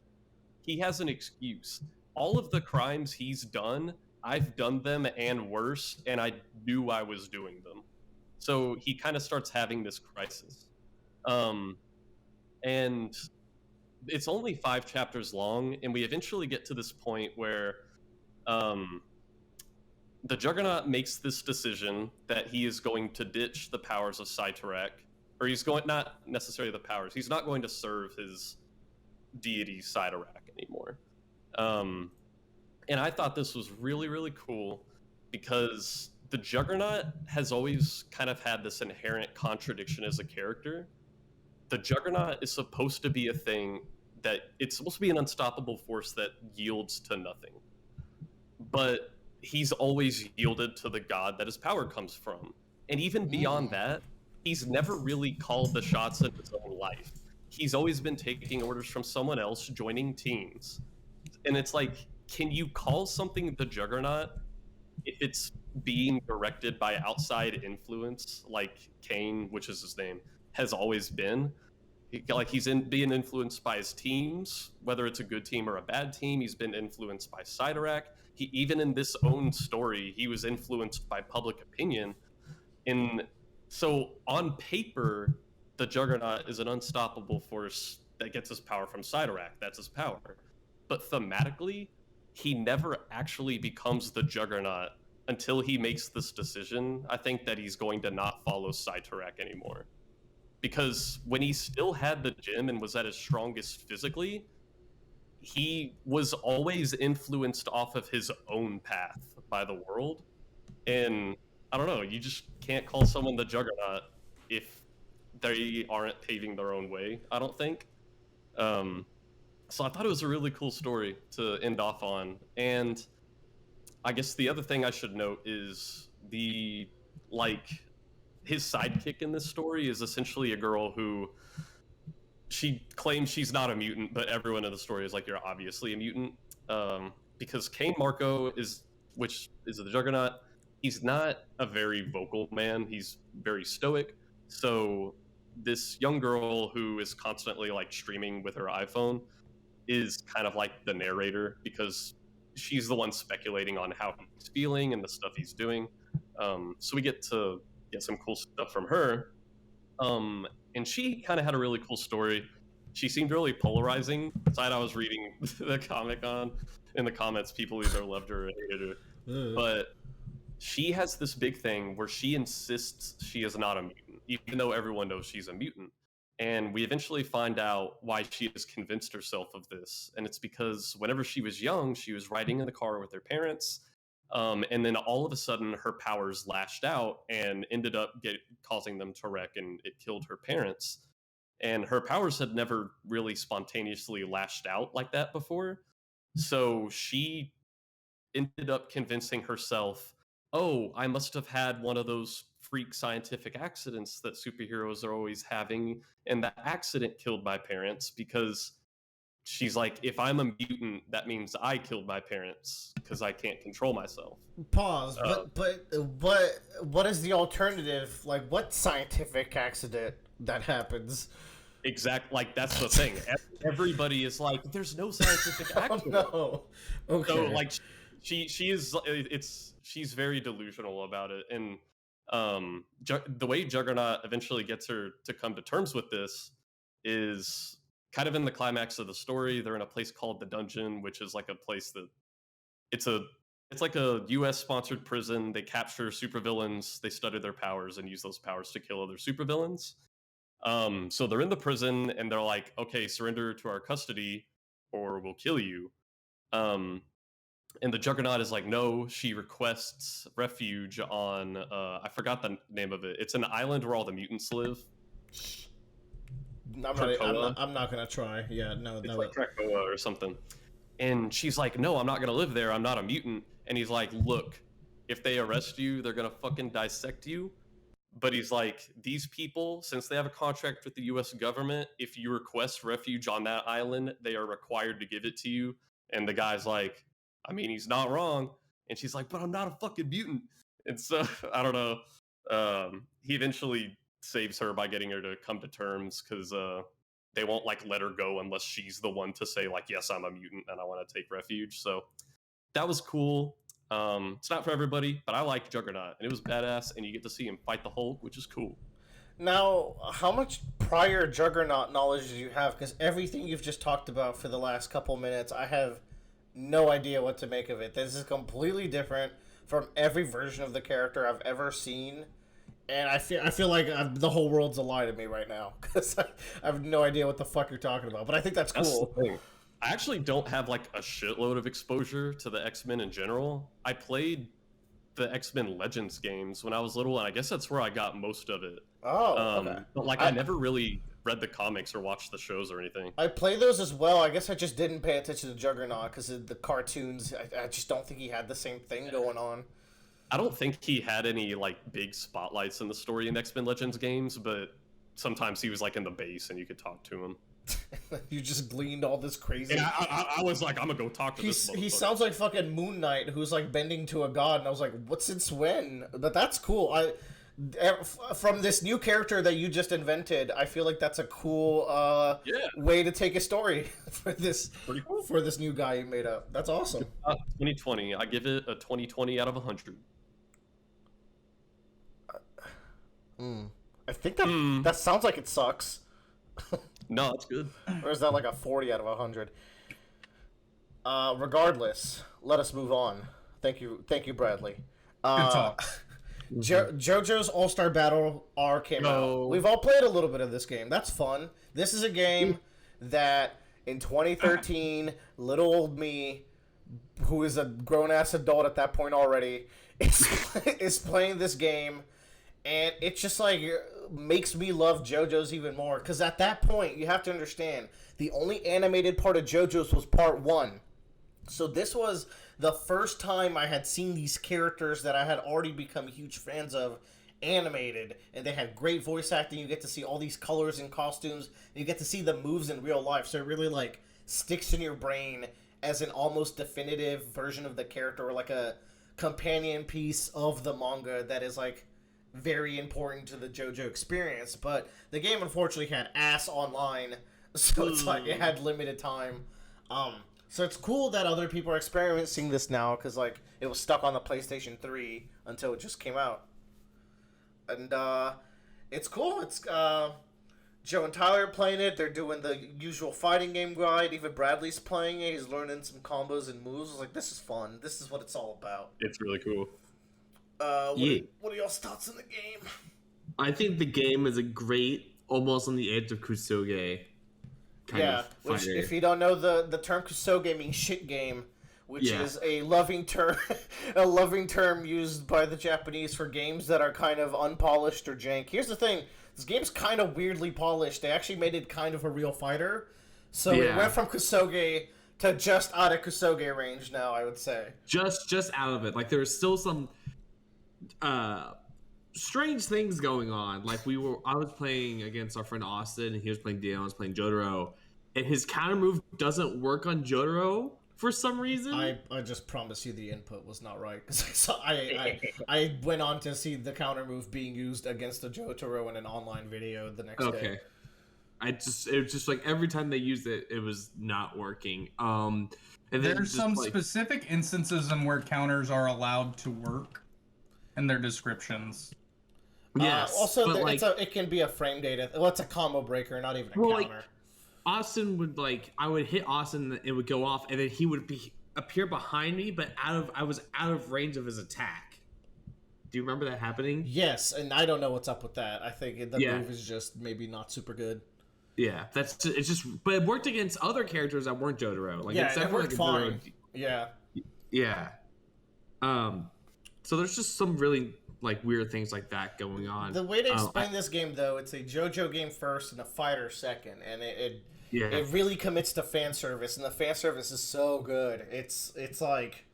He has an excuse. All of the crimes he's done, I've done them and worse, and I knew I was doing them. So he kind of starts having this crisis. And it's only 5 chapters long, and we eventually get to this point where the Juggernaut makes this decision that he is going to ditch the powers of Cyttorak, or he's going, not necessarily the powers, he's not going to serve his deity Cyttorak anymore. And I thought this was really, really cool because the Juggernaut has always kind of had this inherent contradiction as a character. The Juggernaut is supposed to be a thing that it's supposed to be an unstoppable force that yields to nothing. But he's always yielded to the god that his power comes from. And even beyond that, he's never really called the shots in his own life. He's always been taking orders from someone else, joining teams. And it's like, can you call something the Juggernaut if it's being directed by outside influence, like Kane, which is his name, has always been? Like, he's being influenced by his teams, whether it's a good team or a bad team. He's been influenced by Cyttorak. Even in this own story, he was influenced by public opinion. And so on paper, the Juggernaut is an unstoppable force that gets his power from Cyttorak. That's his power. But thematically, he never actually becomes the Juggernaut until he makes this decision, I think, that he's going to not follow Cyttorak anymore. Because when he still had the gym and was at his strongest physically, he was always influenced off of his own path by the world. And I don't know, you just can't call someone the Juggernaut if they aren't paving their own way, I don't think. So I thought it was a really cool story to end off on. And I guess the other thing I should note is his sidekick in this story is essentially a girl who, she claims she's not a mutant, but everyone in the story is like, you're obviously a mutant. Because Kane Marco which is the Juggernaut, he's not a very vocal man. He's very stoic. So this young girl who is constantly like streaming with her iPhone is kind of like the narrator, because she's the one speculating on how he's feeling and the stuff he's doing. So we get to get some cool stuff from her. And she kind of had a really cool story. She seemed really polarizing. The side I was reading the comic on, in the comments, people either loved her or hated her. But she has this big thing where she insists she is not a mutant, even though everyone knows she's a mutant. And we eventually find out why she has convinced herself of this. And it's because whenever she was young, she was riding in the car with her parents. And then all of a sudden, her powers lashed out and ended up causing them to wreck, and it killed her parents. And her powers had never really spontaneously lashed out like that before. So she ended up convincing herself, oh, I must have had one of those freak scientific accidents that superheroes are always having, and that accident killed my parents, because she's like, if I'm a mutant, that means I killed my parents because I can't control myself. Pause. But what is the alternative? Like, what scientific accident that happens? Like, that's the thing. Everybody is like, there's no scientific accident. Oh, no. Okay. So like, she's very delusional about it, and the way Juggernaut eventually gets her to come to terms with this is kind of in the climax of the story. They're in a place called the Dungeon, which is like a place that it's like a US sponsored prison. They capture supervillains, they study their powers and use those powers to kill other supervillains. So they're in the prison and they're like, okay, surrender to our custody or we'll kill you. And the Juggernaut is like, no. She requests refuge on I forgot the name of it. It's an island where all the mutants live. I'm not gonna try. Yeah, no, it's like Krakoa or something. And she's like, no, I'm not gonna live there. I'm not a mutant. And he's like, look, if they arrest you, they're gonna fucking dissect you. But he's like, these people, since they have a contract with the US government, if you request refuge on that island, they are required to give it to you. And the guy's like, I mean, he's not wrong. And she's like, but I'm not a fucking mutant. And so, I don't know. He eventually saves her by getting her to come to terms, because they won't like let her go unless she's the one to say like, yes, I'm a mutant and I want to take refuge. So that was cool. It's not for everybody, but I like Juggernaut, and it was badass, and you get to see him fight the Hulk, which is cool. Now, how much prior Juggernaut knowledge do you have? Because everything you've just talked about for the last couple minutes, I have no idea what to make of it. This is completely different from every version of the character I've ever seen, and I feel like the whole world's a lie to me right now, because I have no idea what the fuck you're talking about. But I think that's cool. The thing. I actually don't have like a shitload of exposure to the X-Men in general. I played the X-Men Legends games when I was little, and I guess that's where I got most of it. Oh, okay. But like, I never really read the comics or watched the shows or anything. I play those as well. I guess I just didn't pay attention to Juggernaut because of the cartoons. I just don't think he had the same thing going on. I don't think he had any like big spotlights in the story in X-Men Legends games, but sometimes he was like in the base and you could talk to him. You just gleaned all this crazy. And I was like, I'm gonna go talk to this. He sounds like fucking Moon Knight, who's like bending to a god, and I was like, what, since when? But that's cool. From this new character that you just invented, I feel like that's a cool way to take a story for this cool. For this new guy you made up. That's awesome. 2020. I give it a 2020 out of 100. I think that sounds like it sucks. No, it's good. Or is that like a 40 out of 100? Regardless, let us move on. Thank you, Bradley. Good talk. Jojo's All-Star Battle R came out. We've all played a little bit of this game. That's fun. This is a game that in 2013, little old me, who is a grown-ass adult at that point already, is playing this game, and it's just like makes me love JoJo's even more, because at that point, you have to understand, the only animated part of JoJo's was part 1. So this was the first time I had seen these characters that I had already become huge fans of animated, and they had great voice acting. You get to see all these colors and costumes, and you get to see the moves in real life, so it really like sticks in your brain as an almost definitive version of the character, or like a companion piece of the manga that is like very important to the JoJo experience. But the game unfortunately had ass online, so it's like it had limited time. So it's cool that other people are experiencing this now, because like it was stuck on the PlayStation 3 until it just came out. And it's cool. It's Joe and Tyler are playing it. They're doing the usual fighting game guide. Even Bradley's playing it. He's learning some combos and moves. I was like, this is fun. This is what it's all about. It's really cool. What are y'all's thoughts on the game? I think the game is a great, almost on the edge of Kusoge kind of fighter. Which, if you don't know, the term Kusoge means shit game, which Yeah. is a loving term, a loving term used by the Japanese for games that are kind of unpolished or jank. Here's the thing: this game's kind of weirdly polished. They actually made it kind of a real fighter, so it Yeah. went from Kusoge to just out of Kusoge range now, I would say. Just out of it. Like there's still some strange things going on. Like I was playing against our friend Austin, and he was playing Dio, I was playing Jotaro, and his counter move doesn't work on Jotaro for some reason. I just promise you the input was not right, because I went on to see the counter move being used against a Jotaro in an online video the next day. It was just like every time they used it, it was not working. And then There's some specific instances in where counters are allowed to work in their descriptions. Yes. Also, but it can be a frame data. Well, it's a combo breaker, not even a Well, counter. Austin would I would hit Austin, it would go off, and then he would appear behind me, but I was out of range of his attack. Do you remember that happening? Yes, and I don't know what's up with that. I think the move is just maybe not super good. Yeah, but it worked against other characters that weren't Jotaro. Like, it's it worked definitely fine. Yeah. Yeah. So there's just some really weird things like that going on. The way to explain this game, though, it's a JoJo game first and a fighter second, and it really commits to fan service, and the fan service is so good. It's like,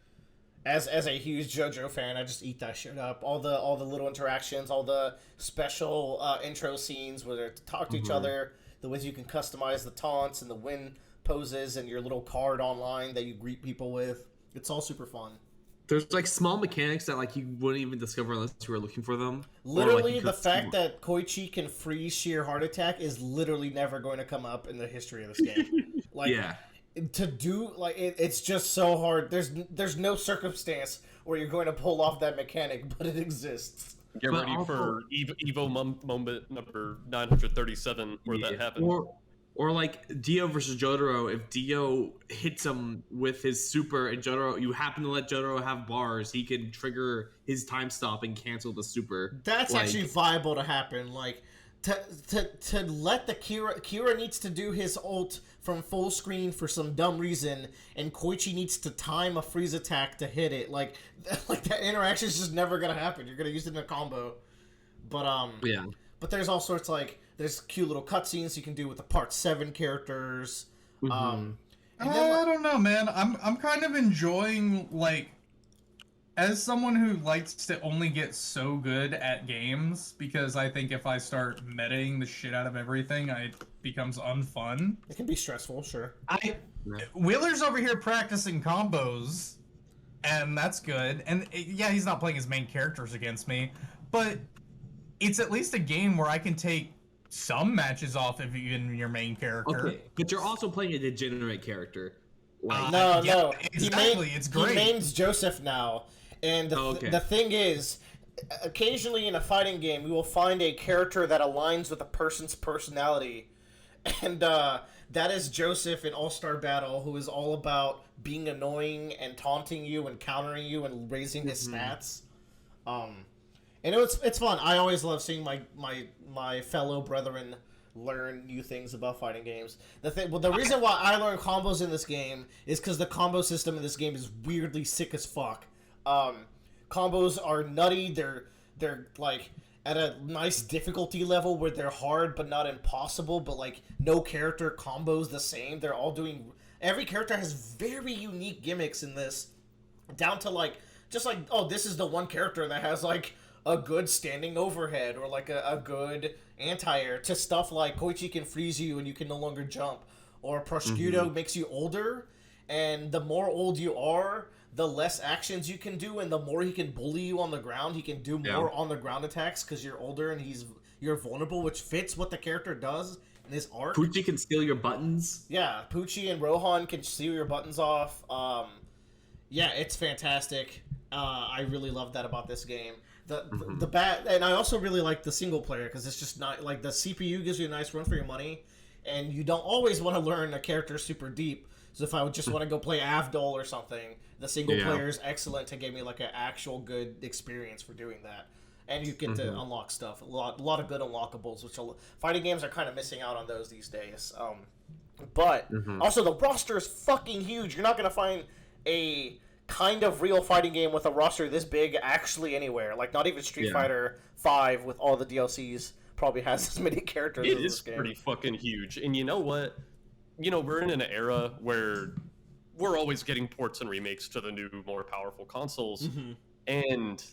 as a huge JoJo fan, I just eat that shit up. All the little interactions, all the special intro scenes where they talk to each other, the ways you can customize the taunts and the win poses and your little card online that you greet people with. It's all super fun. There's small mechanics that you wouldn't even discover unless you were looking for them. Literally, the fact that Koichi can freeze sheer heart attack is literally never going to come up in the history of this game. To do it's just so hard. There's no circumstance where you're going to pull off that mechanic, but it exists. Get ready for Evo moment number 937 where that happened. Or Dio versus Jotaro, if Dio hits him with his super and Jotaro, you happen to let Jotaro have bars, he can trigger his time stop and cancel the super. That's actually viable to happen. To let the Kira needs to do his ult from full screen for some dumb reason, and Koichi needs to time a freeze attack to hit it. That interaction is just never gonna happen. You're gonna use it in a combo. But there's all sorts there's cute little cutscenes you can do with the Part 7 characters. I don't know, man. I'm kind of enjoying, as someone who likes to only get so good at games, because I think if I start metaing the shit out of everything, it becomes unfun. It can be stressful, sure. Wheeler's over here practicing combos, and that's good. And he's not playing his main characters against me, but it's at least a game where I can take some matches off of even your main character. Okay, but you're also playing a degenerate character. No. Exactly, it's great. He mains Joseph now, and the thing is, occasionally in a fighting game, we will find a character that aligns with a person's personality, and that is Joseph in All-Star Battle, who is all about being annoying and taunting you and countering you and raising his stats. And it's fun. I always love seeing my fellow brethren learn new things about fighting games. The reason why I learn combos in this game is because the combo system in this game is weirdly sick as fuck. Combos are nutty. They're at a nice difficulty level where they're hard but not impossible. But no character combos the same. They're all doing. Every character has very unique gimmicks in this, down to this is the one character that has a good standing overhead, or a good anti-air, to stuff like Koichi can freeze you and you can no longer jump, or Prosciutto makes you older, and the more old you are, the less actions you can do, and the more he can bully you on the ground. He can do more on the ground attacks because you're older and you're vulnerable, which fits what the character does in his arc. Pucci can steal your buttons. Yeah, Pucci and Rohan can steal your buttons off. It's fantastic. I really love that about this game. And I also really like the single player, because it's just not the CPU gives you a nice run for your money, and you don't always want to learn a character super deep. So if I would just want to go play Avdol or something, the single player is excellent to give me an actual good experience for doing that. And you get to unlock stuff, a lot of good unlockables, which fighting games are kind of missing out on those these days. But also the roster is fucking huge. You're not gonna find a kind of real fighting game with a roster this big actually anywhere. Like, not even Street Fighter 5 with all the DLCs probably has as many characters It as is this game. pretty fucking huge. And you know what? You know, we're in an era where we're always getting ports and remakes to the new, more powerful consoles. Mm-hmm. And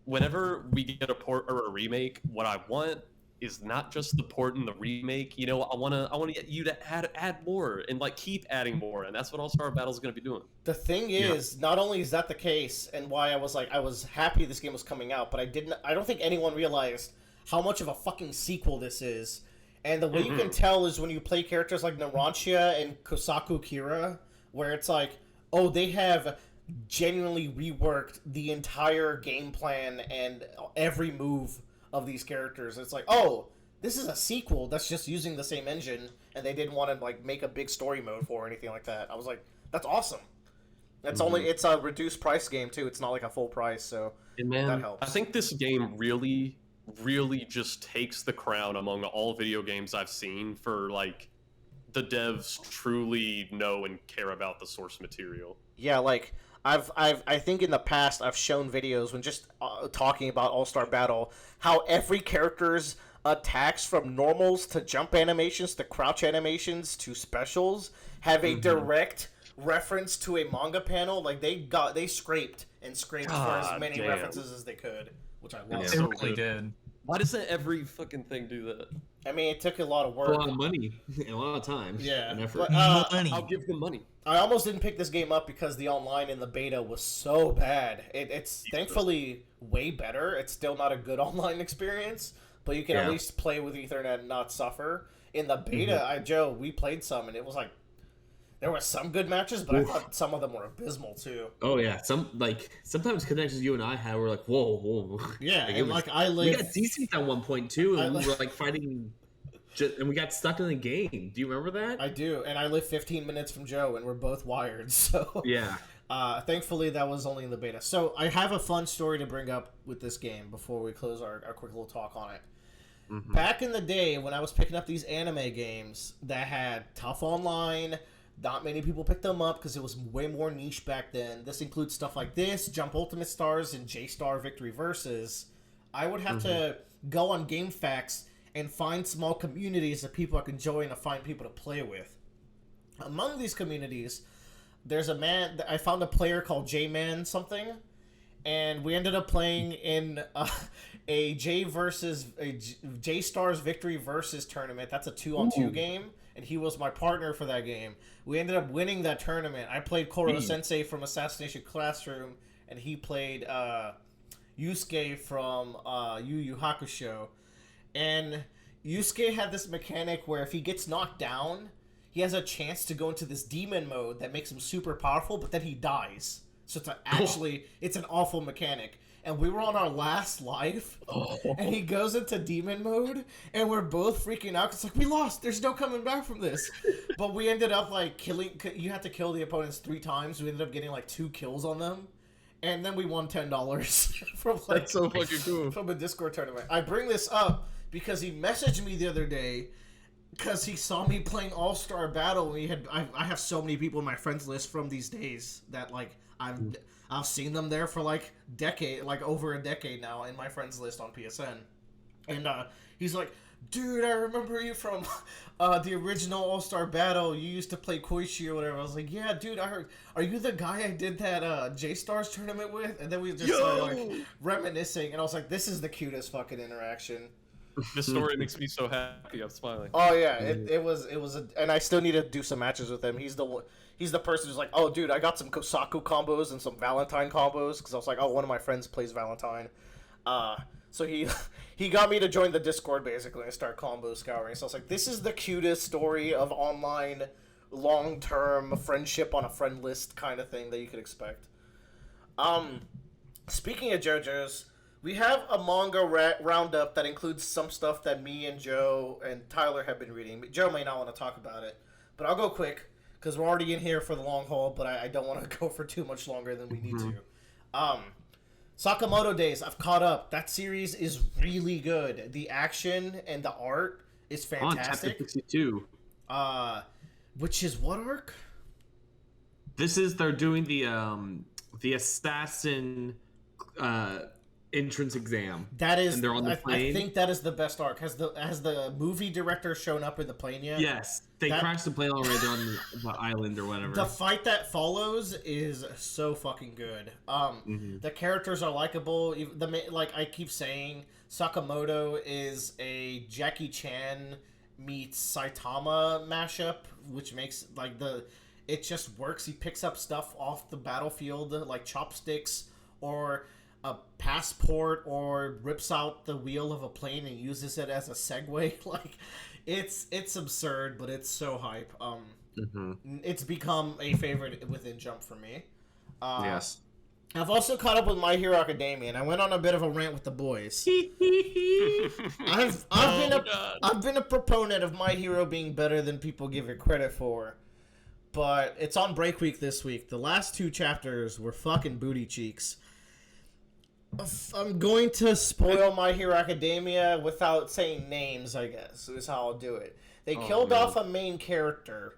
whenever we get a port or a remake, what I want is not just the port and the remake. You know, I want to get you to add more and like keep adding more, and that's what All Star Battle is going to be doing. The thing is, not only is that the case, and why I was happy this game was coming out, but I don't think anyone realized how much of a fucking sequel this is. And the way you can tell is when you play characters like Narancia and Kosaku Kira, where it's like, oh, they have genuinely reworked the entire game plan and every move of these characters. It's like, oh, this is a sequel that's just using the same engine, and they didn't want to like make a big story mode for or anything like that. I was like, that's awesome. It's it's a reduced price game too. It's not like a full price, so And man, that helps. I think this game really just takes the crown among all video games I've seen for like the devs truly know and care about the source material. Yeah, like I think in the past I've shown videos when just talking about All-Star Battle how every character's attacks from normals to jump animations to crouch animations to specials have a direct reference to a manga panel. Like they scraped for as many references as they could, which I love. They so really good. did. Why doesn't every fucking thing do that? I mean, it took a lot of work. A lot of money, and a lot of time, and effort. But, Money. I'll give them money. I almost didn't pick this game up because the online in the beta was so bad. It's thankfully way better. It's still not a good online experience, but you can at least play with Ethernet and not suffer. In the beta, we played some, and it was like, there were some good matches, but I thought some of them were abysmal too. Oh yeah, sometimes connections you and I had were like, whoa. Yeah, like, and we got decent at one point too, and we were like fighting, and we got stuck in the game. Do you remember that? I do, and I live 15 minutes from Joe, and we're both wired, so Yeah. Thankfully, that was only in the beta. So I have a fun story to bring up with this game before we close our quick little talk on it. Back in the day, when I was picking up these anime games that had tough online, not many people picked them up because it was way more niche back then. This includes stuff like this, Jump Ultimate Stars, and J-Star Victory Versus. I would have to go on GameFAQs and find small communities that people I could join to find people to play with. Among these communities, there's a man. I found a player called J-Man something, and we ended up playing in a J-Stars Victory Versus tournament. That's a 2-on-2 game, and he was my partner for that game. We ended up winning that tournament. I played Koro Sensei from Assassination Classroom, and he played Yusuke from Yu Yu Hakusho. And Yusuke had this mechanic where if he gets knocked down, he has a chance to go into this demon mode that makes him super powerful, but then he dies. So it's an awful mechanic. And we were on our last life, and he goes into demon mode, and we're both freaking out. It's like, we lost. There's no coming back from this. But we ended up, like, killing... You had to kill the opponents 3 times. We ended up getting, like, 2 kills on them. And then we won $10 from, like... That's so fucking cool. From a Discord tournament. I bring this up because he messaged me the other day because he saw me playing All-Star Battle. And I have so many people in my friends list from these days that, like, I've seen them there for over a decade now in my friends list on PSN. And he's like, dude, I remember you from the original All-Star Battle. You used to play Koichi or whatever. I was like, yeah, dude, I heard. Are you the guy I did that J-Stars tournament with? And then we just started like reminiscing. And I was like, this is the cutest fucking interaction. This story makes me so happy. I'm smiling. Oh yeah, it was and I still need to do some matches with him. He's the person who's like, oh dude, I got some Kosaku combos and some Valentine combos because I was like, oh, one of my friends plays Valentine. So he got me to join the Discord basically and start combo scouring. So I was like, this is the cutest story of online long-term friendship on a friend list kind of thing that you could expect. Speaking of JoJo's, we have a manga roundup that includes some stuff that me and Joe and Tyler have been reading. Joe may not want to talk about it, but I'll go quick because we're already in here for the long haul, but I don't want to go for too much longer than we need to. Sakamoto Days, I've caught up. That series is really good. The action and the art is fantastic. On chapter 62. Which is what arc? they're doing the assassin entrance exam. That is, and they're on the I plane. think that is the best arc. Has the movie director shown up in the plane yet? Yes, they crashed the plane already on the island or whatever. The fight that follows is so fucking good. The characters are likable. Like I keep saying, Sakamoto is a Jackie Chan meets Saitama mashup, which makes it just works. He picks up stuff off the battlefield like chopsticks or a passport, or rips out the wheel of a plane and uses it as a segue. Like, it's absurd, but it's so hype. It's become a favorite within Jump for me. Yes. I've also caught up with My Hero Academia, and I went on a bit of a rant with the boys. I've been a proponent of My Hero being better than people give it credit for, but it's on break week this week. The last 2 chapters were fucking booty cheeks. I'm going to spoil My Hero Academia without saying names, I guess, is how I'll do it. They killed off a main character.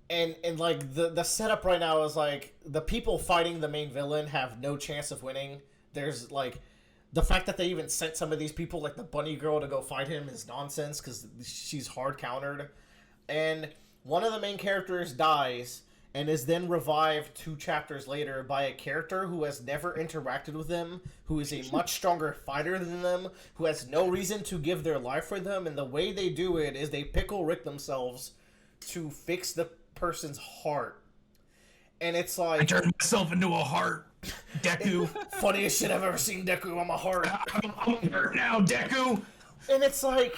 And like, the setup right now is, like, the people fighting the main villain have no chance of winning. There's, like, the fact that they even sent some of these people, like the bunny girl, to go fight him is nonsense, because she's hard countered. And one of the main characters dies, and is then revived 2 chapters later by a character who has never interacted with them, who is a much stronger fighter than them, who has no reason to give their life for them, and the way they do it is they pickle Rick themselves to fix the person's heart. And it's like, I turned myself into a heart, Deku. Funniest shit I've ever seen, Deku. I'm a heart. I'm hurt now, Deku. And it's like,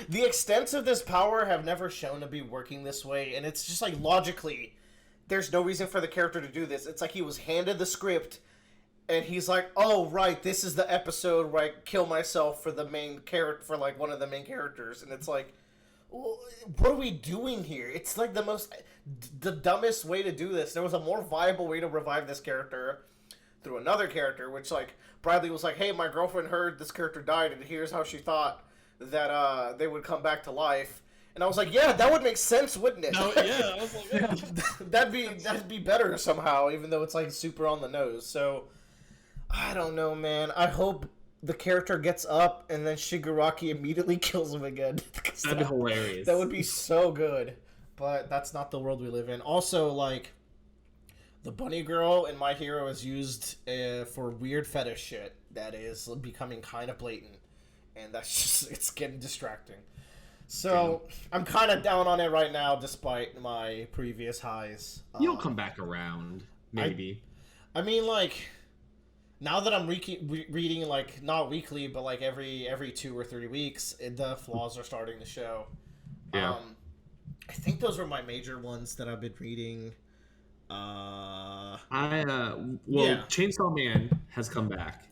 the extents of this power have never shown to be working this way, and it's just like, logically, there's no reason for the character to do this. It's like he was handed the script, and he's like, oh, right, this is the episode where I kill myself for the main character, for like one of the main characters, and it's like, what are we doing here? It's like the dumbest way to do this. There was a more viable way to revive this character through another character, which, like, Bradley was like, hey, my girlfriend heard this character died, and here's how she thought that they would come back to life. And I was like, yeah, that would make sense, wouldn't it? No, yeah, I was like, yeah. that'd be better somehow, even though it's like super on the nose. So I don't know, man. I hope the character gets up and then Shigaraki immediately kills him again. That'd be hilarious. That would be so good. But that's not the world we live in. Also, like, the bunny girl in My Hero is used for weird fetish shit that is becoming kind of blatant. And that's just, it's getting distracting. So, I'm kind of down on it right now, despite my previous highs. You'll come back around, maybe. I mean, like, now that I'm reading, like, not weekly, but, like, every 2 or 3 weeks, the flaws are starting to show. Yeah. I think those were my major ones that I've been reading. Chainsaw Man has come back.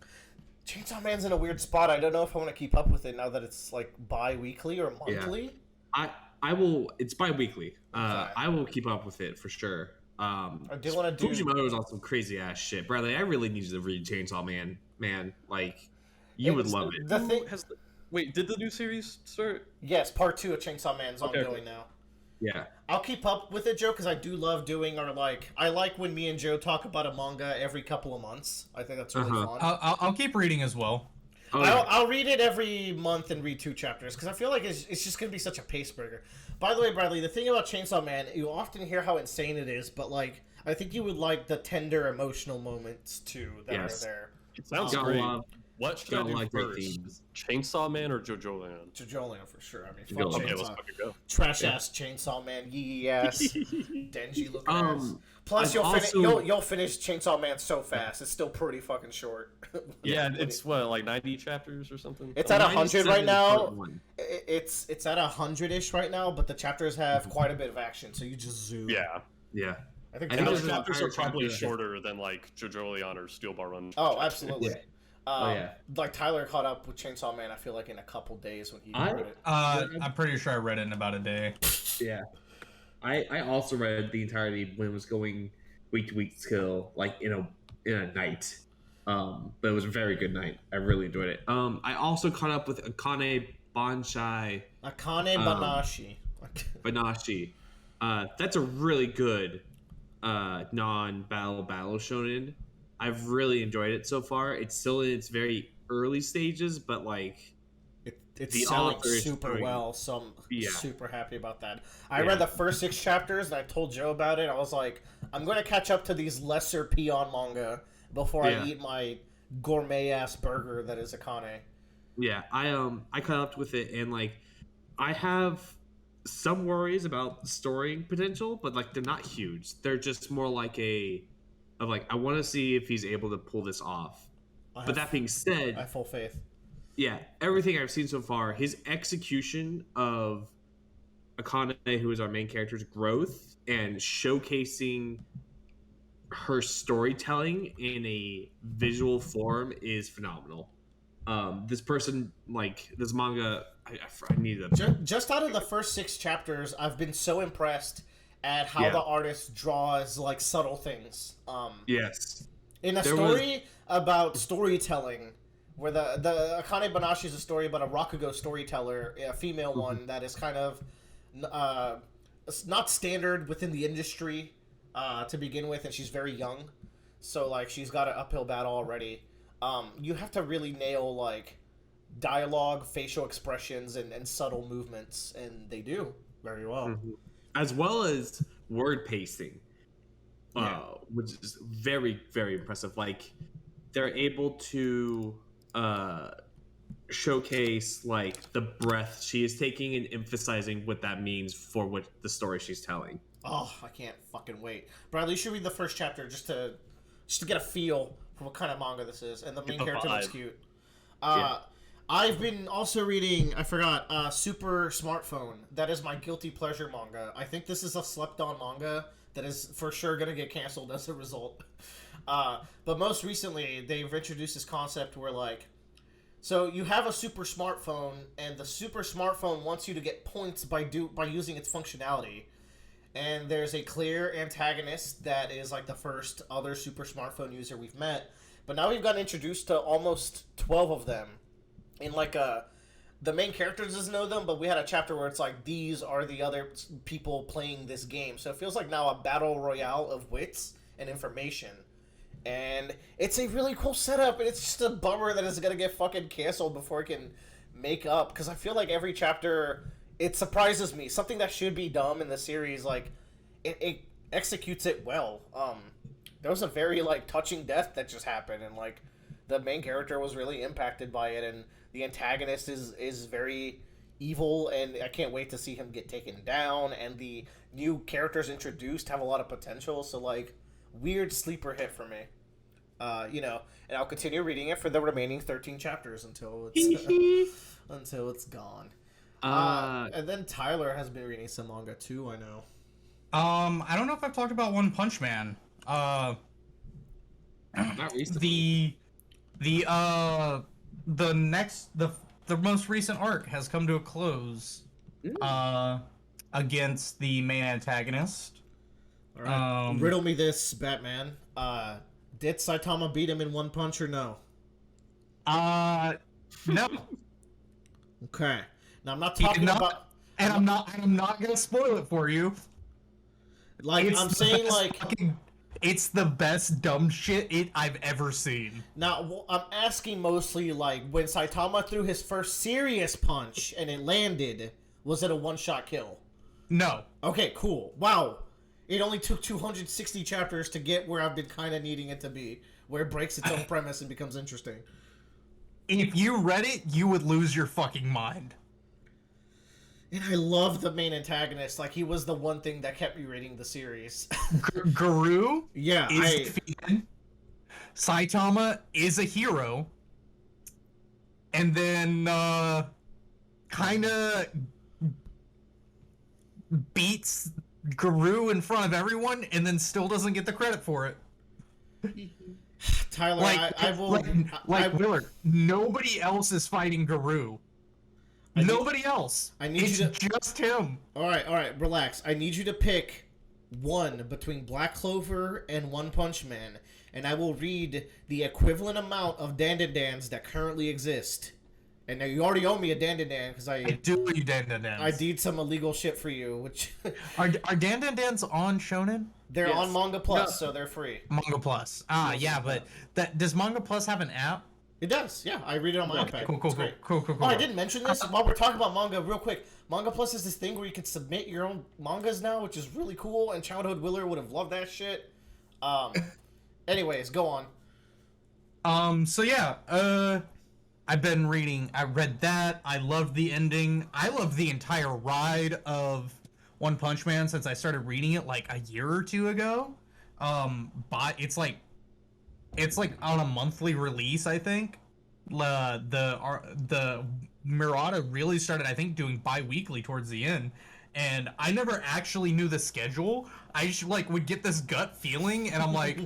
Chainsaw Man's in a weird spot. I don't know if I want to keep up with it now that it's like bi-weekly or monthly. Yeah. I will. It's bi-weekly. I will keep up with it for sure. I do want to do. Fujimoto's on some crazy ass shit, Bradley. I really need you to read Chainsaw Man. Man, like, you would love it. The thing. Wait, did the new series start? Yes, part 2 of Chainsaw Man's ongoing now. Yeah. I'll keep up with it, Joe, because I do love doing our, like, I like when me and Joe talk about a manga every couple of months. I think that's really fun. I'll keep reading as well. Oh, yeah. I'll read it every month and read 2 chapters, because I feel like it's just going to be such a pace breaker. By the way, Bradley, the thing about Chainsaw Man, you often hear how insane it is, but, like, I think you would like the tender emotional moments, too, that are there. It sounds Gotta great. love- What should I do like great first? themes. Chainsaw Man or Jojo Land? Jojo Land for sure. I mean, Go. fuck Okay, let's Chainsaw. fucking go. Trash ass Chainsaw Man, yee ass, Denji looking ass. Plus, I've you'll finish Chainsaw Man so fast. It's still pretty fucking short. Yeah, it's what, like 90 chapters or something? It's at 100 right 97 now. part 1. It's at 100-ish right now, but the chapters have quite a bit of action, so you just zoom. Yeah. Yeah. I think I And think those there's an chapters entire are probably chapter. shorter than like Jojo Leon or Steel Bar Run. Oh, absolutely. Yeah. Oh, yeah. Like Tyler caught up with Chainsaw Man, I feel like in a couple days when he wrote it. I'm pretty sure I read it in about a day. Yeah. I also read the entirety when it was going week to week still, like in a night. But it was a very good night. I really enjoyed it. I also caught up with Akane Banashi. Banashi. That's a really good non-battle shonen. I've really enjoyed it so far. It's still in its very early stages, but like It's the selling author is super doing- well, so I'm Yeah. super happy about that. I Yeah. read the first 6 chapters, and I told Joe about it. I was like, I'm going to catch up to these lesser peon manga before I Yeah. eat my gourmet-ass burger that is Akane. Yeah, I caught up with it, and like I have some worries about story potential, but like they're not huge. They're just more like I want to see if he's able to pull this off. But that being I said, have full faith. yeah, everything I've seen so far, his execution of Akane, who is our main character's growth, and showcasing her storytelling in a visual form is phenomenal. This person, like this manga, I need to. Just out of the first 6 chapters, I've been so impressed at how Yeah. the artist draws like subtle things. Yes. In a There story about storytelling, where the Akane Banashi is a story about a Rakugo storyteller, a female one that is kind of not standard within the industry to begin with, and she's very young, so like she's got an uphill battle already. You have to really nail like dialogue, facial expressions, and subtle movements, and they do very well. As well as word pasting, Yeah. which is very, very impressive. Like they're able to showcase like the breath she is taking and emphasizing what that means for what the story she's telling. Oh, I can't fucking wait. Bradley, you should read the first chapter just to get a feel for what kind of manga this is, and the main The character looks vibe. cute. Yeah. I've been also reading, I forgot, Super Smartphone. That is my guilty pleasure manga. I think this is a slept-on manga that is for sure going to get canceled as a result. But most recently, they've introduced this concept where, like, so you have a super smartphone, and the super smartphone wants you to get points by using its functionality. And there's a clear antagonist that is like the first other super smartphone user we've met. But now we've gotten introduced to almost 12 of them. In like the main characters doesn't know them, but we had a chapter where it's like these are the other people playing this game. So it feels like now a battle royale of wits and information. And it's a really cool setup, and it's just a bummer that it's gonna get fucking canceled before it can make up. Because I feel like every chapter, it surprises me. Something that should be dumb in the series, like it executes it well. There was a very like touching death that just happened, and like the main character was really impacted by it, and the antagonist is very evil, and I can't wait to see him get taken down. And the new characters introduced have a lot of potential. So like, weird sleeper hit for me. And I'll continue reading it for the remaining 13 chapters until it's until it's gone. And then Tyler has been reading some manga too, I know. I don't know if I've talked about One Punch Man. Not recently. The most recent arc has come to a close against the main antagonist. All right, riddle me this, Batman. Did Saitama beat him in one punch or no? No. Okay. Now I'm not He did talking not, about. and I'm not gonna spoil it for you. Like It's I'm the saying, best like fucking- it's the best dumb shit I've ever seen. now I'm asking mostly like when Saitama threw his first serious punch and it landed, was it a one-shot kill? No. Okay, cool. Wow. It only took 260 chapters to get where I've been kind of needing it to be, where it breaks its own premise and becomes interesting. If you read it, you would lose your fucking mind. And I love the main antagonist. Like, he was the one thing that kept me reading the series. Guru Yeah, is defeated. Saitama is a hero. And then, kind of beats Guru in front of everyone and then still doesn't get the credit for it. Tyler, I will... Willard, nobody else is fighting Guru. Nobody else. I need it's you to... just him. All right, relax. I need you to pick one between Black Clover and One Punch Man, and I will read the equivalent amount of Dandandans that currently exist, And now you already owe me a Dan because I do you Dan Dan Dans. I did some illegal shit for you, which Are Dan Dan Dans on Shonen? they're Yes. on Manga Plus, so they're free. Manga Plus. Ah, yeah, but does Manga Plus have an app? It does, yeah. I read it on my iPad. Cool. Oh, I didn't mention this while we're talking about manga. Real quick, Manga Plus is this thing where you can submit your own mangas now, which is really cool. And Childhood Willer would have loved that shit. Anyways, go on. So yeah, I've been reading. I read that. I loved the ending. I loved the entire ride of One Punch Man since I started reading it like a year or two ago. But it's like on a monthly release, I think. The Murata really started, I think, doing bi-weekly towards the end. And I never actually knew the schedule. I just like would get this gut feeling, and I'm like,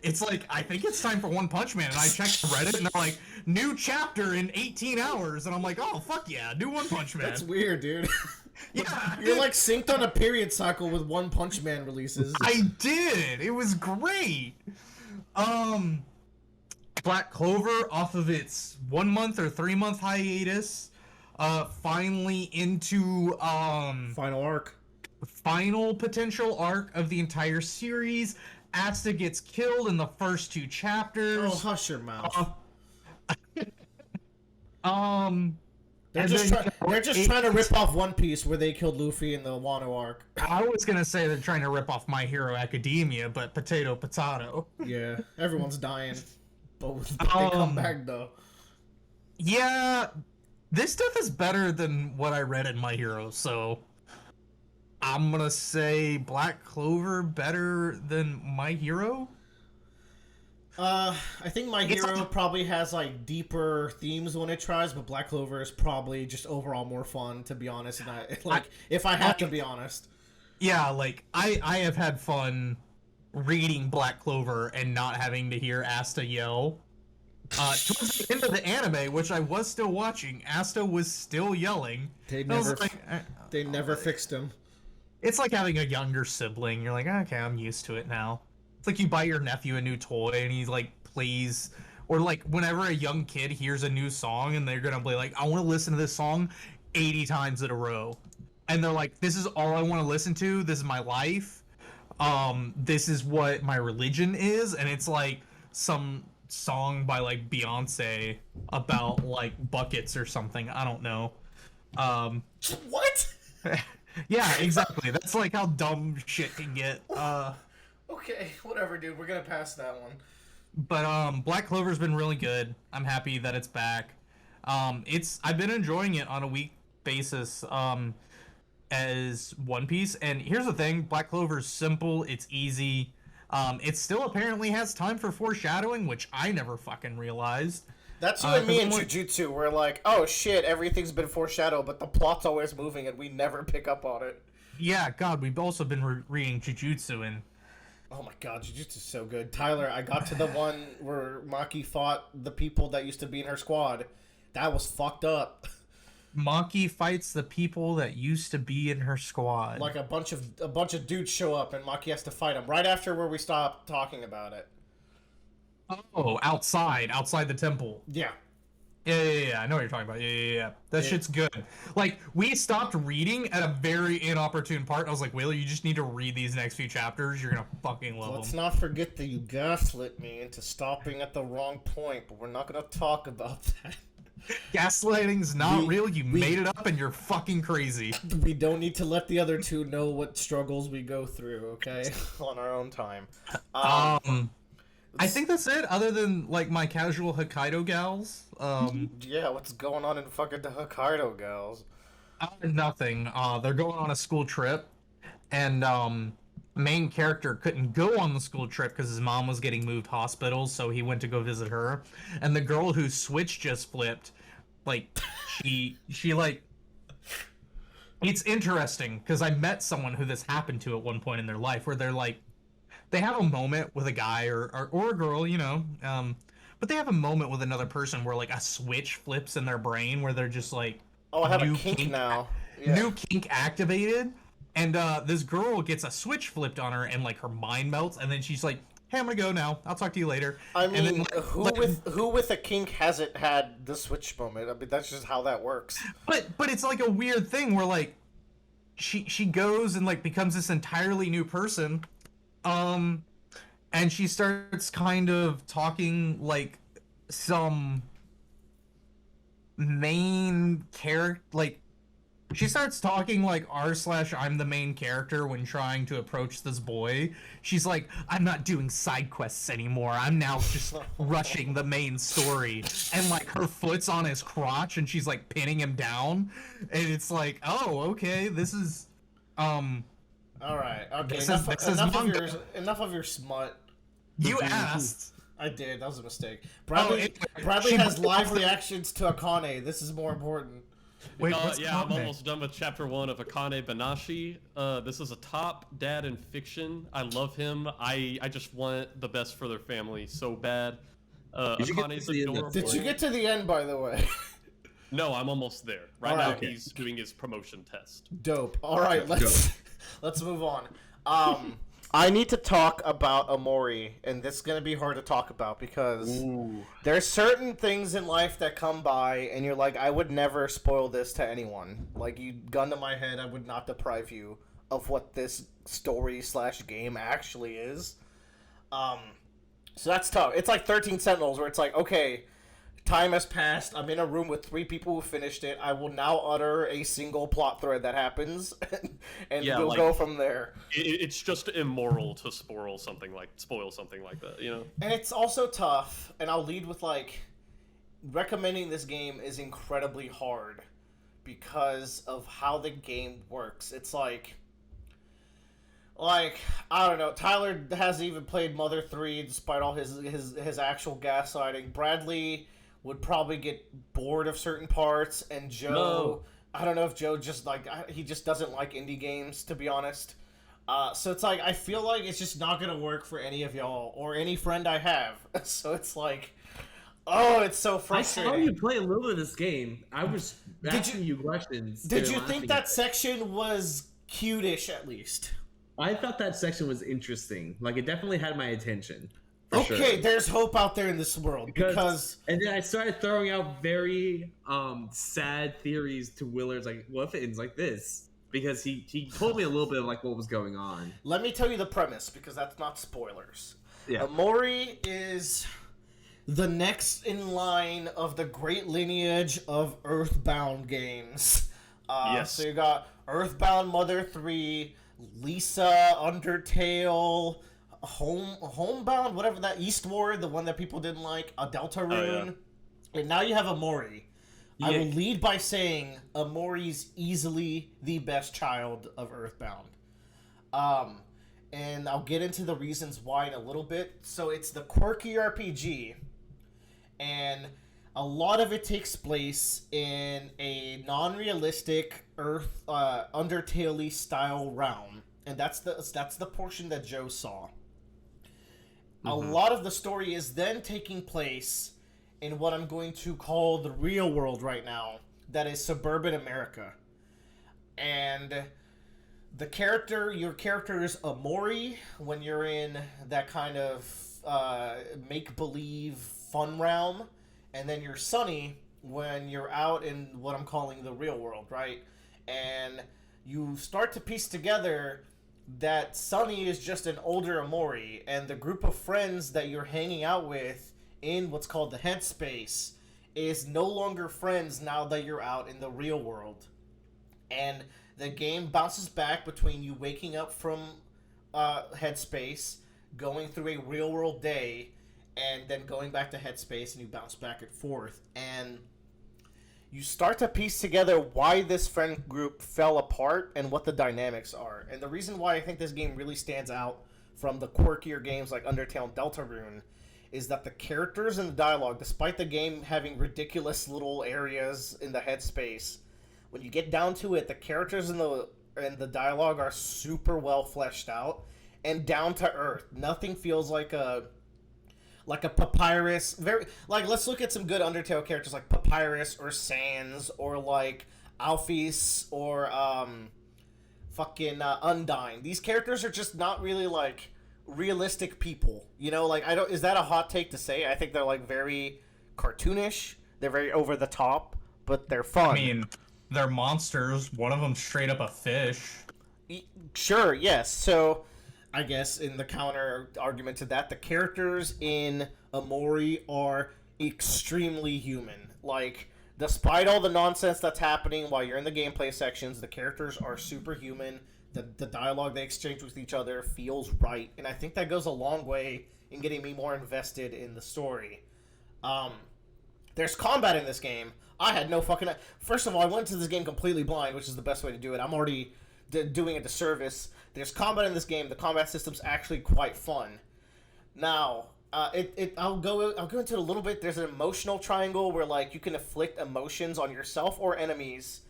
it's like I think it's time for One Punch Man. And I checked Reddit, and they're like, new chapter in 18 hours, and I'm like, oh fuck yeah, do One Punch Man. That's weird, dude. Yeah, You're like synced on a period cycle with One Punch Man releases. I did. It was great. Black Clover off of its 1 month or 3 month hiatus, finally into final potential arc of the entire series. Asta gets killed in the first 2 chapters. Oh, hush your mouth. They're just trying to rip off One Piece where they killed Luffy in the Wano arc. I was gonna say they're trying to rip off My Hero Academia, but potato. Yeah, everyone's dying. But they come back though. Yeah, this stuff is better than what I read in My Hero, so I'm gonna say Black Clover better than My Hero. I think My Hero probably has like deeper themes when it tries, but Black Clover is probably just overall more fun, to be honest. And if I have to be honest. Yeah, like I have had fun reading Black Clover and not having to hear Asta yell. Towards the end of the anime, which I was still watching, Asta was still yelling. They never fixed him. It's like having a younger sibling. You're like, okay, I'm used to it now. It's like you buy your nephew a new toy and he like plays, or like whenever a young kid hears a new song and they're gonna be like, I want to listen to this song 80 times in a row, and they're like, this is all I want to listen to. This is my life. This is what my religion is, and it's like some song by like Beyonce about like buckets or something. I don't know. What? Yeah, exactly. That's like how dumb shit can get. Okay, whatever, dude. We're gonna pass that one. But Black Clover's been really good. I'm happy that it's back. I've been enjoying it on a week basis as One Piece. And here's the thing, Black Clover's simple, it's easy. It still apparently has time for foreshadowing, which I never fucking realized. That's you and me in Jujutsu. We're like, oh shit, everything's been foreshadowed, but the plot's always moving and we never pick up on it. Yeah, God, we've also been reading Jujutsu, and oh my god, Jujutsu's so good. Tyler, I got to the one where Maki fought the people that used to be in her squad. That was fucked up. Maki fights the people that used to be in her squad. Like a bunch of dudes show up and Maki has to fight them right after where we stopped talking about it. Oh, outside the temple. Yeah. Yeah, I know what you're talking about. Yeah. That shit's good. Like, we stopped reading at a very inopportune part. I was like, Wheeler, you just need to read these next few chapters. You're gonna fucking love them. Let's not forget that you gaslit me into stopping at the wrong point, but we're not gonna talk about that. Gaslighting's not real. You made it up and you're fucking crazy. We don't need to let the other two know what struggles we go through, okay? On our own time. I think that's it, other than, like, my casual Hokkaido gals. Yeah, what's going on in fucking the Hokkaido gals? Nothing. They're going on a school trip, and, main character couldn't go on the school trip because his mom was getting moved hospitals, so he went to go visit her. And the girl whose switch just flipped, like, she like... It's interesting, because I met someone who this happened to at one point in their life, where they're like, they have a moment with a guy or a girl, you know, but they have a moment with another person where like a switch flips in their brain where they're just like, oh, I have a kink now. Yeah. New kink activated, and this girl gets a switch flipped on her and like her mind melts, and then she's like, "Hey, I'm gonna go now. I'll talk to you later." I mean, And then, who with a kink hasn't had the switch moment? I mean, that's just how that works. but it's like a weird thing where like she goes and like becomes this entirely new person, and she starts kind of talking like some main character, like she starts talking like r/I'm the main character when trying to approach this boy. She's like, I'm not doing side quests anymore, I'm now just rushing the main story. And like her foot's on his crotch and she's like pinning him down, and it's like, oh, okay, this is All right, okay. This is manga. Enough of your smut. You asked. I did. That was a mistake. Bradley she- has live reactions to Akane. This is more important. Wait, what's yeah, I'm Akane? almost done with chapter 1 of Akane Banashi. This is a top dad in fiction. I love him. I just want the best for their family so bad. Did you get Akane's to the end of- adorable. Did you get to the end, by the way? No, I'm almost there. Right All now, right. he's doing his promotion test. Dope. All right, let's move on. I need to talk about Omori, and this is gonna be hard to talk about because there's certain things in life that come by, and you're like, I would never spoil this to anyone. Like, you gun to my head, I would not deprive you of what this story/game actually is. So that's tough. It's like 13 Sentinels, where it's like, okay, time has passed. I'm in a room with 3 people who finished it. I will now utter a single plot thread that happens, and Yeah, we'll like- go from there. It's just immoral to spoil something like that, you know? And it's also tough, and I'll lead with, like, recommending this game is incredibly hard because of how the game works. It's like, I don't know, Tyler hasn't even played Mother 3 despite all his actual gaslighting. Bradley would probably get bored of certain parts, and Joe, No. I don't know if Joe just, like, he just doesn't like indie games, to be honest. So it's like, I feel like it's just not gonna work for any of y'all, or any friend I have. So it's like, oh, it's so I frustrating. saw you play a little bit of this game. I was asking you questions. Did and you laughing think at that it. section was cute-ish, at least? I thought that section was interesting. Like, it definitely had my attention. For Okay, sure. there's hope out there in this world, because and then I started throwing out very sad theories to Willard's, like, what if it ends like this? Because he told me a little bit of like what was going on. let me tell you the premise, because that's not spoilers. Yeah. Omori is the next in line of the great lineage of Earthbound games. Yes. So you got Earthbound Mother 3, Lisa, Undertale, Homebound, whatever that, Eastward, the one that people didn't like, a Deltarune, and now you have Omori. I Yeah. will lead by saying Omori's easily the best child of Earthbound. And I'll get into the reasons why in a little bit. So it's the quirky RPG, and a lot of it takes place in a non-realistic Undertale-y style realm, and that's the portion that Joe saw. A lot of the story is then taking place in what I'm going to call the real world right now, that is suburban America. And your character is Omori when you're in that kind of make-believe fun realm, and then you're Sunny when you're out in what I'm calling the real world, right? And you start to piece together that Sunny is just an older Omori, and the group of friends that you're hanging out with in what's called the headspace is no longer friends now that you're out in the real world. And the game bounces back between you waking up from headspace, going through a real world day, and then going back to headspace, and you bounce back and forth. And you start to piece together why this friend group fell apart and what the dynamics are. And the reason why I think this game really stands out from the quirkier games like Undertale and Deltarune is that the characters and the dialogue, despite the game having ridiculous little areas in the headspace, when you get down to it, the characters and the dialogue are super well fleshed out and down to earth. Nothing feels like a Papyrus. Let's look at some good Undertale characters like Papyrus or Sans or like Alphys or fucking Undyne. These characters are just not really like realistic people. You know, like I don't. Is that a hot take to say? I think they're like very cartoonish. They're very over the top, but they're fun. I mean, they're monsters. One of them straight up a fish. Sure, yes. So, I guess in the counter argument to that, the characters in Omori are extremely human. Like, despite all the nonsense that's happening while you're in the gameplay sections, the characters are superhuman. The dialogue they exchange with each other feels right, and I think that goes a long way in getting me more invested in the story. There's combat in this game. I had no fucking... First of all, I went into this game completely blind, which is the best way to do it. I'm already doing a disservice. There's combat in this game. The combat system's actually quite fun. Now, I'll go into it a little bit. There's an emotional triangle where, like, you can inflict emotions on yourself or enemies,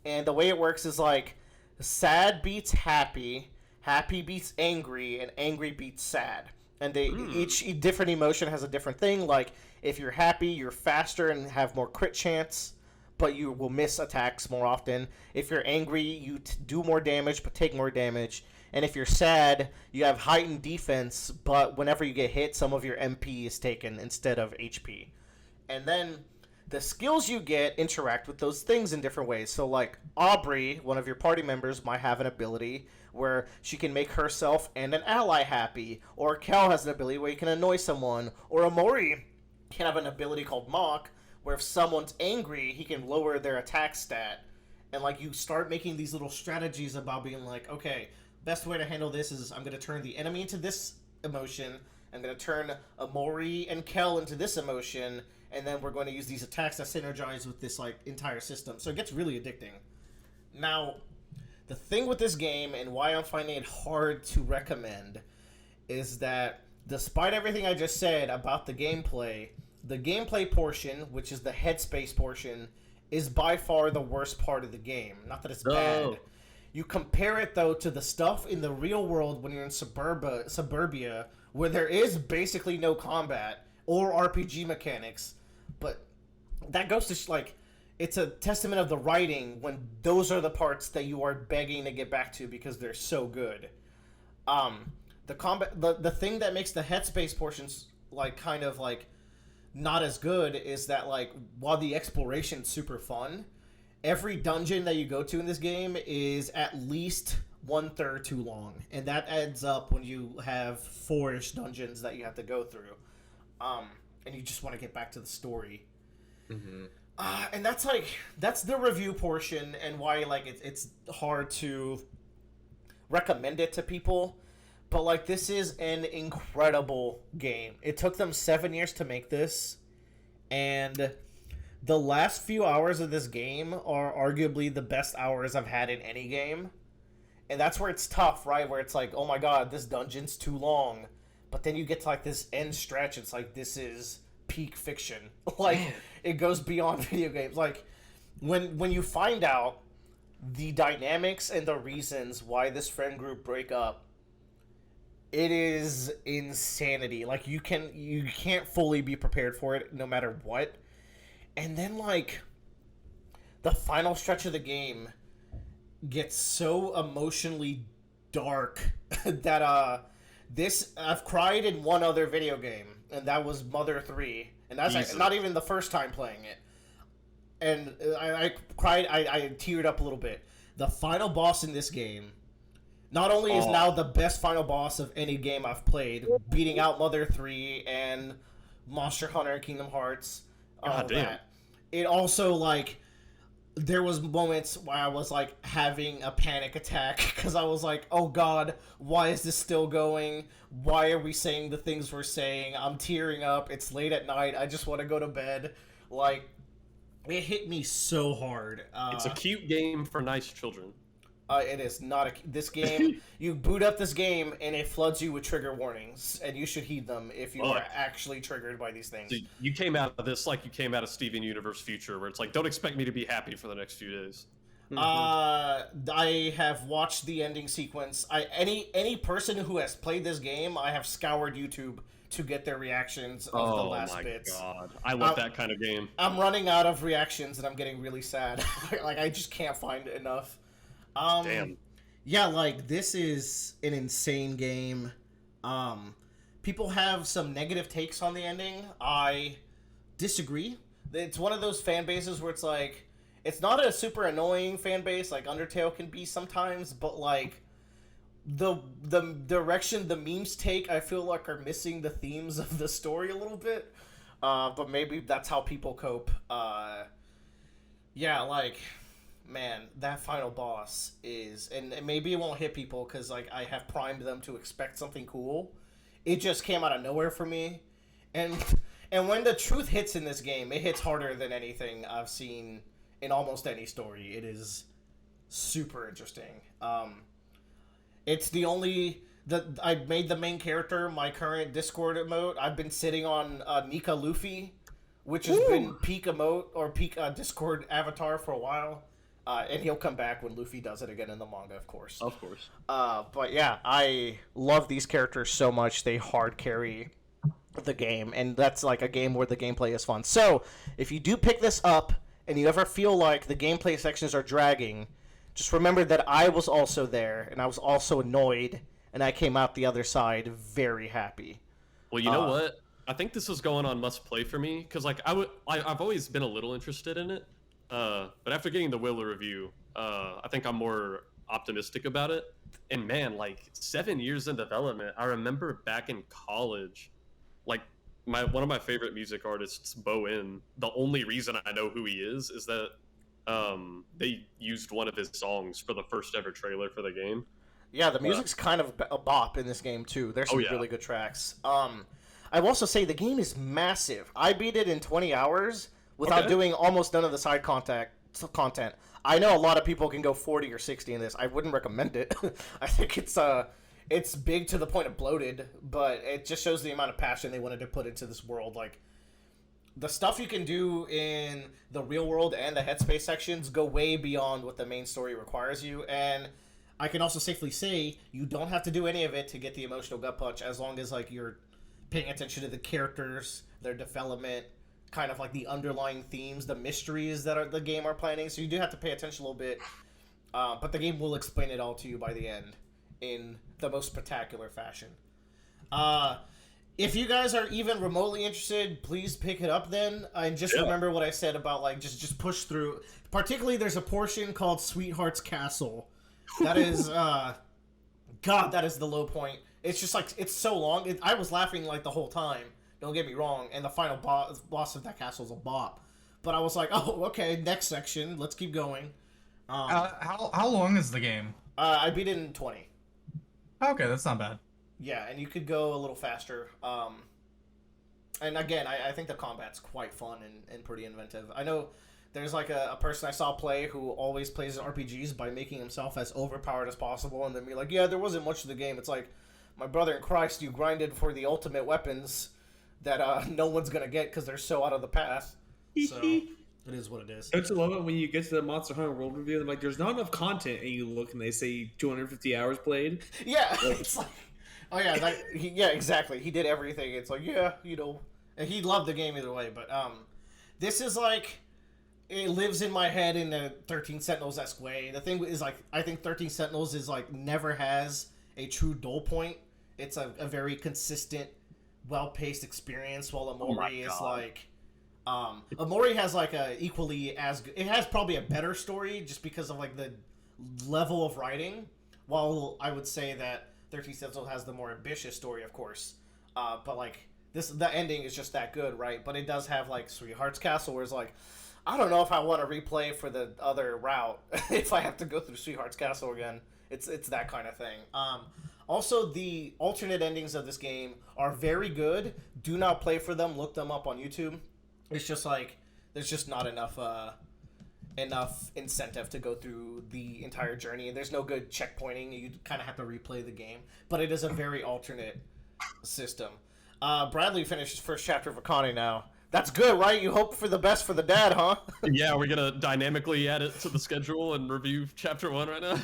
and the way it works is, like, sad beats happy, happy beats angry, and angry beats sad. And they each different emotion has a different thing. Like, if you're happy, you're faster and have more crit chance, but you will miss attacks more often. If you're angry, you do more damage, but take more damage. And if you're sad, you have heightened defense, but whenever you get hit, some of your MP is taken instead of HP. And then the skills you get interact with those things in different ways. So, like, Aubrey, one of your party members, might have an ability where she can make herself and an ally happy. Or Kel has an ability where you can annoy someone. Or Omori can have an ability called Mock, where if someone's angry, he can lower their attack stat. And, like, you start making these little strategies about being like, okay, best way to handle this is I'm going to turn the enemy into this emotion. I'm going to turn Omori and Kel into this emotion. And then we're going to use these attacks that synergize with this, like, entire system. So it gets really addicting. Now, the thing with this game and why I'm finding it hard to recommend is that despite everything I just said about the gameplay portion, which is the headspace portion, is by far the worst part of the game. Not that it's bad. You compare it, though, to the stuff in the real world when you're in suburbia, where there is basically no combat or RPG mechanics, but that goes to, like, it's a testament of the writing when those are the parts that you are begging to get back to because they're so good. The combat, the thing that makes the headspace portions, like, kind of, like, not as good is that, like, while the exploration's super fun, every dungeon that you go to in this game is at least 1/3 too long, and that adds up when you have 4-ish dungeons that you have to go through, and you just want to get back to the story. And that's the review portion, and why, like, it's hard to recommend it to people. But, like, this is an incredible game. It took them 7 years to make this, and the last few hours of this game are arguably the best hours I've had in any game. And that's where it's tough, right? Where it's like, oh my god, this dungeon's too long. But then you get to, like, this end stretch, it's like, this is peak fiction. Like, it goes beyond video games. Like, when you find out the dynamics and the reasons why this friend group break up, it is insanity. Like, you can't fully be prepared for it no matter what. And then, like, the final stretch of the game gets so emotionally dark that I've cried in one other video game, and that was Mother 3, and that's like, not even the first time playing it. And I cried, I teared up a little bit. The final boss in this game not only is now the best final boss of any game I've played, beating out Mother 3 and Monster Hunter and Kingdom Hearts, God damn. that. It also, like, there was moments where I was, like, having a panic attack because I was like, oh god, why is this still going? Why are we saying the things we're saying? I'm tearing up. It's late at night. I just want to go to bed. Like, it hit me so hard. It's a cute game for nice children. It is not this game. You boot up this game and it floods you with trigger warnings, and you should heed them if you are actually triggered by these things. So you came out of this like you came out of Steven Universe Future, where it's like, don't expect me to be happy for the next few days. I have watched the ending sequence. Any person who has played this game, I have scoured YouTube to get their reactions of the last bits. Oh my god, I love that kind of game. I'm running out of reactions and I'm getting really sad. Like, I just can't find enough. Damn. Yeah, like, this is an insane game. People have some negative takes on the ending. I disagree. It's one of those fan bases where it's like, it's not a super annoying fan base like Undertale can be sometimes, but like the direction the memes take, I feel like are missing the themes of the story a little bit. But maybe that's how people cope. Yeah, like, man, that final boss is, and maybe it won't hit people because like I have primed them to expect something cool. It just came out of nowhere for me, and when the truth hits in this game, it hits harder than anything I've seen in almost any story. It is super interesting. It's the only that I made the main character my current Discord emote. I've been sitting on Nika Luffy, which has been peak emote or peak Discord avatar for a while. And he'll come back when Luffy does it again in the manga, of course. Of course. But yeah, I love these characters so much. They hard carry the game, and that's like a game where the gameplay is fun. So, if you do pick this up and you ever feel like the gameplay sections are dragging, just remember that I was also there, and I was also annoyed, and I came out the other side very happy. Well, you know what? I think this is going on must play for me because like I've always been a little interested in it. But after getting the Willa review, I think I'm more optimistic about it. And man, like 7 years in development, I remember back in college, like one of my favorite music artists, Bowen. The only reason I know who he is that they used one of his songs for the first ever trailer for the game. Yeah, the music's kind of a bop in this game too. There's some really good tracks. I will also say the game is massive. I beat it in 20 hours. Without doing almost none of the side content. I know a lot of people can go 40 or 60 in this. I wouldn't recommend it. I think it's big to the point of bloated, but it just shows the amount of passion they wanted to put into this world. Like, the stuff you can do in the real world and the headspace sections go way beyond what the main story requires you, and I can also safely say you don't have to do any of it to get the emotional gut punch, as long as like you're paying attention to the characters, their development, kind of like the underlying themes, the mysteries that the game are planning. So you do have to pay attention a little bit, but the game will explain it all to you by the end in the most spectacular fashion. If you guys are even remotely interested, please pick it up then, and just remember what I said about like just push through. Particularly, there's a portion called Sweetheart's Castle. That is, God, that is the low point. It's just like it's so long. I was laughing like the whole time. Don't get me wrong, and the final boss of that castle is a bop. But I was like, oh, okay, next section, let's keep going. How long is the game? I beat it in 20. Okay, that's not bad. Yeah, and you could go a little faster. And again, I think the combat's quite fun and pretty inventive. I know there's like a person I saw play who always plays RPGs by making himself as overpowered as possible, and then be like, yeah, there wasn't much to the game. It's like, my brother in Christ, you grinded for the ultimate weapons that no one's gonna get because they're so out of the path. So it is what it is. Don't you love it when you get to the Monster Hunter World review? They're like, "There's not enough content," and you look and they say 250 hours played. Yeah, it's like, oh yeah, yeah, exactly. He did everything. It's like, yeah, and he loved the game either way. But this is like, it lives in my head in a 13 Sentinels-esque way. The thing is, like, I think 13 Sentinels is like never has a true dull point. It's a very consistent, well-paced experience, while Omori is like Omori has like a equally as good, it has probably a better story just because of like the level of writing, while I would say that 13 Sentinels has the more ambitious story, of course, but like the ending is just that good, right? But it does have like Sweetheart's Castle, where it's like, I don't know if I want to replay for the other route if I have to go through Sweetheart's Castle again. It's that kind of thing. Also, the alternate endings of this game are very good. Do not play for them. Look them up on YouTube. It's just like, there's just not enough incentive to go through the entire journey. And there's no good checkpointing. You kind of have to replay the game. But it is a very alternate system. Bradley finished his first chapter of Akane now. That's good, right? You hope for the best for the dad, huh? Yeah, we're going to dynamically add it to the schedule and review chapter 1 right now.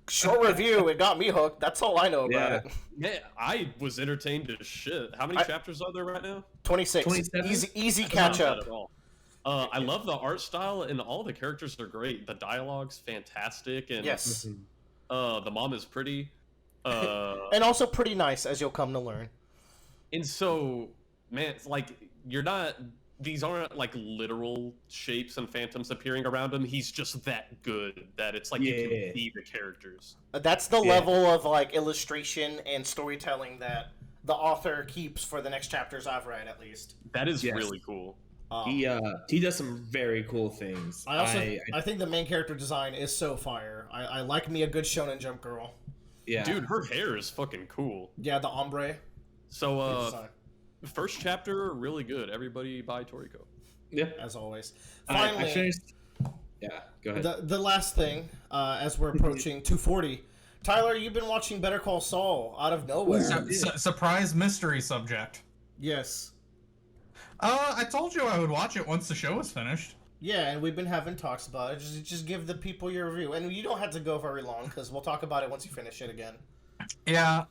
Short review, it got me hooked. That's all I know about it. Yeah, I was entertained as shit. How many chapters are there right now? 26. Easy catch up. I love the art style, and all the characters are great. The dialogue's fantastic, and yes, the mom is pretty. And also pretty nice, as you'll come to learn. And so, man, it's like you're not. These aren't like literal shapes and phantoms appearing around him. He's just that good that it's like you can see the characters. That's the level of like illustration and storytelling that the author keeps for the next chapters I've read, at least. That is really cool. He does some very cool things. I think the main character design is so fire. I like me a good Shonen Jump girl. Yeah, dude, her hair is fucking cool. Yeah, the ombre. So first chapter really good. Everybody buy Toriko. Yeah, as always. Finally, I finished. Yeah, go ahead. The last thing, as we're approaching 240. Tyler, you've been watching Better Call Saul out of nowhere. Surprise mystery subject. Yes. I told you I would watch it once the show was finished. Yeah, and we've been having talks about it. Just give the people your review, and you don't have to go very long because we'll talk about it once you finish it again. Yeah.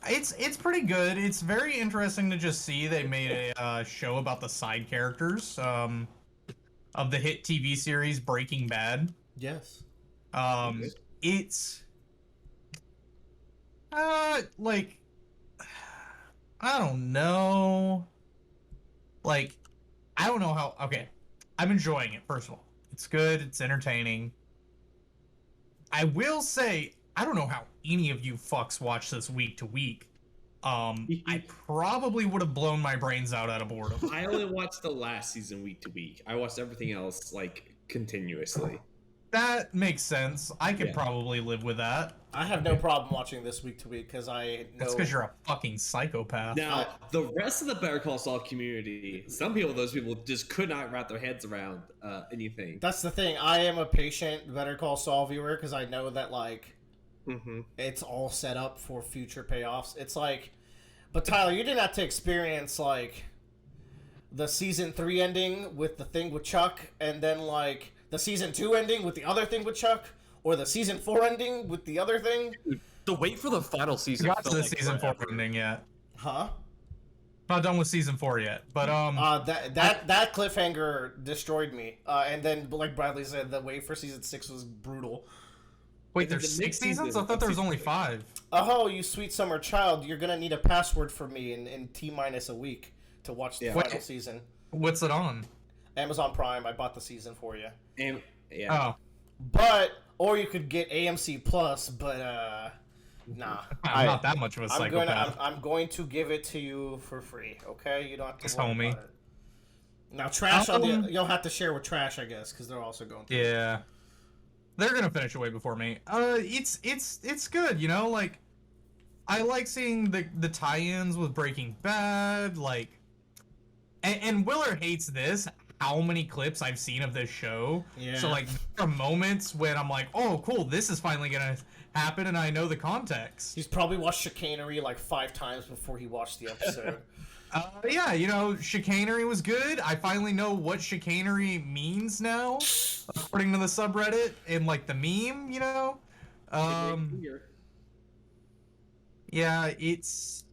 It's pretty good. It's very interesting to just see they made a show about the side characters of the hit TV series Breaking Bad. Yes. It's like I don't know. Like I don't know how. Okay, I'm enjoying it. First of all, it's good. It's entertaining. I will say I don't know how any of you fucks watch this week to week. I probably would have blown my brains out of boredom. I only watched the last season week to week. I watched everything else like continuously. That makes sense. I could probably live with that. I have no problem watching this week to week because I know. That's because you're a fucking psychopath. Now, the rest of the Better Call Saul community, those people just could not wrap their heads around anything. That's the thing. I am a patient Better Call Saul viewer because I know that like it's all set up for future payoffs. It's like, but Tyler, you didn't have to experience like the season 3 ending with the thing with Chuck, and then like the season 2 ending with the other thing with Chuck, or the season 4 ending with the other thing. The wait for the final season. Got to the season 4 ending yet? Huh? Not done with season 4 yet, but that cliffhanger destroyed me. And then, like Bradley said, the wait for season 6 was brutal. Wait, there's 6 seasons? I thought there was only 5. Oh, you sweet summer child! You're gonna need a password for me in T-minus a week to watch the final season. What's it on? Amazon Prime. I bought the season for you. Oh. But or you could get AMC Plus, but nah. I'm not that much of a psychopath. I'm going to give it to you for free. Okay, you don't have to worry homie. about it. Now, Trash, you'll have to share with Trash, I guess, because they're also going through it. Yeah. They're gonna finish it way before me. It's good, you know. Like, I like seeing the tie-ins with Breaking Bad. Like, and Willer hates this. How many clips I've seen of this show. Yeah. So like there are moments when I'm like, oh cool, this is finally gonna happen, and I know the context. He's probably watched Chicanery like 5 times before he watched the episode. Yeah, you know, Chicanery was good. I finally know what Chicanery means now, according to the subreddit and like the meme, you know. Yeah, it's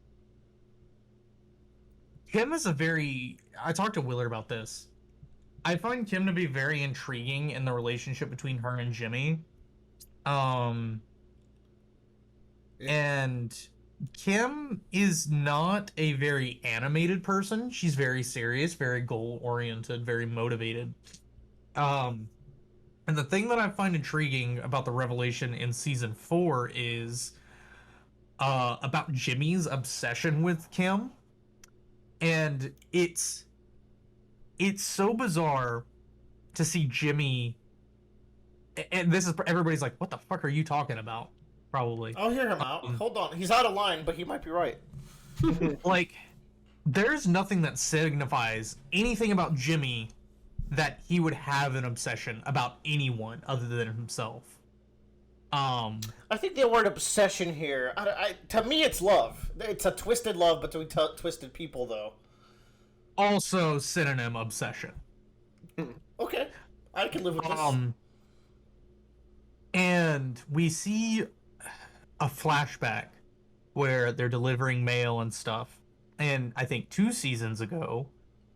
Kim is a very. I talked to Willer about this. I find Kim to be very intriguing in the relationship between her and Jimmy. And Kim is not a very animated person. She's very serious, very goal-oriented, very motivated. And the thing that I find intriguing about the revelation in season 4 is about Jimmy's obsession with Kim. And it's so bizarre to see Jimmy, and this is everybody's like, what the fuck are you talking about? Probably. I'll hear him out. Hold on, he's out of line, but he might be right. Like, there's nothing that signifies anything about Jimmy that he would have an obsession about anyone other than himself. I think the word obsession here, to me, it's love. It's a twisted love between twisted people, though. Also, synonym obsession. Okay, I can live with this. And we see a flashback where they're delivering mail and stuff. And I think 2 seasons ago,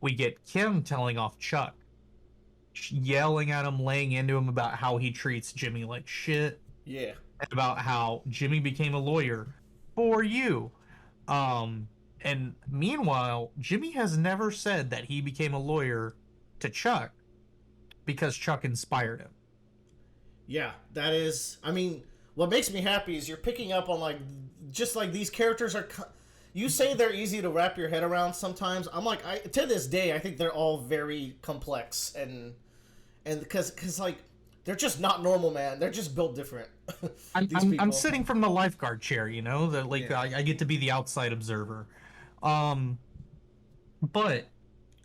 we get Kim telling off Chuck, yelling at him, laying into him about how he treats Jimmy like shit. Yeah. about how Jimmy became a lawyer for you. And meanwhile, Jimmy has never said that he became a lawyer to Chuck because Chuck inspired him. Yeah, that is. I mean, what makes me happy is you're picking up on like, just like these characters are. You say they're easy to wrap your head around. Sometimes I'm like, to this day, I think they're all very complex and because like they're just not normal, man. They're just built different. I'm sitting from the lifeguard chair, you know, that like Yeah. I get to be the outside observer. But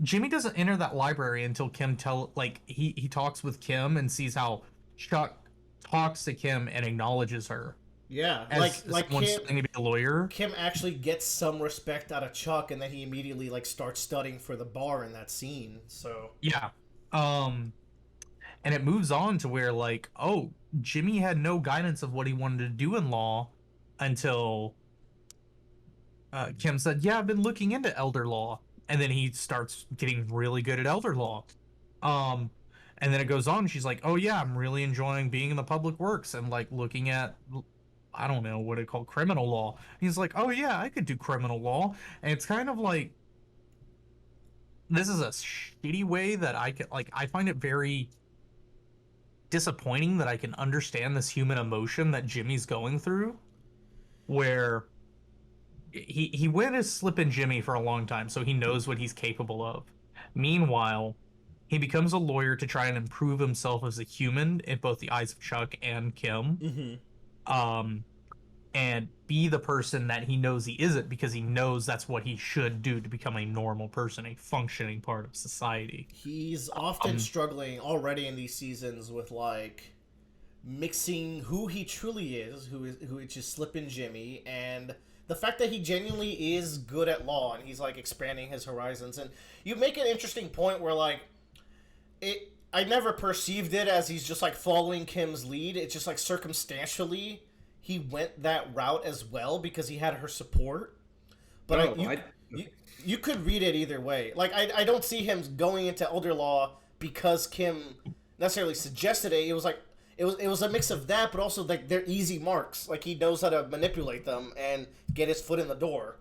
Jimmy doesn't enter that library until he talks with Kim and sees how Chuck talks to Kim and acknowledges her Yeah, as like someone studying to be a lawyer. Kim actually gets some respect out of Chuck, and then he immediately like starts studying for the bar in that scene. So Yeah. And it moves on to where like, oh, Jimmy had no guidance of what he wanted to do in law until Kim said, "Yeah, I've been looking into elder law," and then he starts getting really good at elder law. Um, and then it goes on. She's like, "Oh yeah, I'm really enjoying being in the public works and like looking at, I don't know what it called, criminal law." He's like, "Oh yeah, I could do criminal law," and it's kind of like, this is a shitty way that I find it very disappointing that I can understand this human emotion that Jimmy's going through, where he went as Slippin' Jimmy for a long time, so he knows what he's capable of. Meanwhile, he becomes a lawyer to try and improve himself as a human in both the eyes of Chuck and Kim. And be the person that he knows he isn't, because he knows that's what he should do to become a normal person, a functioning part of society. he's often struggling already in these seasons with like mixing who he truly is, who is just Slippin' Jimmy, and the fact that he genuinely is good at law and he's like expanding his horizons. And you make an interesting point where like I never perceived it as he's just like following Kim's lead. It's just like circumstantially he went that route as well because he had her support. But you could read it either way. Like I don't see him going into elder law because Kim necessarily suggested it. It was like it was a mix of that, but also like they're easy marks. Like he knows how to manipulate them and get his foot in the door.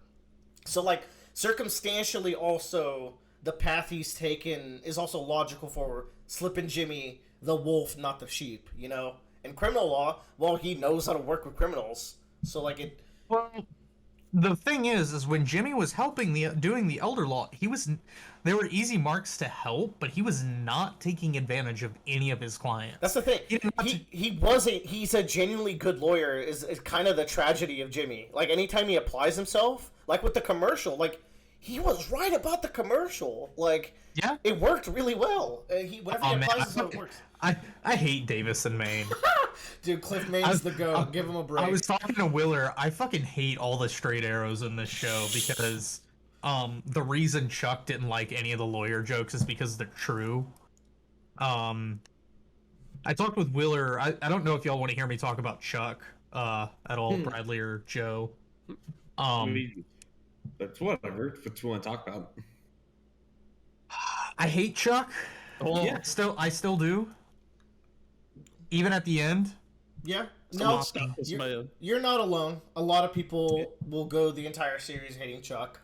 So like circumstantially, also the path he's taken is also logical for Slippin' Jimmy, the wolf, not the sheep. You know, in criminal law, well, he knows how to work with criminals. So like it. Well, the thing is when Jimmy was helping doing the elder law, there were easy marks to help, but he was not taking advantage of any of his clients. That's the thing. He's a genuinely good lawyer is kind of the tragedy of Jimmy. Like anytime he applies himself, like with the commercial, like he was right about the commercial. Like yeah, it worked really well. Whenever he applies himself, it works. I hate Davis and Maine. Dude, Cliff Main's the goat. Give him a break. I was talking to Willer. I fucking hate all the straight arrows in this show because the reason Chuck didn't like any of the lawyer jokes is because they're true. I talked with Willer. I don't know if y'all want to hear me talk about Chuck at all, Bradley or Joe. That's whatever. What you want to talk about? I hate Chuck. Yeah. I still do. Even at the end. Yeah. No, Man. you're not alone. A lot of people will go the entire series hating Chuck.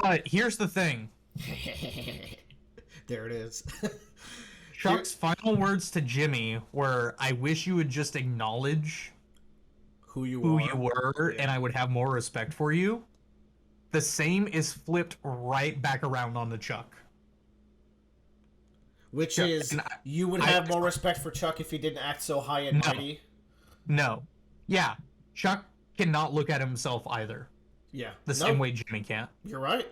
But here's the thing. There it is. Chuck's final words to Jimmy were, "I wish you would just acknowledge who you were, and I would have more respect for you." The same is flipped right back around onto Chuck. Which is, you would have more respect for Chuck if he didn't act so high and mighty. No. Yeah. Chuck cannot look at himself either. Yeah. The same way Jimmy can't. You're right.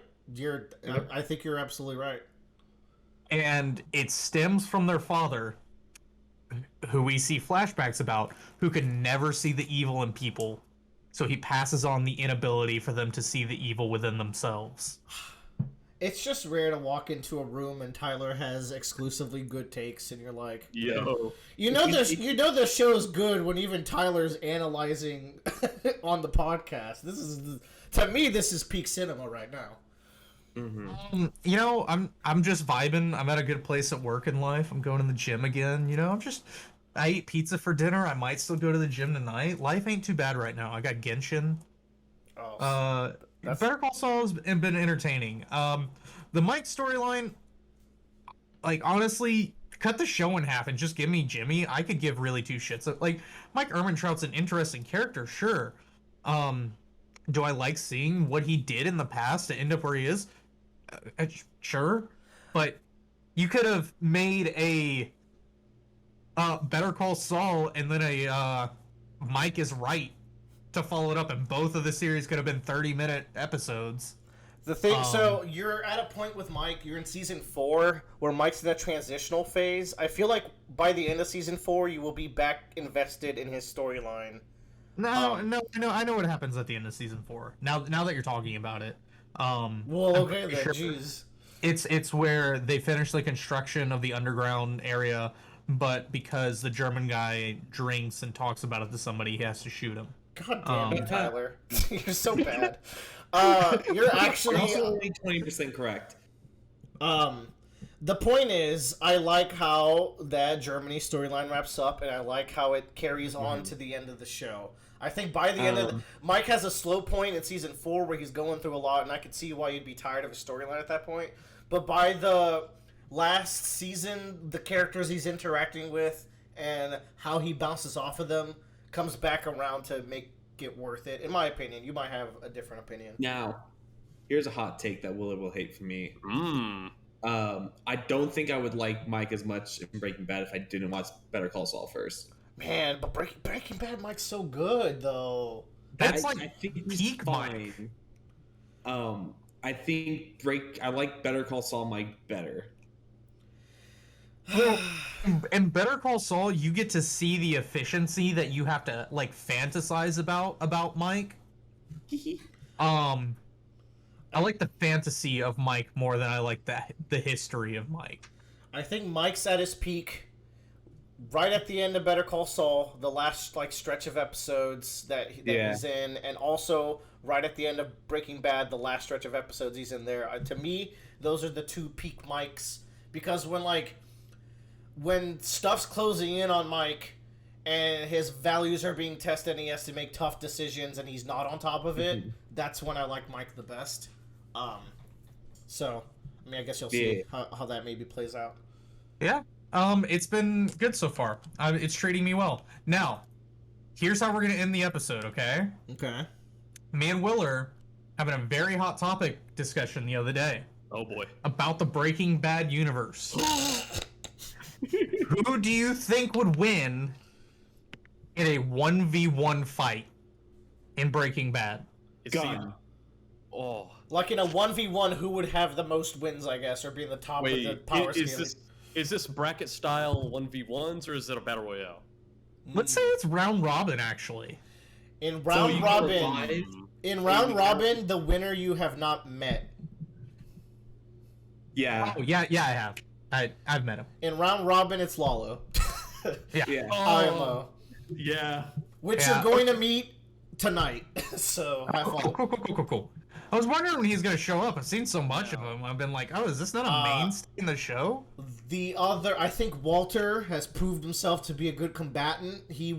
I think you're absolutely right. And it stems from their father, who we see flashbacks about, who could never see the evil in people. So he passes on the inability for them to see the evil within themselves. It's just rare to walk into a room and Tyler has exclusively good takes, and you're like, Yo. You know the show's good when even Tyler's analyzing on the podcast. To me, this is peak cinema right now. You know, I'm just vibing. I'm at a good place at work in life. I'm going to the gym again. You know, I ate pizza for dinner. I might still go to the gym tonight. Life ain't too bad right now. I got Genshin. Better Call Saul has been entertaining. The Mike storyline, like, honestly, cut the show in half and just give me Jimmy. I could give really two shits. Like, Mike Ehrmantraut's an interesting character, sure. Do I like seeing what he did in the past to end up where he is? Sure. But you could have made a Better Call Saul and then a Mike is Right to follow it up, and both of the series could have been 30-minute episodes. The thing, so you're at a point with Mike, you're in season 4, where Mike's in that transitional phase. I feel like by the end of season 4, you will be back invested in his storyline. No, I know what happens at the end of season 4. Now that you're talking about it. Well, okay then, jeez. It's where they finish the construction of the underground area, but because the German guy drinks and talks about it to somebody, he has to shoot him. God damn it, Tyler. You're so bad. You're actually also only 20% correct. The point is, I like how that Germany storyline wraps up, and I like how it carries on to the end of the show. I think by the end of Mike has a slow point in season 4 where he's going through a lot, and I could see why you'd be tired of his storyline at that point. But by the last season, the characters he's interacting with and how he bounces off of them comes back around to make it worth it, in my opinion. You might have a different opinion. Now, here's a hot take that Willer will hate from me. I don't think I would like Mike as much in Breaking Bad if I didn't watch Better Call Saul first. Man, but Breaking Bad Mike's so good, though. That's I think he's peak fine. I like Better Call Saul Mike better. Well, in Better Call Saul, you get to see the efficiency that you have to like fantasize about Mike. I like the fantasy of Mike more than I like the history of Mike. I think Mike's at his peak right at the end of Better Call Saul, the last like stretch of episodes that he's in, and also right at the end of Breaking Bad, the last stretch of episodes he's in there. To me, those are the two peak Mikes, because when stuff's closing in on Mike and his values are being tested and he has to make tough decisions and he's not on top of it, that's when I like Mike the best. So, I mean, I guess you'll see how that maybe plays out. Yeah. It's been good so far. It's treating me well. Now, here's how we're going to end the episode, okay? Okay. Me and Willer having a very hot topic discussion the other day. Oh boy. About the Breaking Bad universe. Who do you think would win in a 1v1 fight in Breaking Bad? God. Oh. Like in a 1v1, who would have the most wins, I guess, or be in the top of the power scale? Is this bracket style 1v1s or is it a battle royale? Let's say it's round robin, actually. In round robin, the winner you have not met. Yeah. Oh, yeah, I have. I've met him. In round robin, it's Lalo. Yeah. IMO. Yeah. Which you're going to meet tonight. So have fun. Cool. I was wondering when he's going to show up. I've seen so much of him. I've been like, oh, is this not a mainstay in the show? The other, I think Walter has proved himself to be a good combatant. He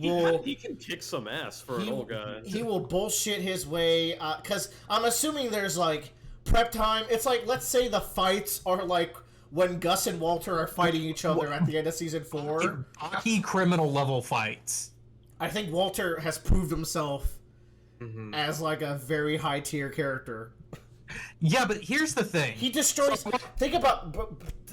can kick some ass for an old guy. He will bullshit his way. Because I'm assuming there's like prep time. It's like, let's say the fights are like when Gus and Walter are fighting each other at the end of season 4. Key criminal level fights. I think Walter has proved himself as like a very high tier character. Yeah, but here's the thing. He destroys. Think about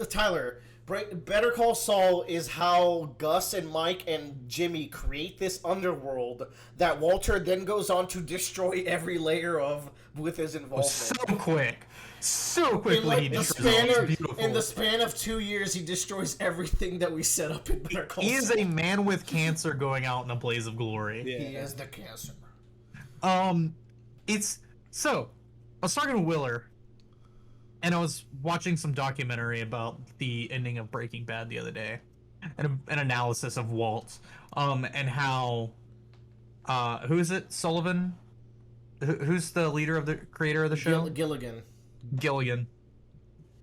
Tyler. Better Call Saul is how Gus and Mike and Jimmy create this underworld that Walter then goes on to destroy every layer of with his involvement. So quickly. In the span of 2 years, he destroys everything that we set up in Better Call Saul. He is a man with cancer going out in a blaze of glory. Yeah. He is the cancer. It's so. I was talking to Willer, and I was watching some documentary about the ending of Breaking Bad the other day, and an analysis of Walt, and how, who is it? Sullivan? Who's the leader of the creator of the show? Gilligan.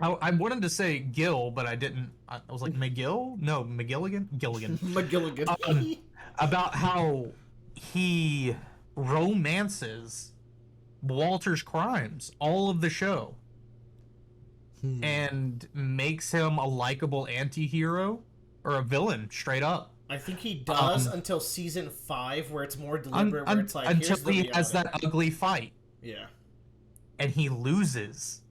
I wanted to say Gil, but I didn't. I was like McGill? No, McGilligan? Gilligan. McGilligan. About how he romances Walter's crimes all of the show and makes him a likable anti-hero or a villain straight up. I think he does until season 5, where it's more deliberate, where it's like, until here's the he has reality. that ugly fight. Yeah. And he loses,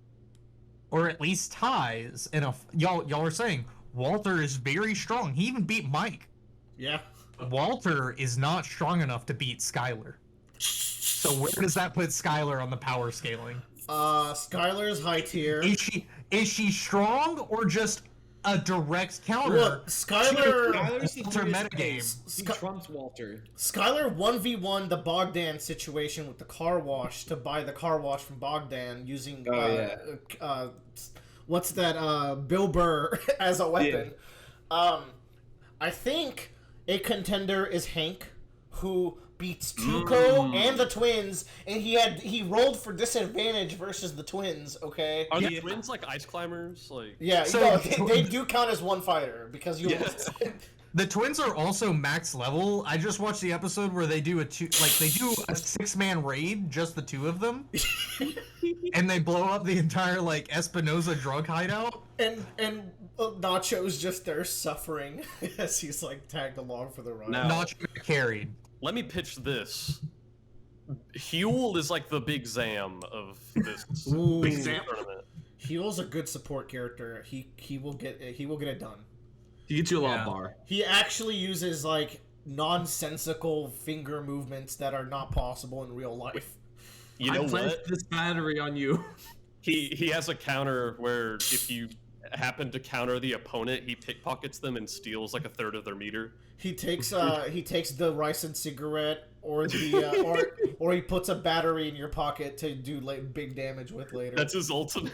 or at least ties. And y'all are saying Walter is very strong. He even beat Mike. Yeah. Walter is not strong enough to beat Skylar. So where does that put Skylar on the power scaling? Skylar's high tier. Is she strong or just a direct counter? Look, Skylar. Skylar's the Walter biggest metagame. ace. He trumps Walter. Skylar 1v1 the Bogdan situation with the car wash to buy the car wash from Bogdan using what's that Bill Burr as a weapon. Yeah. I think a contender is Hank, who beats Tuco and the twins, and he rolled for disadvantage versus the twins. Okay, Are the twins like ice climbers? Like, yeah, So- no, they do count as one fighter because you. The twins are also max level. I just watched the episode where they do a 6-man raid, just the two of them, and they blow up the entire like Espinosa drug hideout. And Nacho's just there suffering as he's like tagged along for the ride. Now- Not carried. let me pitch this. Huel is like the big Zam of this Ooh. big Zam tournament. Huel's a good support character. He will get it done. He gets you a lot Yeah. of bar. He actually uses like nonsensical finger movements that are not possible in real life. You know I placed what? this battery on you. He has a counter where if you happen to counter the opponent, he pickpockets them and steals like a third of their meter. He takes the rice and cigarette or the or he puts a battery in your pocket to do like big damage with later. That's his ultimate.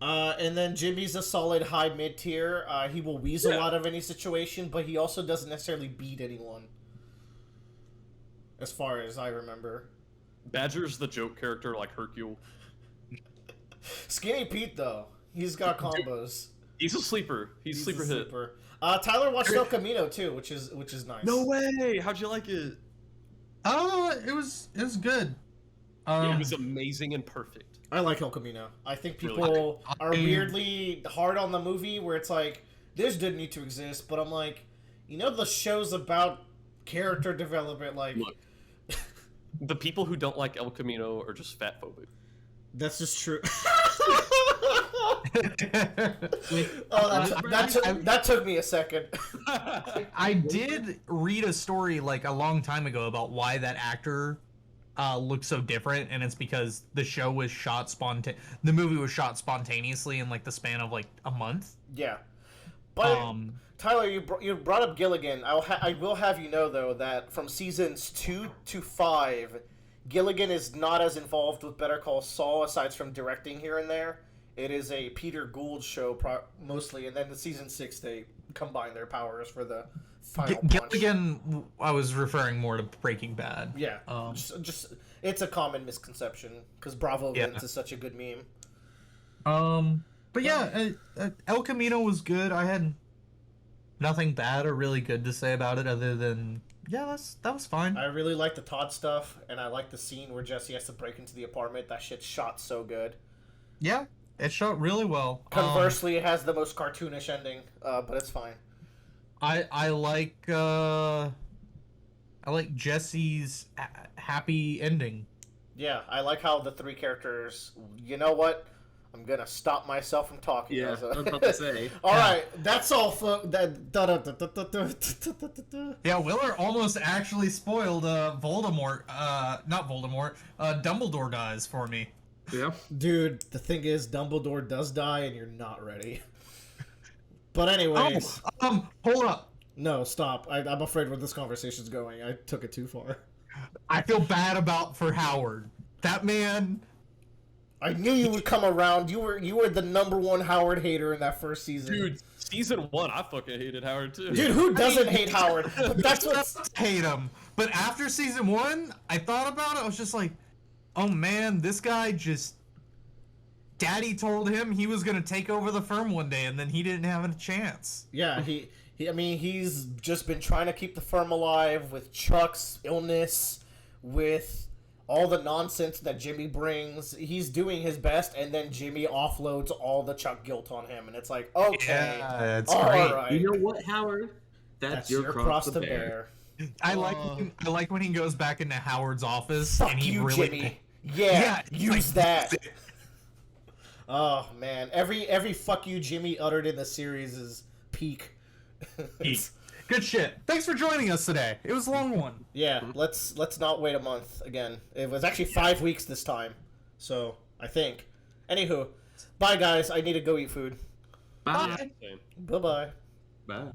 And then Jimmy's a solid high mid tier. He will weasel out of any situation, but he also doesn't necessarily beat anyone. As far as I remember. Badger's the joke character like Hercule. Skinny Pete though, he's got combos. He's a sleeper. He's sleeper a hit. sleeper. Tyler watched El Camino too, which is nice. No way! How'd you like it? Oh, it was good. It was amazing and perfect. I like El Camino. I think people Really? are weirdly hard on the movie where it's like, this didn't need to exist, but I'm like, the show's about character development, like... Look, the people who don't like El Camino are just fat phobic. That's just true. Oh, that took me a second. I did read a story like a long time ago about why that actor looked so different, and it's because the show was shot the movie was shot spontaneously in like the span of like a month. Yeah. But Tyler, you brought up Gilligan. I will have you know though that from seasons 2 to 5, Gilligan is not as involved with Better Call Saul aside from directing here and there. It is a Peter Gould show mostly, and then in season 6 they combine their powers for the final punch. Gilligan, I was referring more to Breaking Bad. Yeah, just it's a common misconception because Bravo Vince is such a good meme. But yeah, El Camino was good. I had nothing bad or really good to say about it other than that was fine. I really like the Todd stuff, and I like the scene where Jesse has to break into the apartment. That shit's shot so good. Yeah, it shot really well. Conversely, it has the most cartoonish ending, but it's fine. I like Jesse's happy ending. Yeah, I like how the three characters. You know what? I'm gonna stop myself from talking. Yeah, I was about to say. All right, that's all. Yeah, Willer almost actually spoiled Voldemort. Not Voldemort. Dumbledore dies for me. Yeah. Dude, the thing is, Dumbledore does die, and you're not ready. But anyways, Hold up. no, stop. I'm afraid where this conversation's going. I took it too far. I feel bad for Howard. That man. I knew you would come around. You were the #1 Howard hater in that first season. Dude, season 1, I fucking hated Howard too. Dude, who doesn't hate Howard? But that's Does what. hate him. But after season 1, I thought about it. I was just like, oh man, this guy just Daddy told him he was gonna take over the firm one day, and then he didn't have a chance. Yeah, I mean, he's just been trying to keep the firm alive with Chuck's illness, with all the nonsense that Jimmy brings. He's doing his best, and then Jimmy offloads all the Chuck guilt on him, and it's like, okay, Yeah, that's all great. right. You know what, Howard? That's your cross to bear. I like when he goes back into Howard's office Fuck and he you, really Jimmy. Yeah, use like, that. Oh man, every fuck you Jimmy uttered in the series is peak. Good shit. Thanks for joining us today. It was a long one. Yeah, let's not wait a month again. It was actually 5 weeks this time, so I think. Anywho, bye guys. I need to go eat food. Bye. Same. Bye bye. Bye.